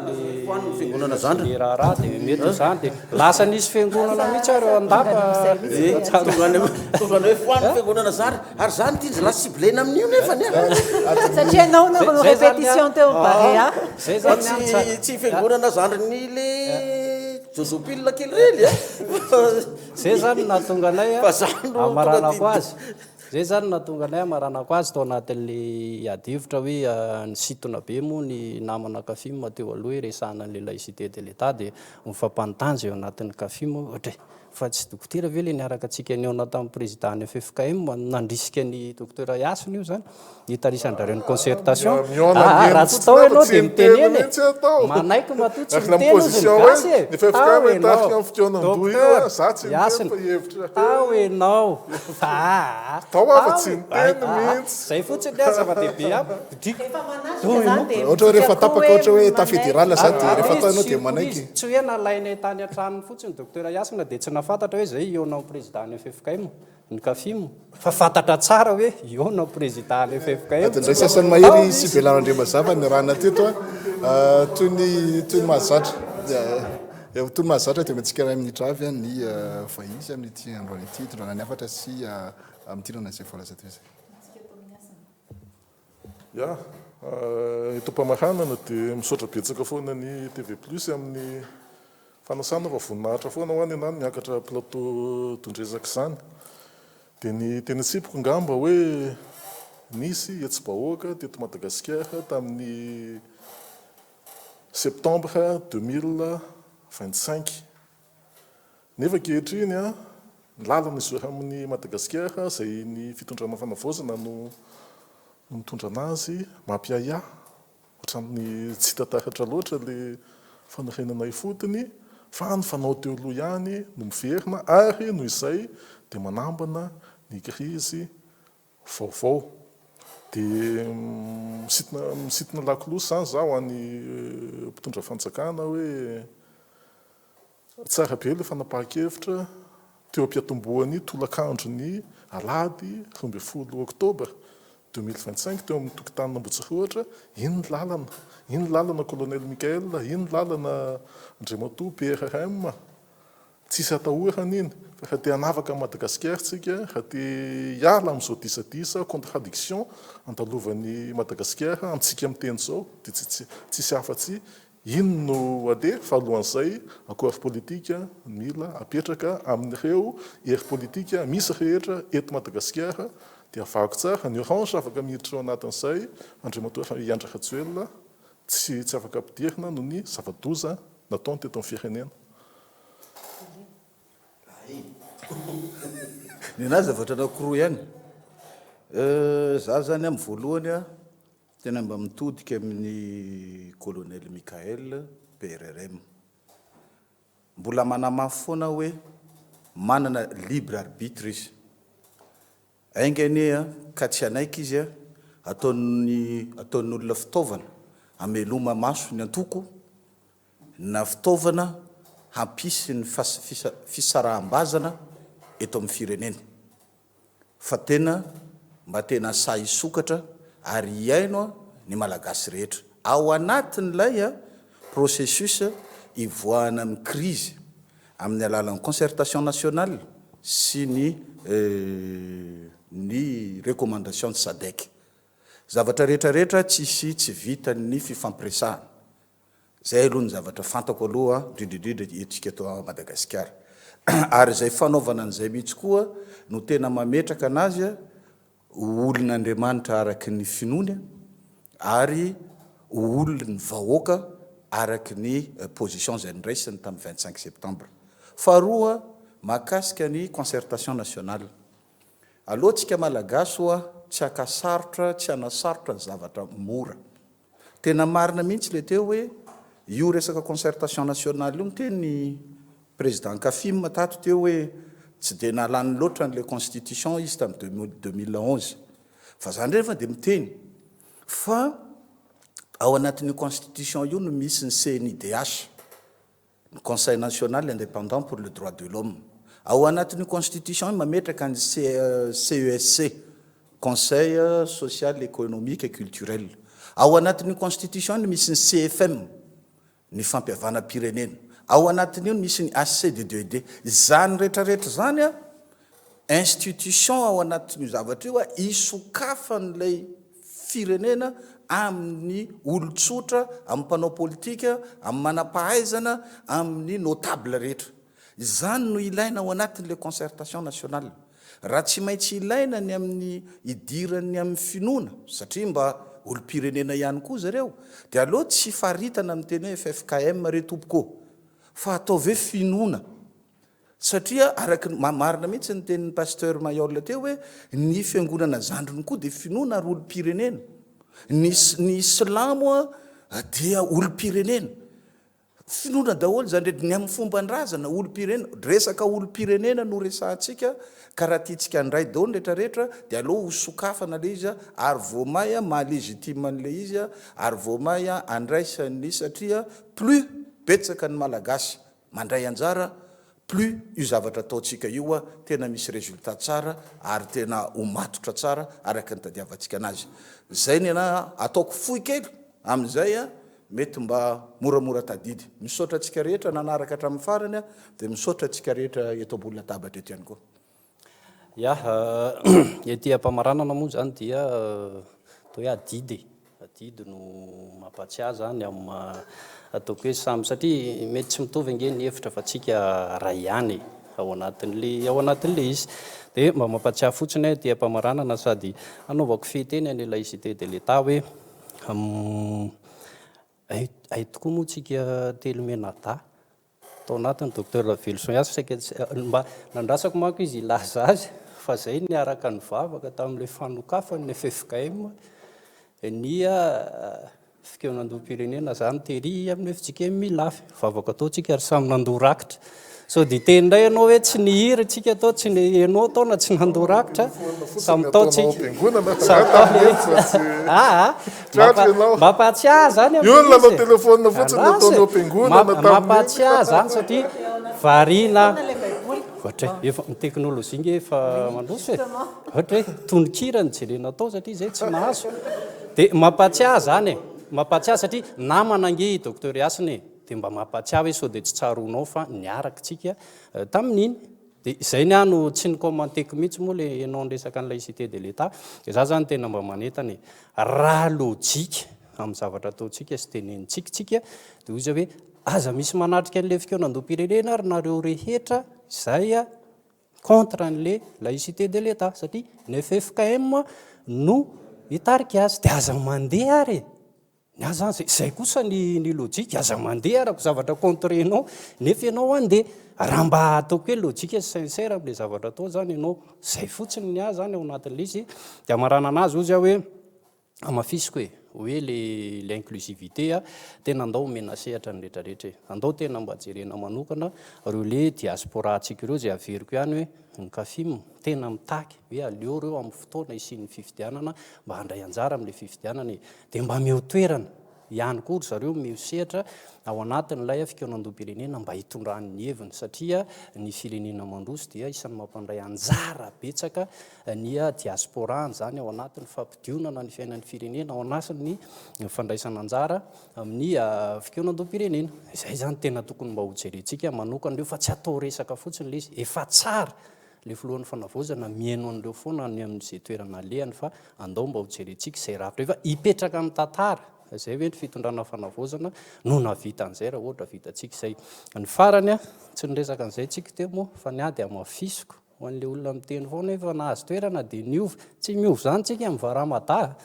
fiangonana zany le raharaha dia mety zany dia lasa nisy fiangonana mihitsy areo andapa tonga hoe foany fiangonana zany ary zany ty lasa siblena amin'io nefany satria anao no répétition teo barea zay zany tsy fiangonana zany ny le josopile kely rely zay zany nahatonga anay fa zany amaranako azy zay zany nahatonga anay amaranako azy tao anatin'le adihevitra hoe ny sitona be moa ny namana kafima teo aloha hoe resahana an'le laïcité de l'état dia mifampanontanjy eo anatin'ny kafima ohatra fa tsy dokotera ve le niaraka antsika niona tamin'ny président ny FFKM nandrisika ny docteur Yasina io zany nitarisandreo ny concertation raha tsy tao ianao dia miteny eny manaiky matoa tsy miteny izy ny gasy tao enao Yasina tao enao zay fotsiny a zava-dehibe ohatra hoe rehefa tapaka ohatra hoe ta fédéral zany dia rehefa taonao dia manaiky tsy hoe nalainay tany antranony fotsiny docteur Yasina dia tsy nafantatra hoe zay iona amin'ny président ny FFKM ny kafimo fa fantatra tsara hoe iona président ny FFKM ndray sasany mahery sy belan'andriamazava ny rahana teto toy ny mahazatra toy ny mahazatra dia mantsika ray minitra avy ny vahizy amin'ity androany ity tondrana ny afatra sy amitirana zay voalaza teo zay ya ito-pamahanana dia misaotra betsaka foana ny TV plus amin'ny fanasana fa voninahitra foana ho any anany miakatra plateau tondrezaka izany dia ny teny atsipoko ngamba hoe nisy etsy-bahoaka teto Madagasikara tamin'ny septembre 2025 nefa kehitriny ny lalana izy amin'ny Madagasikara izay ny fitondrana fanavaozana no mitondrana azy mampiaya ohatran'ny tsy tatahatra loatra le fanarenana ifotony fa ny fanao teo aloha ihany no miverina ary noho izay dia manambana ny krizy vaovao dia misitona lakolosy zany zaho any mpitondra fanjakana hoe tsara be le fanapahan-kevitra teo am-piatomboany tolakandro ny alady 12 oktobra 2025 teo amin'ny tokotanina Ambotsirahatra ino ny lalana colonel Mikael ino ny lalana Andriamatoa PRM tsisy atahorana iny fa raha te hanavaka Madagasikara tsika raha te hiala amin'izao disadisa contradiction andalovan'ny Madagasikara amintsika miteny zao dia tsisy afa-tsy ino no ade fa alohan'izay akora politika mila apetraka amin'ireo hery politika misy rehetra eto Madagasikara dia avako tsara ny orange afaka miditra ao anatin'izay Andriamatoa Iandra Rajoelina tsy afaka ampidirina no ny zava-doza nataony teto amin'ny firenena. Ny anazy zavatra anankiroa ihany za zany amin'ny voalohany tena mba mitodika amin'ny colonel Mikael PRRM mbola manamafy foana hoe manana libre arbitre izy aingany ka tsy anaiky izy ataony olona fitaovana ameloma maso ny antoko na fitaovana hampisy ny fisaraham-bazana eto amin'ny firenena fa tena mba tena sa isokatra ary iaino ny malagasy rehetra ao anatin'ilay processus ivoahana amin'ny crise amin'ny alalan'ny concertation nationale sy ny recommandation de SADC zavatra rehetrarehetra tsy vitany fifampiresahana zay aloha ny zavatra fantako aloha indrindrindrindra etsika eto Madagasikara ary zay fanaovana an'izay mihitsy koa no tena mametraka anazy a olon'Andriamanitra araky ny finoana ary olona ny vahoaka araky ny position zay niraisiny tamin'ny 25 septembre. Faharoa mahakasika ny concertation nationale. Alohantsika malagasy oa tsy akasarotra tsy anasarotra ny zavatra mora. Tena marina mihitsy le teo hoe io resaka concertation nationale io miteny président Kafim tato teo hoe tsy de nalany loatra n'le constitution izy tamin'ny 2011 fa zany rehefa de miteny fa ao anatin'io constitution io no misy ny CNIDH, ny Conseil national indépendant pour le droit de l'homme. Ao anatin'io constitution mametraka ny CESC, Conseil social économique et culturel. Ao anatin'io constitution no misy ny CFM, ny fampiavana pirenena. Ao anatin'io no misy ny ACD2D. Zany rehetrarehetra zany a institution ao anatin'io zavatra io a isokafan'ilay firenena amin'ny olotsotra, amin'ny mpanao politika, amin'ny manam-pahaizana, amin'ny notable rehetra. Zany no ilaina ao anatin'le concertation nationale. Raha tsy maintsy ilaina ny amin'ny idirany amin'ny finoana satria mba olo-pirenena ihany koa zareo dia aloha tsy faritana amin'ny teny hoe FFKM retompoko fa atao ve finoana satria araky marina mihitsy ny tenin'ny pasteur Mayol teo hoe ny fiangonana zandrony koa dia finoana ary olo-pirenena. Ny silamo dia olo-pirenena. Finoana daholo zany ny amin'ny fomban-drazana olo-pirenena, resaka olo-pirenena no resahantsika ka raha tiantsika andray daholo rehetrarehetra dia aloha ho sokafana le izy ary voamay mahalegitime an'le izy ary voamay andraisany satria plus betsaka ny malagasy mandray anjara plus io zavatra ataontsika io tena misy résultat tsara ary tena ho matotra tsara araka ny tadiavantsika anazy. Zay ny ana ataoko fohy kely amin'izay mety mba moramora tadidy. Misaotra antsika rehetra nanaraka hatramin'ny farany dia misaotra antsika rehetra eto ambony latabatra eto ihany koa. Ya, ety ampamaranana moa zany dia toa hoe adidy no mampatsiahy zany amin'ny ataoko hoe samy satria mety tsy mitovy ange ny hevitra fa tsika ray ihany ao anatin'le izy dia mba mampatsiahy fotsiny ety ampamaranana sady anaovako fiteny any laïcité de l'État hoe ay tokoa moa tsika telomenada tao anatin'ny docteur Lavelson Iasy saika mba nandrasako manko izy ilaza azy fa zay ny araka ny vavaka tamin'le fanokafany ny FFKM ny fikeonandoam-pirenena zany tery amin'ny fitsika milafy vavaka ataotsika ary samy nandorakitra so dia teny indray ianao hoe tsy nihiry tsika atao tsy ianao taona tsy nandorakitra samy taotsika mampatsiahy zany mampatsiahy zany satria variana ohatra efa ny teknôlôjia nge efa mandroso e ohatra hoe tonikirany jerena atao satria zay tsy mahazo dia mampatsiahy zany e mampatsiahy satria namana ange i docteur Iasiny dia mba mampatsiahy hoe sao dia tsy tsaronao fa niaraka tsika tamin'iny dia izay ny ano tsy ny komanteko mihitsy moa le ianao nresaka ny laïcité de l'État dia za zany tena mba manetany raha lôjika amin'ny zavatra ataontsika sy tenenintsika dia ozy hoe aza misy manatrika an'le fikeonandoam-pirenena ary nareo rehetra izay contre n'le laïcité de l'État satria ny FFKM no hitarika azy dia aza mandeha ary zay kosa ny lôjika aza mandeha arako zavatra contrenao nefa ianao andeha raha mba ataoko hoe lôjika sincère amin'le zavatra atao zany ianao zay fotsiny ny ahy zany ao anatin'le izy dia marana anazy ozy hoe amafisiko hoe l'inclusivité tena andao menasehatra ny rehetrarehetra andao tena mba jerena manokana reo le diaspora antsika ireo zay averiko ihany hoe ny Kafim tena mitaky hoe aleo reo amin'ny fotoana isian'ny fifidianana mba handray anjara amin'le fifidianana dia mba meo toerana ihany koa zareo miosehatra ao anatin'ilay fikeonandoam-pirenena mba hitondrany ny heviny satria ny firenena mandroso dia isan'ny mampandray anjara betsaka ny diasporany zany ao anatin'ny fampidionana ny fiainan'ny firenena ao anatin'ny fandraisana anjara amin'ny fikeonandoam-pirenena izay zany tena tokony mba hojerentsika manokana reo fa tsy atao resaka fotsiny le izy efa tsara le filohan'ny fanavozana miaino an'ireo foana ny amin'izay toerana alehany fa andao mba hojerentsika izay rafitra efa hipetraka amin'ny tantara zay hoe ny fitondrana fanavozana no navita an'izay raha ohatra vitantsika izay ny farany a tsy nyresaka an'izay tsika te moa fa ny ady amafisiko ho an'le olona miteny foana efa nahazo toerana dia niova tsy miova zany tsika mivaramada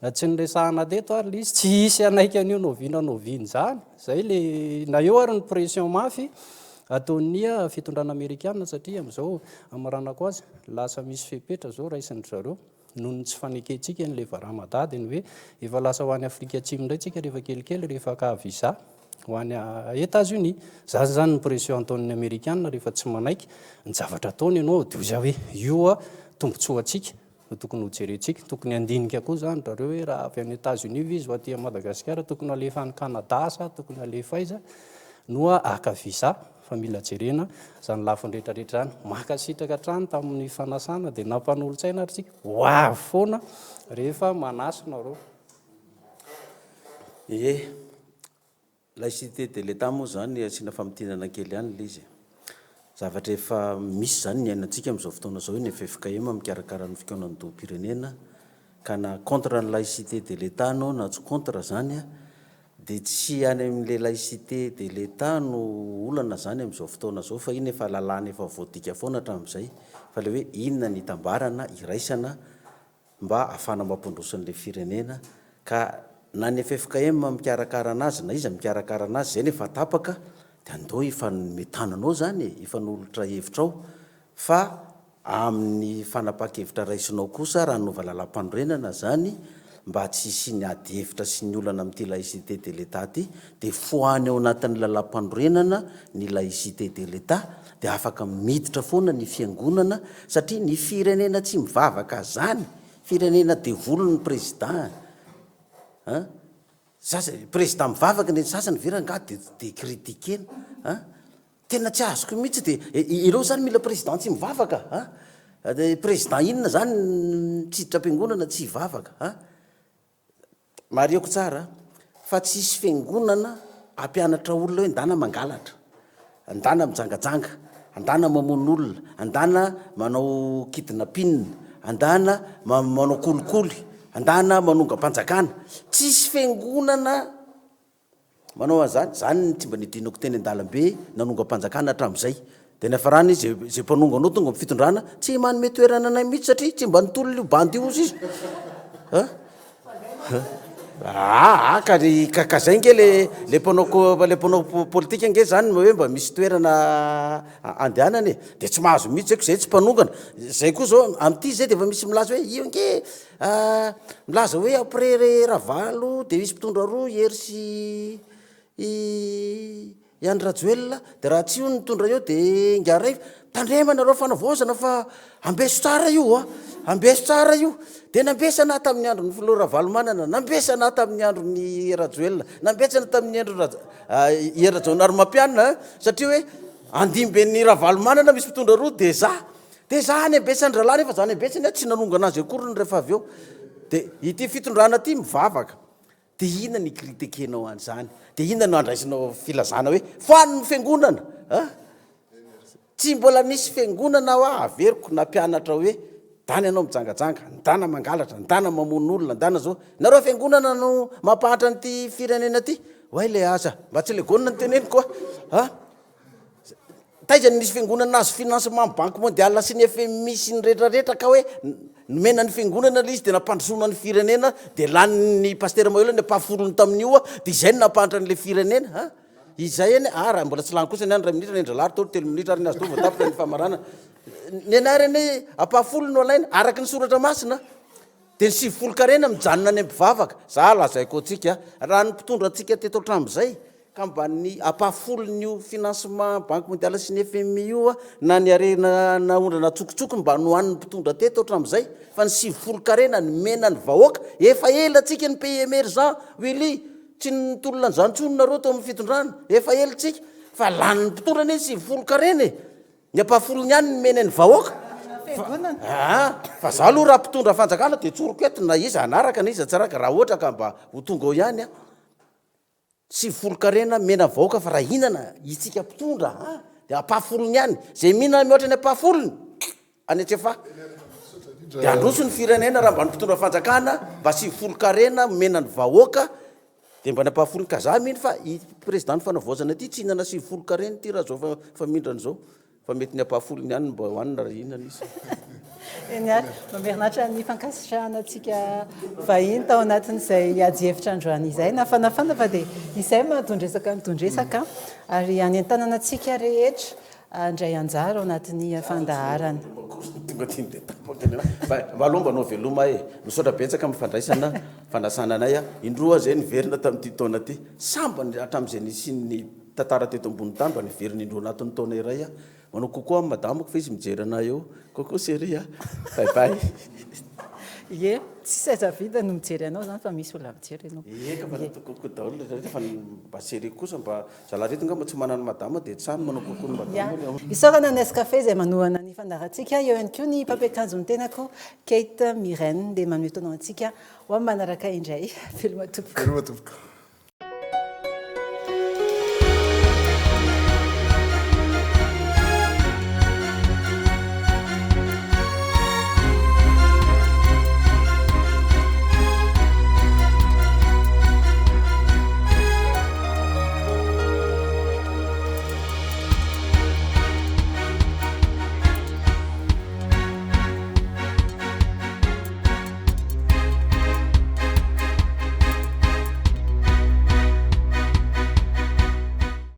na tsy nyresahana teto ary le izy tsy hisy anaiky an'io noviany zany zay le na eo ary ny pression mafy ataonia fitondrana amerikana satria am'izao amaranako azy lasa misy fepetra zao raisiny zareo noho ny tsy fanekentsika n'le varamada dia ny hoe efa lasa ho any Afrika Atsimo indray tsika rehefa kelikely rehefa ka visa ho any États-Unis zany ny pression ataon'ny amerikana rehefa tsy manaiky ny zavatra ataony ianao dioza hoe io a tombontsoatsika no tokony ho jerentsika tokony andinika koa zany rareo hoe raha avy any États-Unis izy ho aty Madagasikara tokony alefa any Canada sa tokony alefa aiza noa aka visa fa mila jerena zany lafiny rehetrarehetra zany makasitraka trano tamin'ny fanasana dia nampanolo-tsaina ary tsika hoavy foana rehefa manasina reo laïcité de l'état moa zany asiana famitianana kely ihany le izy zavatra efa misy zany ny ainantsika amin'izao fotoana zao ny FFKM mikarakara ny fikaonan'ny doam-pirenena ka na contre ny laïcité de l'état anao na tsy contre zany a dia tsy any amin'le laïcité de l'état no olana zany amin'izao fotoana zao fa iny efa lalàna efa voadika foana hatramin'izay fa le hoe inona ny itambarana iraisana mba ahafana mampandrosan'le firenena ka na ny FFKM mikarakara anazy na iza mikarakara anazy zay nefa tapaka dia andao ifanometananao zany ifanolotra hevitra ao fa amin'ny fanapa-kevitra raisinao kosa raha nova lalam-panorenana zany mba tsy sy ny ady hevitra sy ny olana amin'ity laïcité de l'état ty dia foany ao anatin'ny lalam-panorenana ny laïcité de l'état dia afaka miditra foana ny fiangonana satria ny firenena tsy mivavaka zany firenena devolony président président mivavaka ny sasany veranga de kritikena tena tsy azoko mihitsy dia ireo zany mila président tsy mivavaka président inona zany tsiditra-piangonana tsy hivavaka mariako tsara fa tsisy fiangonana ampianatra olona hoe andana mangalatra andana mijangajanga andana mamono olona andana manao kidnapin andana manao kolikoly andana manonga mpanjakana tsisy fiangonana manao an'izany zany tsy mba nidinako teny an-dalambe nanonga mpanjakana hatramin'izay dia nefa rany izy zay mpanonga anao tonga amin'ny fitondrana tsy manome toerana anay mihitsy satria tsy mba nitolona io bandy io izy ka zay nge le mpanao politika nge zany hoe mba misy toerana andehanany dia tsy mahazo mihitsy aiko zay tsy mpanongana zay koa zao amin'ity zay dia efa misy milaza hoe io nge milaza hoe après Ravalo dia misy mpitondra roa hery sy Iany Rajoelina dia raha tsy io nitondra eo dia ngaray tandremanareo fanavozana fa ambeso tsara io ambeso tsara io dia nambesana tamin'ny andro ny Flora Valomanana nambesana tamin'ny andro ny Rajoelina nambesana tamin'ny andro Iera Jaonaromampianina satria hoe andimben'ny Ravalomanana misy mpitondra roa dia za ny ambesany rahalahy nefa zany ambesany tsy nanonga anazy akory ny rehefa avy eo dia ity fitondrana ity mivavaka dia inona ny kritikenao an'izany dia inona no andraisinao filazana hoe foaniny fiangonana tsy mbola nisy fiangonana ho averiko na mpianatra hoe dany ianao mijangajanga ndana mangalatra ndana mamono olona ndana zao nareo fiangonana no mampahatra n'ity firenena ty hoay le aza mba tsy le gonina ny teneniko taiza nisy fiangonana azo financement banque mondiale sy ny FMI sy ny rehetrarehetra ka hoe nomena ny fiangonana le izy dia nampandrosona ny firenena dia lany paster Maheula ny ampahafolony tamin'io dia izay no nampahatra n'le firenena izay eny raha mbola tsy lany kosa ny any ray minitra ny andralary tolo telo minitra ary ny azy tova tapitra ny famarana ny anarany ampahafolo no alaina araky ny soratra masina dia ny sivifolo-karena mijanona any am-pivavaka za lazaiko atsika raha ny mpitondra atsika teto hatramin'izay ka mba ny ampahafolon'io financement banque mondiale sy ny FMI io na ny arena naondrana tsokotsoko mba nohan'ny mpitondra teto hatramin'izay fa ny sivifolo-karena ny mena ny vahoaka efa ela atsika ny pays émergent Willy tsy nitolona n'izany tsony nareo tao amin'ny fitondrana efa ela tsika fa lany ny mpitondrana eny sivifolo-karena ny ampahafolony ihany ny mena ny vahoaka fa za aloha raha mpitondra fanjakana dia tsoroko eto na iza anaraka na iza tsaraka raha ohatra ka mba ho tonga ao ihany sivifolo-karena mena vahoaka fa raha inana itsika mpitondra dia ampahafolony ihany zay mihinana mihoatra ny ampahafolony any atsefa dia androso ny firenena raha mba ny mpitondra fanjakana mba sivifolo-karena mena ny vahoaka dia mba nampahafolo ka za mihny fa i président ny fanavaozana ty tsy hinana 70 kareny ty raha zao fa mindran'izao fa mety ny ampahafolo ny any mba hoanina raha inona nisy eny ary mamerinaitra ny fankasitrahana antsika vahiny tao anatin'izay ady-hevitra androany izay nafanafana fa dia izay mahatondresaka mitondresaka ary any an-tanana antsika rehetra andray anjara ao anatin'ny fandaharana tonga tiany dia tapaka mba aloha mba nao veloma e misaotra betsaka mifandraisana fanasana anay a indroa zay niverina tamin'ity taona ty samba hatramin'izay nisy ny tantara teto ambony tany mba niverina indroa anatin'ny taona iray a manao kokoa amin'ny madamako fa izy mijerana eo kokoa série a baibay ie tsisy aiza vida no mijery anao zany fa misy olona mijery anao eka fa kokoa daholo fa mba série kosa mba zalareto nga mba tsy manana madama dia tsamy manao kokoa ny madama isaorana nescafe zay manohana ny fandarantsika eo ihany koa ny mpampiakanjo ny tenako Kate Mirène dia manometoanao antsika ho amin'ny manaraka indray film tompoko